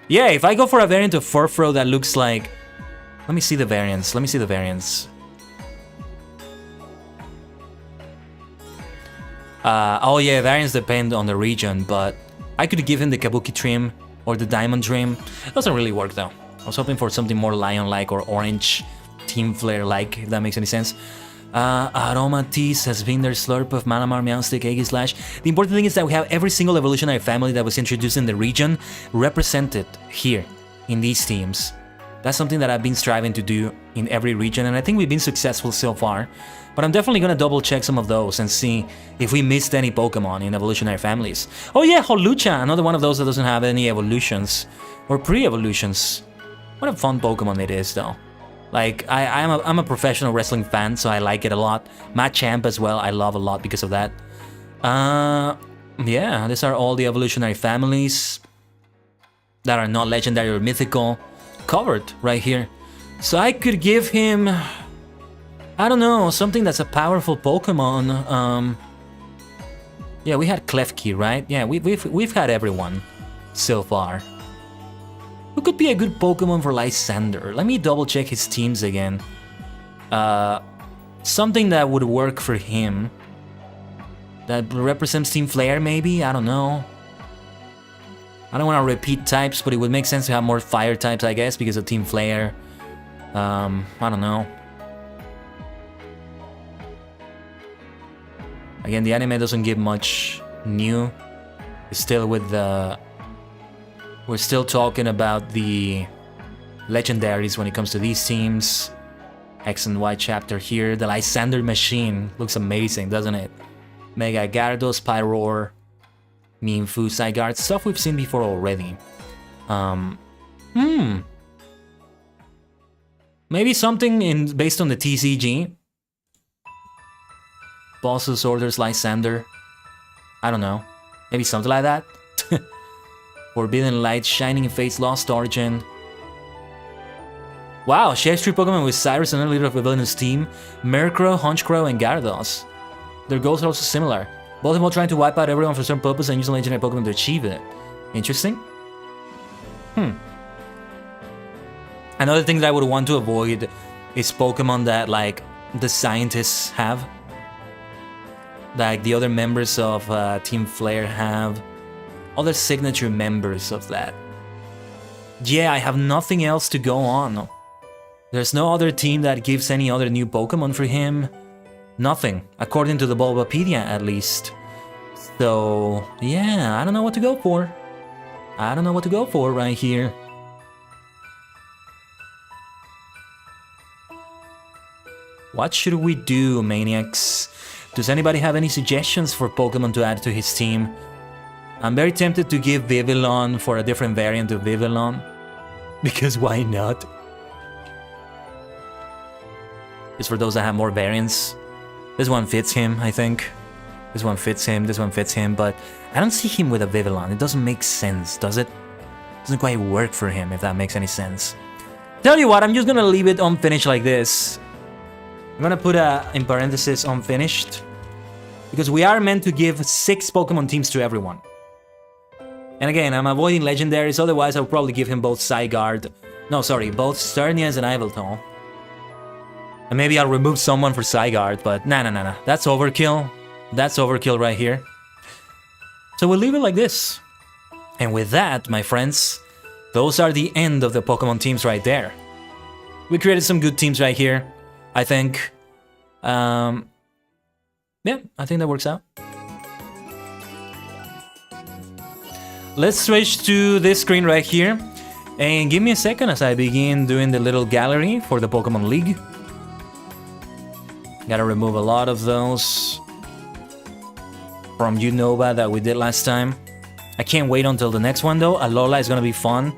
Yeah, if I go for a variant of Furfrou that looks like... Let me see the variants. Oh yeah, variants depend on the region, but I could give him the Kabuki trim or the Diamond trim. It doesn't really work though. I was hoping for something more lion-like or orange Team Flare-like, if that makes any sense. Aromatis has been their Slurp of Malamar, Meowstic, Aegislash. The important thing is that we have every single evolutionary family that was introduced in the region represented here in these teams. That's something that I've been striving to do in every region, and I think we've been successful so far. But I'm definitely gonna double check some of those and see if we missed any Pokemon in evolutionary families. Oh yeah, Holucha, another one of those that doesn't have any evolutions or pre-evolutions. What a fun Pokemon it is, though. Like, I'm a professional wrestling fan, so I like it a lot. Machamp as well, I love a lot because of that. Yeah, these are all the evolutionary families that are not legendary or mythical covered right here. So I could give him, I don't know, something that's a powerful Pokemon. Yeah, we had Klefki, right? Yeah, we've had everyone so far. Who could be a good Pokemon for Lysander? Let me double check his teams again. Something that would work for him. That represents Team Flare, maybe? I don't know. I don't want to repeat types, but it would make sense to have more fire types, I guess, because of Team Flare. I don't know. Again, the anime doesn't give much new. It's still with the... We're still talking about the legendaries when it comes to these teams. X and Y chapter here. The Lysander machine looks amazing, doesn't it? Mega Gyarados, Pyroar, Mienfoo, Zygarde, stuff we've seen before already. Maybe something based on the TCG. Bosses orders Lysander. I don't know. Maybe something like that. Forbidden Light, Shining Fates, Lost Origin. Wow, Chef's 3 Pokemon with Cyrus, another leader of the villainous team. Murkrow, Honchkrow, and Gyarados. Their goals are also similar. Both of them are trying to wipe out everyone for a certain purpose and using legendary Pokemon to achieve it. Interesting. Another thing that I would want to avoid is Pokemon that, like, the scientists have. Like the other members of Team Flare have. Other signature members of that. Yeah, I have nothing else to go on. There's no other team that gives any other new Pokemon for him. Nothing, according to the Bulbapedia at least. So, yeah, I don't know what to go for. I don't know what to go for right here. What should we do, Maniacs? Does anybody have any suggestions for Pokemon to add to his team? I'm very tempted to give Vivillon for a different variant of Vivillon. Because why not? Just for those that have more variants. This one fits him, I think. This one fits him, this one fits him, but I don't see him with a Vivillon. It doesn't make sense, does it? Doesn't quite work for him, if that makes any sense. Tell you what, I'm just gonna leave it unfinished like this. I'm gonna put in parentheses unfinished. Because we are meant to give 6 Pokemon teams to everyone. And again, I'm avoiding legendaries, otherwise I'll probably give him both Zygarde. No, sorry, both Sternias and Yveltal. And maybe I'll remove someone for Zygarde, but nah. That's overkill. That's overkill right here. So we'll leave it like this. And with that, my friends, those are the end of the Pokemon teams right there. We created some good teams right here, I think. Yeah, I think that works out. Let's switch to this screen right here. And give me a second as I begin doing the little gallery for the Pokemon League. Gotta remove a lot of those from Unova that we did last time. I can't wait until the next one though. Alola is gonna be fun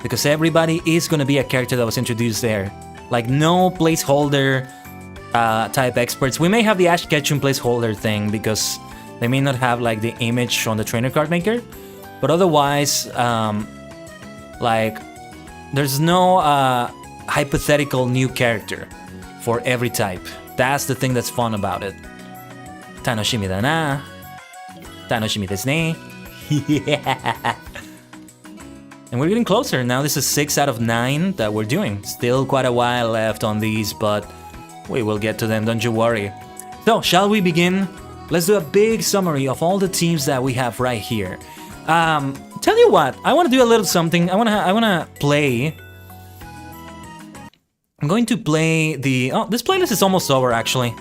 because everybody is gonna be a character that was introduced there. Like no placeholder type experts. We may have the Ash Ketchum placeholder thing because they may not have like the image on the trainer card maker. But otherwise, like, there's no hypothetical new character for every type. That's the thing that's fun about it. Tanoshimi da na. Tanoshimi desu ne. Yeah. And we're getting closer. Now this is 6 out of 9 that we're doing. Still quite a while left on these, but we will get to them, don't you worry. So, shall we begin? Let's do a big summary of all the teams that we have right here. Tell you what, I want to do a little something. I wanna play I'm going to play the... Oh, this playlist is almost over, actually.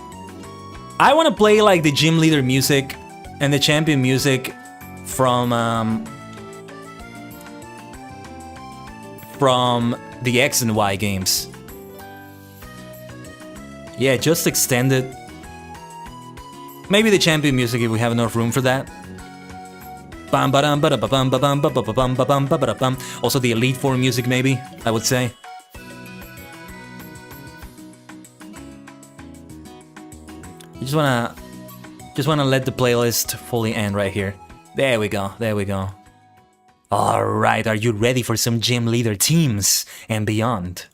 I want to play, like, the gym leader music and the champion music from the X and Y games. Yeah, just extend it. Maybe the champion music if we have enough room for that. Also the Elite Four music, maybe, I would say. Just wanna let the playlist fully end right here. There we go, there we go. Alright, are you ready for some gym leader teams and beyond?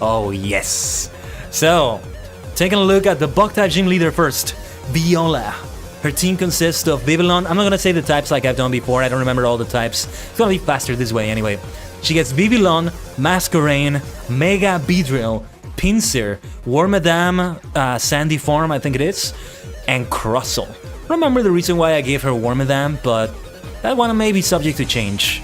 Oh yes. So, taking a look at the bug type gym leader first, Viola. Her team consists of Vivillon. I'm not gonna say the types like I've done before, I don't remember all the types. It's gonna be faster this way anyway. She gets Vivillon, Masquerain, Mega Beedrill, Pinsir, Wormadam, Sandy Form, I think it is, and Crustle. I don't remember the reason why I gave her Wormadam, but that one may be subject to change.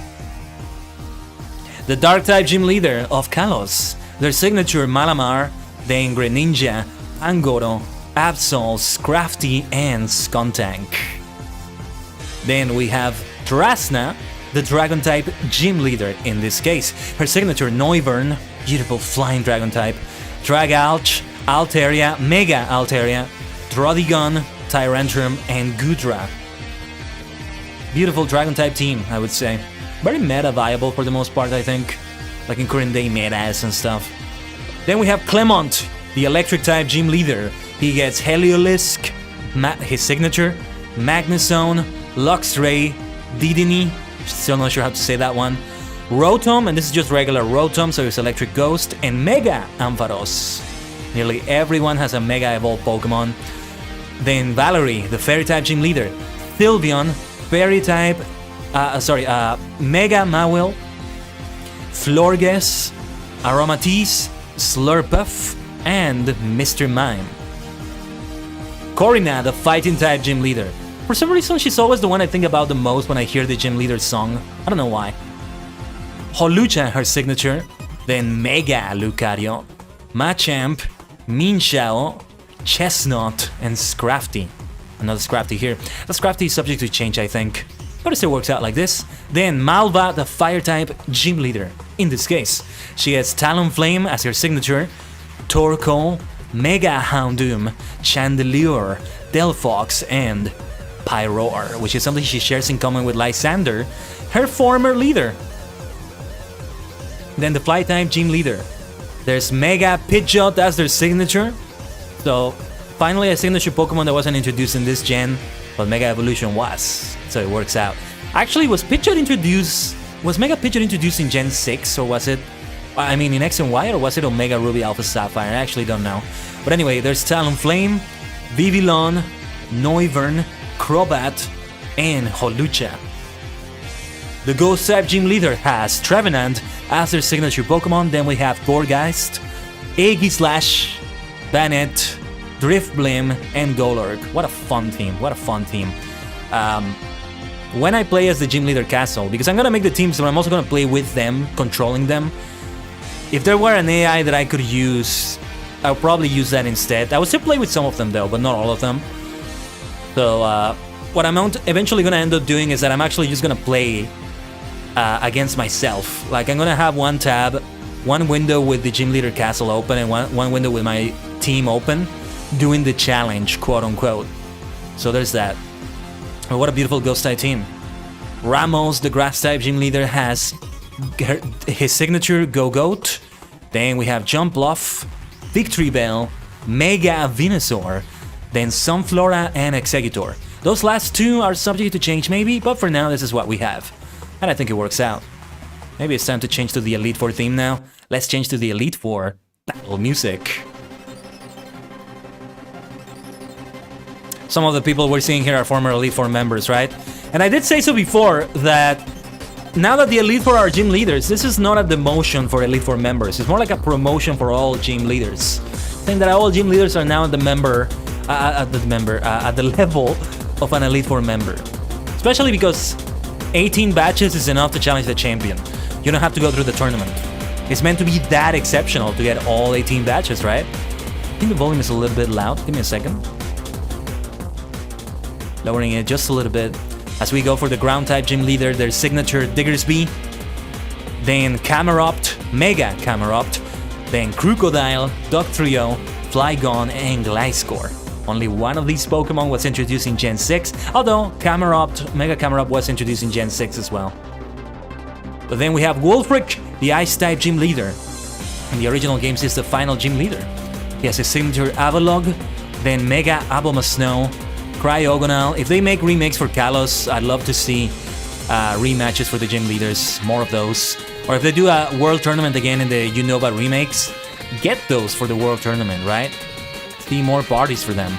The Dark type gym leader of Kalos. Their signature Malamar, then Greninja, Angoro, Absol, Scrafty, and Skuntank. Then we have Drasna, the Dragon type gym leader in this case. Her signature Noivern, beautiful flying Dragon type, Dragalch, Altaria, Mega Altaria, Drodigon, Tyrantrum, and Gudra. Beautiful Dragon type team, I would say. Very meta viable for the most part, I think. Like in current day metas and stuff. Then we have Clement, the electric type gym leader. He gets Heliolisk, his signature, Magnezone, Luxray, Didini, still not sure how to say that one, Rotom, and this is just regular Rotom, so it's Electric Ghost, and Mega Ampharos. Nearly everyone has a Mega Evolved Pokemon. Then Valerie, the Fairy type gym leader, Sylveon, Fairy type, Mega Mawile, Florges, Aromatisse, Slurpuff, and Mr. Mime. Corina, the fighting type gym leader. For some reason, she's always the one I think about the most when I hear the gym leader song. I don't know why. Holucha, her signature. Then Mega Lucario, Machamp, Minxiao, Chestnut, and Scrafty. Another Scrafty here. The Scrafty is subject to change, I think. But it still works out like this. Then Malva, the fire type gym leader. In this case, she has Talonflame as her signature, Torkoal, Mega Houndoom, Chandelure, Delphox, and Pyroar, which is something she shares in common with Lysander, her former leader. Then the fly type gym leader. There's Mega Pidgeot as their signature. So finally a signature Pokemon that wasn't introduced in this gen, but Mega Evolution was. So it works out. Actually, was Mega Pidgeot introduced in Gen 6, or was it, I mean in X and Y, or was it Omega Ruby Alpha Sapphire? I actually don't know. But anyway, there's Talonflame, Vivillon, Noivern, Crobat, and Holucha. The Ghost type gym leader has Trevenant as their signature Pokemon. Then we have Gourgeist, Aegislash, Banette, Drifblim, and Golurk. What a fun team, what a fun team. When I play as the gym leader Castle, because I'm gonna make the teams, but I'm also gonna play with them, controlling them. If there were an AI that I could use, I'll probably use that instead. I would still play with some of them though, but not all of them. So what I'm eventually gonna end up doing is that I'm actually just gonna play against myself. Like I'm gonna have one tab, one window with the gym leader Castle open, and one window with my team open, doing the challenge, quote unquote. So there's that. Oh, what a beautiful ghost type team. Ramos, the grass type gym leader, has his signature Go-Goat. Then we have Jumpluff, Victory Bell, Mega Venusaur, then Sunflora and Exeggutor. Those last two are subject to change maybe, but for now this is what we have. And I think it works out. Maybe it's time to change to the Elite Four theme now. Let's change to the Elite Four battle music. Some of the people we're seeing here are former Elite Four members, right? And I did say so before that now that the Elite Four are gym leaders, this is not a demotion for Elite Four members. It's more like a promotion for all gym leaders. Saying that all gym leaders are now at the level of an Elite Four member. Especially because 18 batches is enough to challenge the champion. You don't have to go through the tournament. It's meant to be that exceptional to get all 18 batches, right? I think the volume is a little bit loud. Give me a second. Lowering it just a little bit. As we go for the ground type gym leader, their signature Diggersby. Then Camerupt, Mega Camerupt. Then Crocodile, Dugtrio, Flygon, and Gliscor. Only one of these Pokemon was introduced in Gen 6, although Camerupt, Mega Camerupt was introduced in Gen 6 as well. But then we have Wolfric, the Ice-type gym leader. In the original games, he's the final gym leader. He has his signature Avalog, then Mega Abomasnow, Cryogonal. If they make remakes for Kalos, I'd love to see rematches for the gym leaders, more of those. Or if they do a World Tournament again in the Unova remakes, get those for the World Tournament, right? See more parties for them.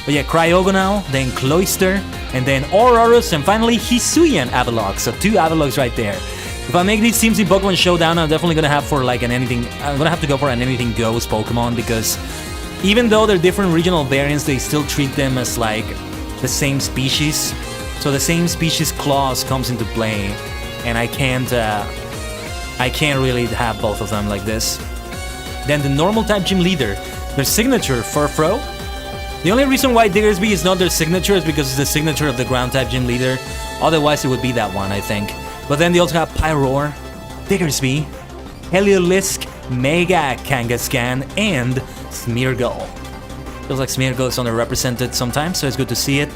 But yeah, Cryogonal, then Cloyster, and then Aurorus, and finally Hisuian Avalok. So 2 Avalogs right there. If I make these teams in Pokemon Showdown, I'm definitely gonna have for like an anything. I'm gonna have to go for an anything goes Pokemon, because even though they're different regional variants, they still treat them as like the same species. So the same species clause comes into play, and I can't really have both of them like this. Then the normal type gym leader, their signature Furfrou. The only reason why Diggersby is not their signature is because it's the signature of the ground type gym leader. Otherwise, it would be that one, I think. But then they also have Pyroar, Diggersby, Heliolisk, Mega Kangaskhan, and Smeargle. Feels like Smeargle is underrepresented sometimes, so it's good to see it.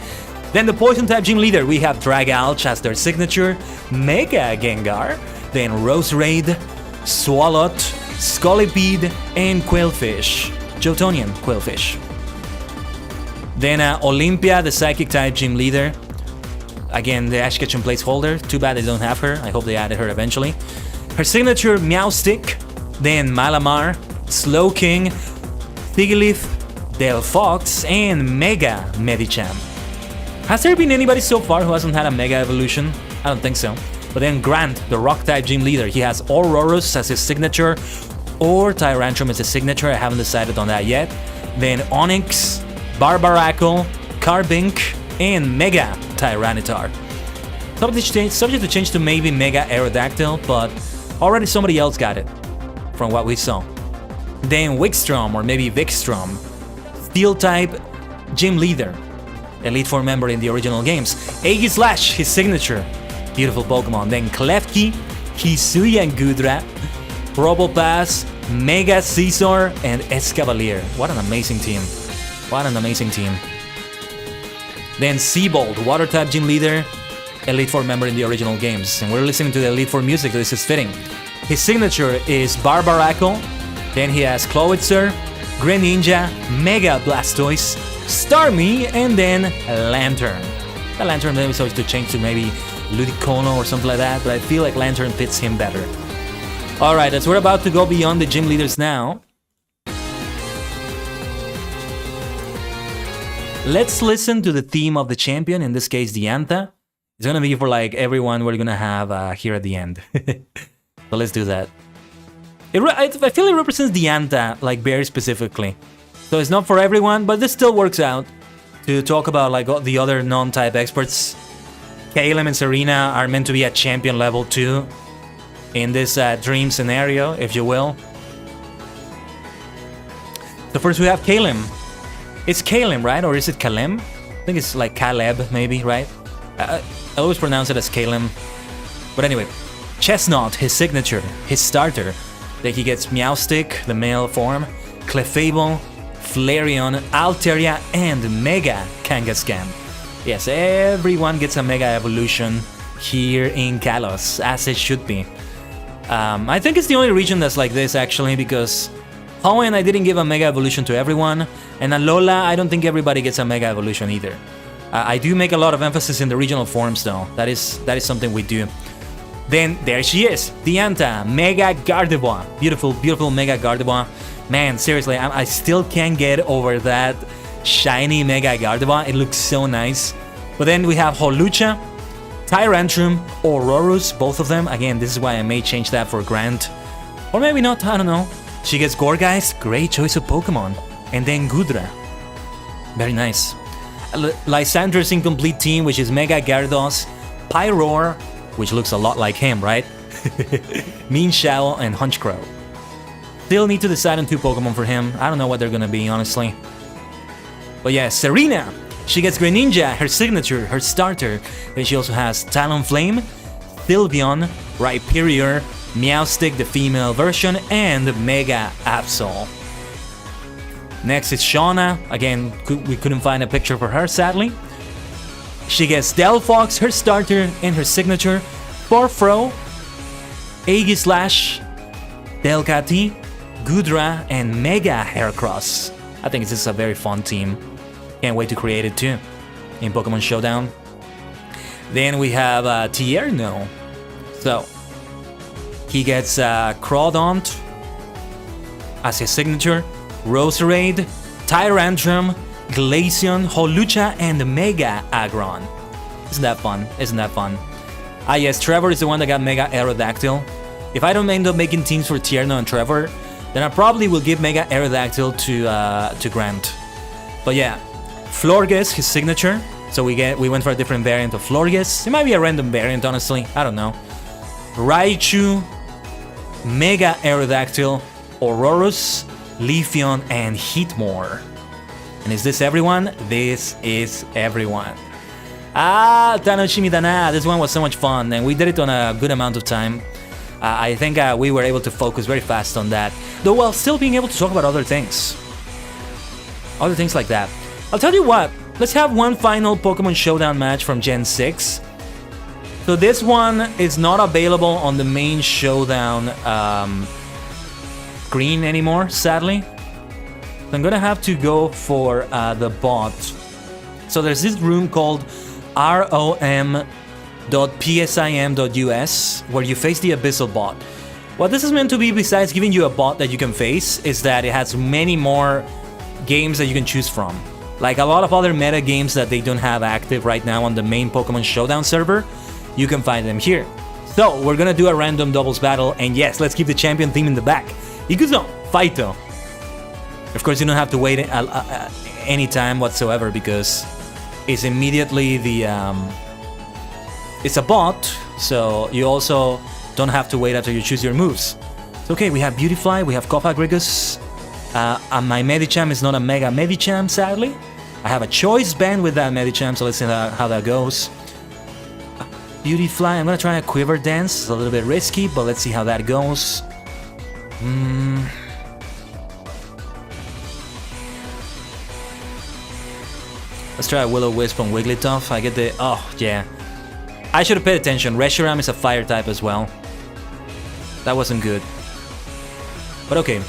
Then the Poison type gym leader, we have Dragalge as their signature, Mega Gengar, then Roserade, Swalot, Scolipede, and Quillfish, Jotonian Quillfish. Then Olympia, the Psychic type gym leader. Again, the Ash Ketchum placeholder. Too bad they don't have her. I hope they added her eventually. Her signature, Meowstic, then Malamar, Slowking, Thigalith, Delphox, and Mega Medicham. Has there been anybody so far who hasn't had a Mega Evolution? I don't think so. But then Grant, the Rock-type gym leader, he has Aurorus as his signature, or Tyrantrum as his signature. I haven't decided on that yet. Then Onyx, Barbaracle, Carbink, and Mega Tyranitar. Subject to change to maybe Mega Aerodactyl, but already somebody else got it, from what we saw. Then Wigstrom, or maybe Vikstrom, Steel-type gym leader, Elite Four member in the original games. Aegislash, his signature, beautiful Pokemon. Then Klefki, Hisuian Gudra, Probopass, Mega Caesar, and Escavalier. What an amazing team. What an amazing team. Then Seabolt, Water-type gym leader, Elite Four member in the original games. And we're listening to the Elite Four music, this is fitting. His signature is Barbaracle. Then he has Clowitzer, Greninja, Mega Blastoise, Starmie, and then Lantern. The Lantern maybe supposed to change to maybe Ludicolo or something like that, but I feel like Lantern fits him better. Alright, as we're about to go beyond the gym leaders now, let's listen to the theme of the champion, in this case Diantha. It's gonna be for like everyone we're gonna have here at the end. So let's do that. I feel it represents Diantha, like very specifically. So it's not for everyone, but this still works out to talk about like the other non-type experts. Caleb and Serena are meant to be at champion level 2 in this dream scenario, if you will. So first we have Kalem. It's Kalem, right? Or is it Kalem? I think it's like Caleb, maybe, right? I always pronounce it as Kalem. But anyway, Chestnut, his signature, his starter. Then he gets Meowstic, the male form, Clefable, Flareon, Altaria, and Mega Kangaskhan. Yes, everyone gets a Mega Evolution here in Kalos, as it should be. I think it's the only region that's like this, actually, because Hoenn, I didn't give a Mega Evolution to everyone, and Alola, I don't think everybody gets a Mega Evolution either. I do make a lot of emphasis in the regional forms, though. That is something we do. Then there she is, Diantha, Mega Gardevoir. Beautiful, beautiful Mega Gardevoir. Man, seriously, I still can't get over that shiny Mega Gardevoir. It looks so nice. But then we have Holucha, Tyrantrum, Aurorus, both of them. Again, this is why I may change that for Grant. Or maybe not, I don't know. She gets Gorgeist, great choice of Pokemon. And then Gudra. Very nice. Lysandra's incomplete team, which is Mega Gyarados, Pyroar, which looks a lot like him, right? Mean Shadow, and Honchkrow. Still need to decide on 2 Pokemon for him. I don't know what they're gonna be, honestly. But yeah, Serena! She gets Greninja, her signature, her starter. Then she also has Talonflame, Sylveon, Rhyperior, Meowstic, the female version, and Mega Absol. Next is Shauna. Again, we couldn't find a picture for her, sadly. She gets Delphox, her starter, and her signature, Porfro, Aegislash, Delcatty, Gudra, and Mega Heracross. I think this is a very fun team. Can't wait to create it too in Pokemon Showdown. Then we have Tierno. So, he gets Crawdaunt as his signature, Roserade, Tyrantrum, Glaceon, Holucha, and Mega Aggron. Isn't that fun? Isn't that fun? Ah yes, Trevor is the one that got Mega Aerodactyl. If I don't end up making teams for Tierno and Trevor, then I probably will give Mega Aerodactyl to Grant. But yeah, Florges, his signature. So we went for a different variant of Florges. It might be a random variant, honestly. I don't know. Raichu, Mega Aerodactyl, Aurorus, Leafeon, and Heatmore. And is this everyone? This is everyone. Ah, Tanoshimi Dana. This one was so much fun, and we did it on a good amount of time. I think we were able to focus very fast on that, though while still being able to talk about other things. Other things like that. I'll tell you what, let's have one final Pokemon Showdown match from Gen 6. So this one is not available on the main Showdown screen anymore, sadly. So I'm gonna have to go for the bot. So there's this room called rom.psim.us where you face the Abyssal bot. What this is meant to be, besides giving you a bot that you can face, is that it has many more games that you can choose from. Like a lot of other meta games that they don't have active right now on the main Pokemon Showdown server, you can find them here. So we're gonna do a random doubles battle, and yes, let's keep the champion theme in the back. Ikuzo, Fighto. Of course, you don't have to wait any time whatsoever because it's immediately the it's a bot, so you also don't have to wait after you choose your moves. So, okay, we have Beautyfly, we have Cofagrigus. My Medicham is not a Mega Medicham, sadly. I have a choice band with that Medicham, so let's see how that goes. Beautyfly, I'm gonna try a Quiver Dance. It's a little bit risky, but let's see how that goes. Let's try a Will-O-Wisp on Wigglytuff. I get the... oh, yeah. I should have paid attention. Reshiram is a fire type as well. That wasn't good. But okay.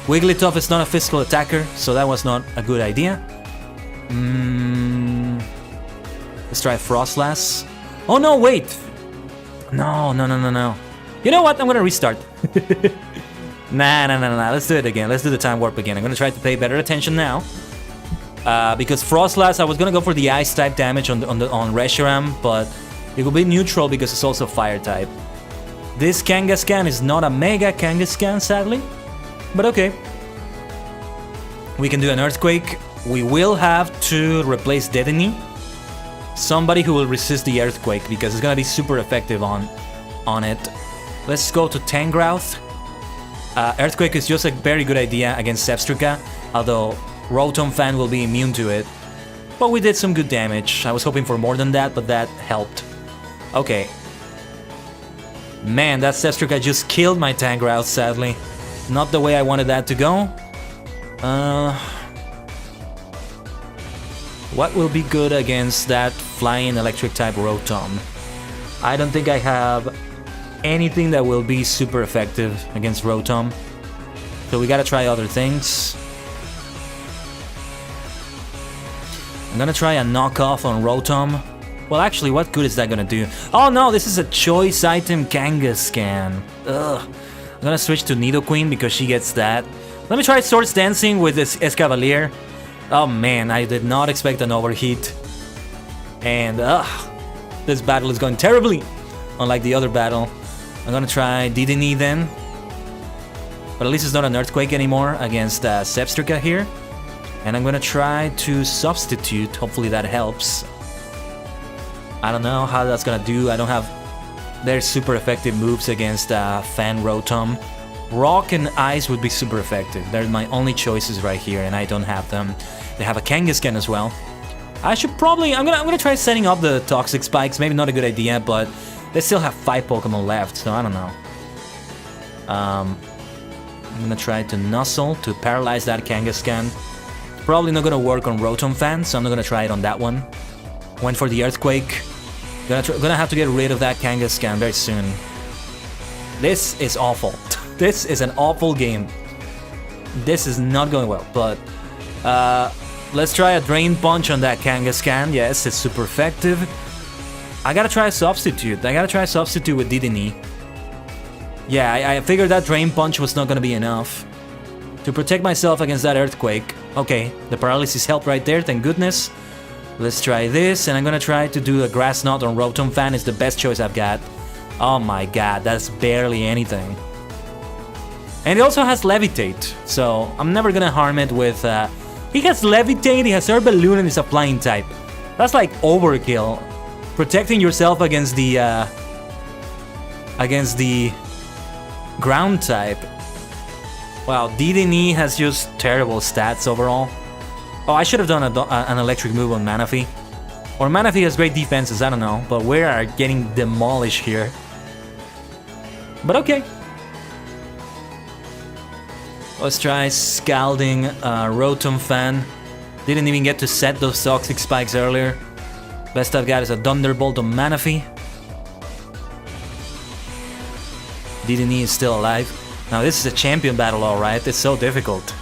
Wigglytuff is not a physical attacker, so that was not a good idea. Let's try Frostlass. Oh no, wait! No. You know what? I'm gonna restart. Nah. Let's do it again. Let's do the time warp again. I'm gonna try to pay better attention now. Because Frostlass, I was gonna go for the ice type damage on Reshiram, but it will be neutral because it's also fire type. This Kangaskhan is not a Mega Kangaskhan, sadly. But okay. We can do an Earthquake. We will have to replace Dedenne. Somebody who will resist the Earthquake because it's gonna be super effective on it. Let's go to Tangrowth. Earthquake is just a very good idea against Zebstrika, although Rotom fan will be immune to it. But we did some good damage. I was hoping for more than that, but that helped. Okay. Man, that Zebstrika just killed my Tangrowth, sadly. Not the way I wanted that to go. What will be good against that flying electric type Rotom? I don't think I have anything that will be super effective against Rotom. So we gotta try other things. I'm gonna try a knockoff on Rotom. Well, actually, what good is that gonna do? Oh no, this is a choice item Kangaskhan. Ugh. I'm gonna switch to Nidoqueen because she gets that. Let me try Swords Dancing with this Escavalier. Oh man, I did not expect an overheat. And this battle is going terribly, unlike the other battle. I'm gonna try Dedenne then. But at least it's not an Earthquake anymore against Zebstrika here. And I'm gonna try to substitute, hopefully that helps. I don't know how that's gonna do, I don't have their super effective moves against Fan Rotom. Rock and Ice would be super effective, they're my only choices right here and I don't have them. They have a Kangaskhan as well. I should probably, I'm gonna try setting up the Toxic Spikes, maybe not a good idea, but they still have 5 Pokemon left, so I don't know. I'm gonna try to Nuzzle to paralyze that Kangaskhan. Probably not gonna work on Rotom Fan, so I'm not gonna try it on that one. Went for the Earthquake. Gonna have to get rid of that Kangaskhan very soon. This is awful. This is an awful game. This is not going well, but let's try a Drain Punch on that Kangaskhan. Yes, it's super effective. I gotta try a substitute. I gotta try a substitute with Dedenne. Yeah, I figured that Drain Punch was not gonna be enough to protect myself against that Earthquake. Okay, the paralysis helped right there, thank goodness. Let's try this, and I'm gonna try to do a Grass Knot on Rotom Fan. It's the best choice I've got. Oh my god, that's barely anything. And it also has Levitate, so I'm never gonna harm it with... he has Levitate, he has Air Balloon, and it's a Flying type. That's like overkill. Protecting yourself against the ground type. Wow, Dedenne has just terrible stats overall. Oh, I should have done an electric move on Manaphy. Or Manaphy has great defenses, I don't know. But we are getting demolished here. But okay. Let's try Scalding Rotom Fan. Didn't even get to set those Toxic Spikes earlier. Best I've got is a Thunderbolt on Manaphy. Dedenne is still alive. Now this is a champion battle, alright. It's so difficult.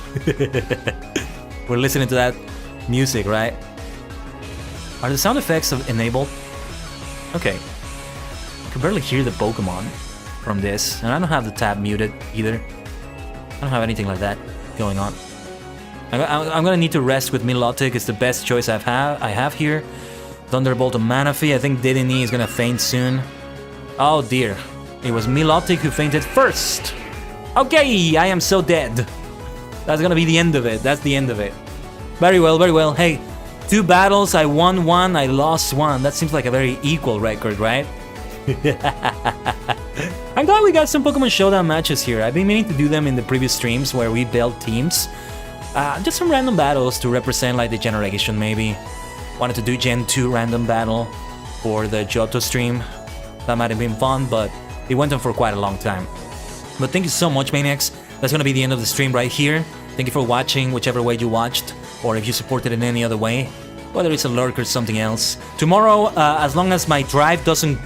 We're listening to that music, right? Are the sound effects enabled? Okay. I can barely hear the Pokemon from this. And I don't have the tab muted either. I don't have anything like that going on. I'm gonna need to rest with Milotic. It's the best choice I have here. Thunderbolt on Manaphy. I think Dedenne is gonna faint soon. Oh dear. It was Milotic who fainted first. Okay, I am so dead. That's gonna be the end of it. That's the end of it. Very well, very well. Hey, 2 battles. I won 1, I lost 1. That seems like a very equal record, right? I'm glad we got some Pokemon Showdown matches here. I've been meaning to do them in the previous streams where we built teams. Just some random battles to represent like the generation maybe. Wanted to do Gen 2 random battle for the Johto stream. That might have been fun, but it went on for quite a long time. But thank you so much, Maniacs. That's gonna be the end of the stream right here. Thank you for watching, whichever way you watched, or if you supported in any other way, whether it's a lurk or something else. Tomorrow, as long as my drive doesn't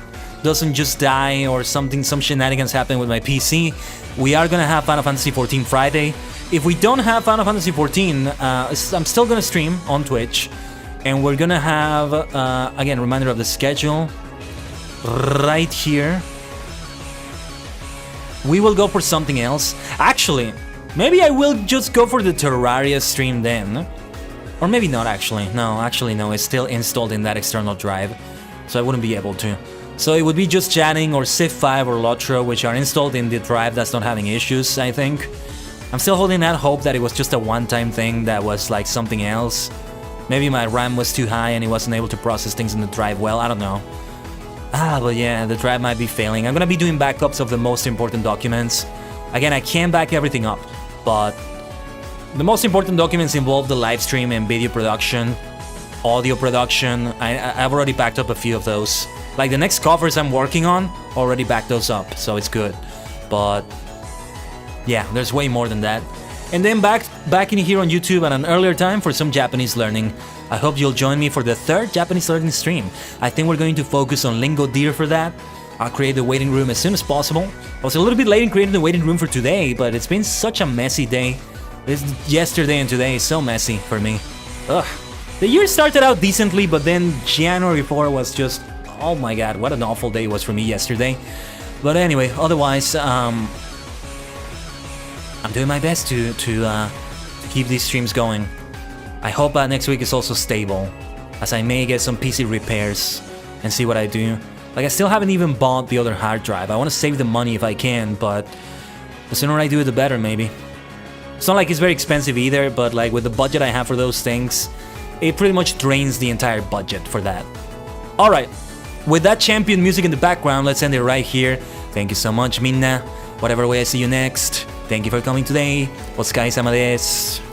just die or some shenanigans happen with my PC, we are gonna have Final Fantasy XIV Friday. If we don't have Final Fantasy XIV, I'm still gonna stream on Twitch, and we're gonna have again, reminder of the schedule right here. We will go for something else. Actually, maybe I will just go for the Terraria stream then. Or maybe not actually. No, it's still installed in that external drive, so I wouldn't be able to. So it would be just chatting or Civ 5 or Lotro, which are installed in the drive that's not having issues, I think. I'm still holding that hope that it was just a one-time thing that was like something else. Maybe my RAM was too high and it wasn't able to process things in the drive well, I don't know. But yeah, the drive might be failing. I'm gonna be doing backups of the most important documents. Again, I can't back everything up, but the most important documents involve the live stream and video production, audio production. I've already backed up a few of those. Like the next covers I'm working on, already backed those up, so it's good. But yeah, there's way more than that. And then back in here on YouTube at an earlier time for some Japanese learning. I hope you'll join me for the 3rd Japanese learning stream. I think we're going to focus on Lingo Deer for that. I'll create the waiting room as soon as possible. I was a little bit late in creating the waiting room for today, but it's been such a messy day. Yesterday and today is so messy for me. Ugh. The year started out decently, but then January 4 was just... oh my god, what an awful day it was for me yesterday. But anyway, otherwise, I'm doing my best to keep these streams going. I hope next week is also stable, as I may get some PC repairs and see what I do. Like, I still haven't even bought the other hard drive. I want to save the money if I can, but the sooner I do it, the better, maybe. It's not like it's very expensive either, but like with the budget I have for those things, it pretty much drains the entire budget for that. Alright, with that champion music in the background, let's end it right here. Thank you so much, Minna. Whatever way I see you next, thank you for coming today. Otsukaresama desu.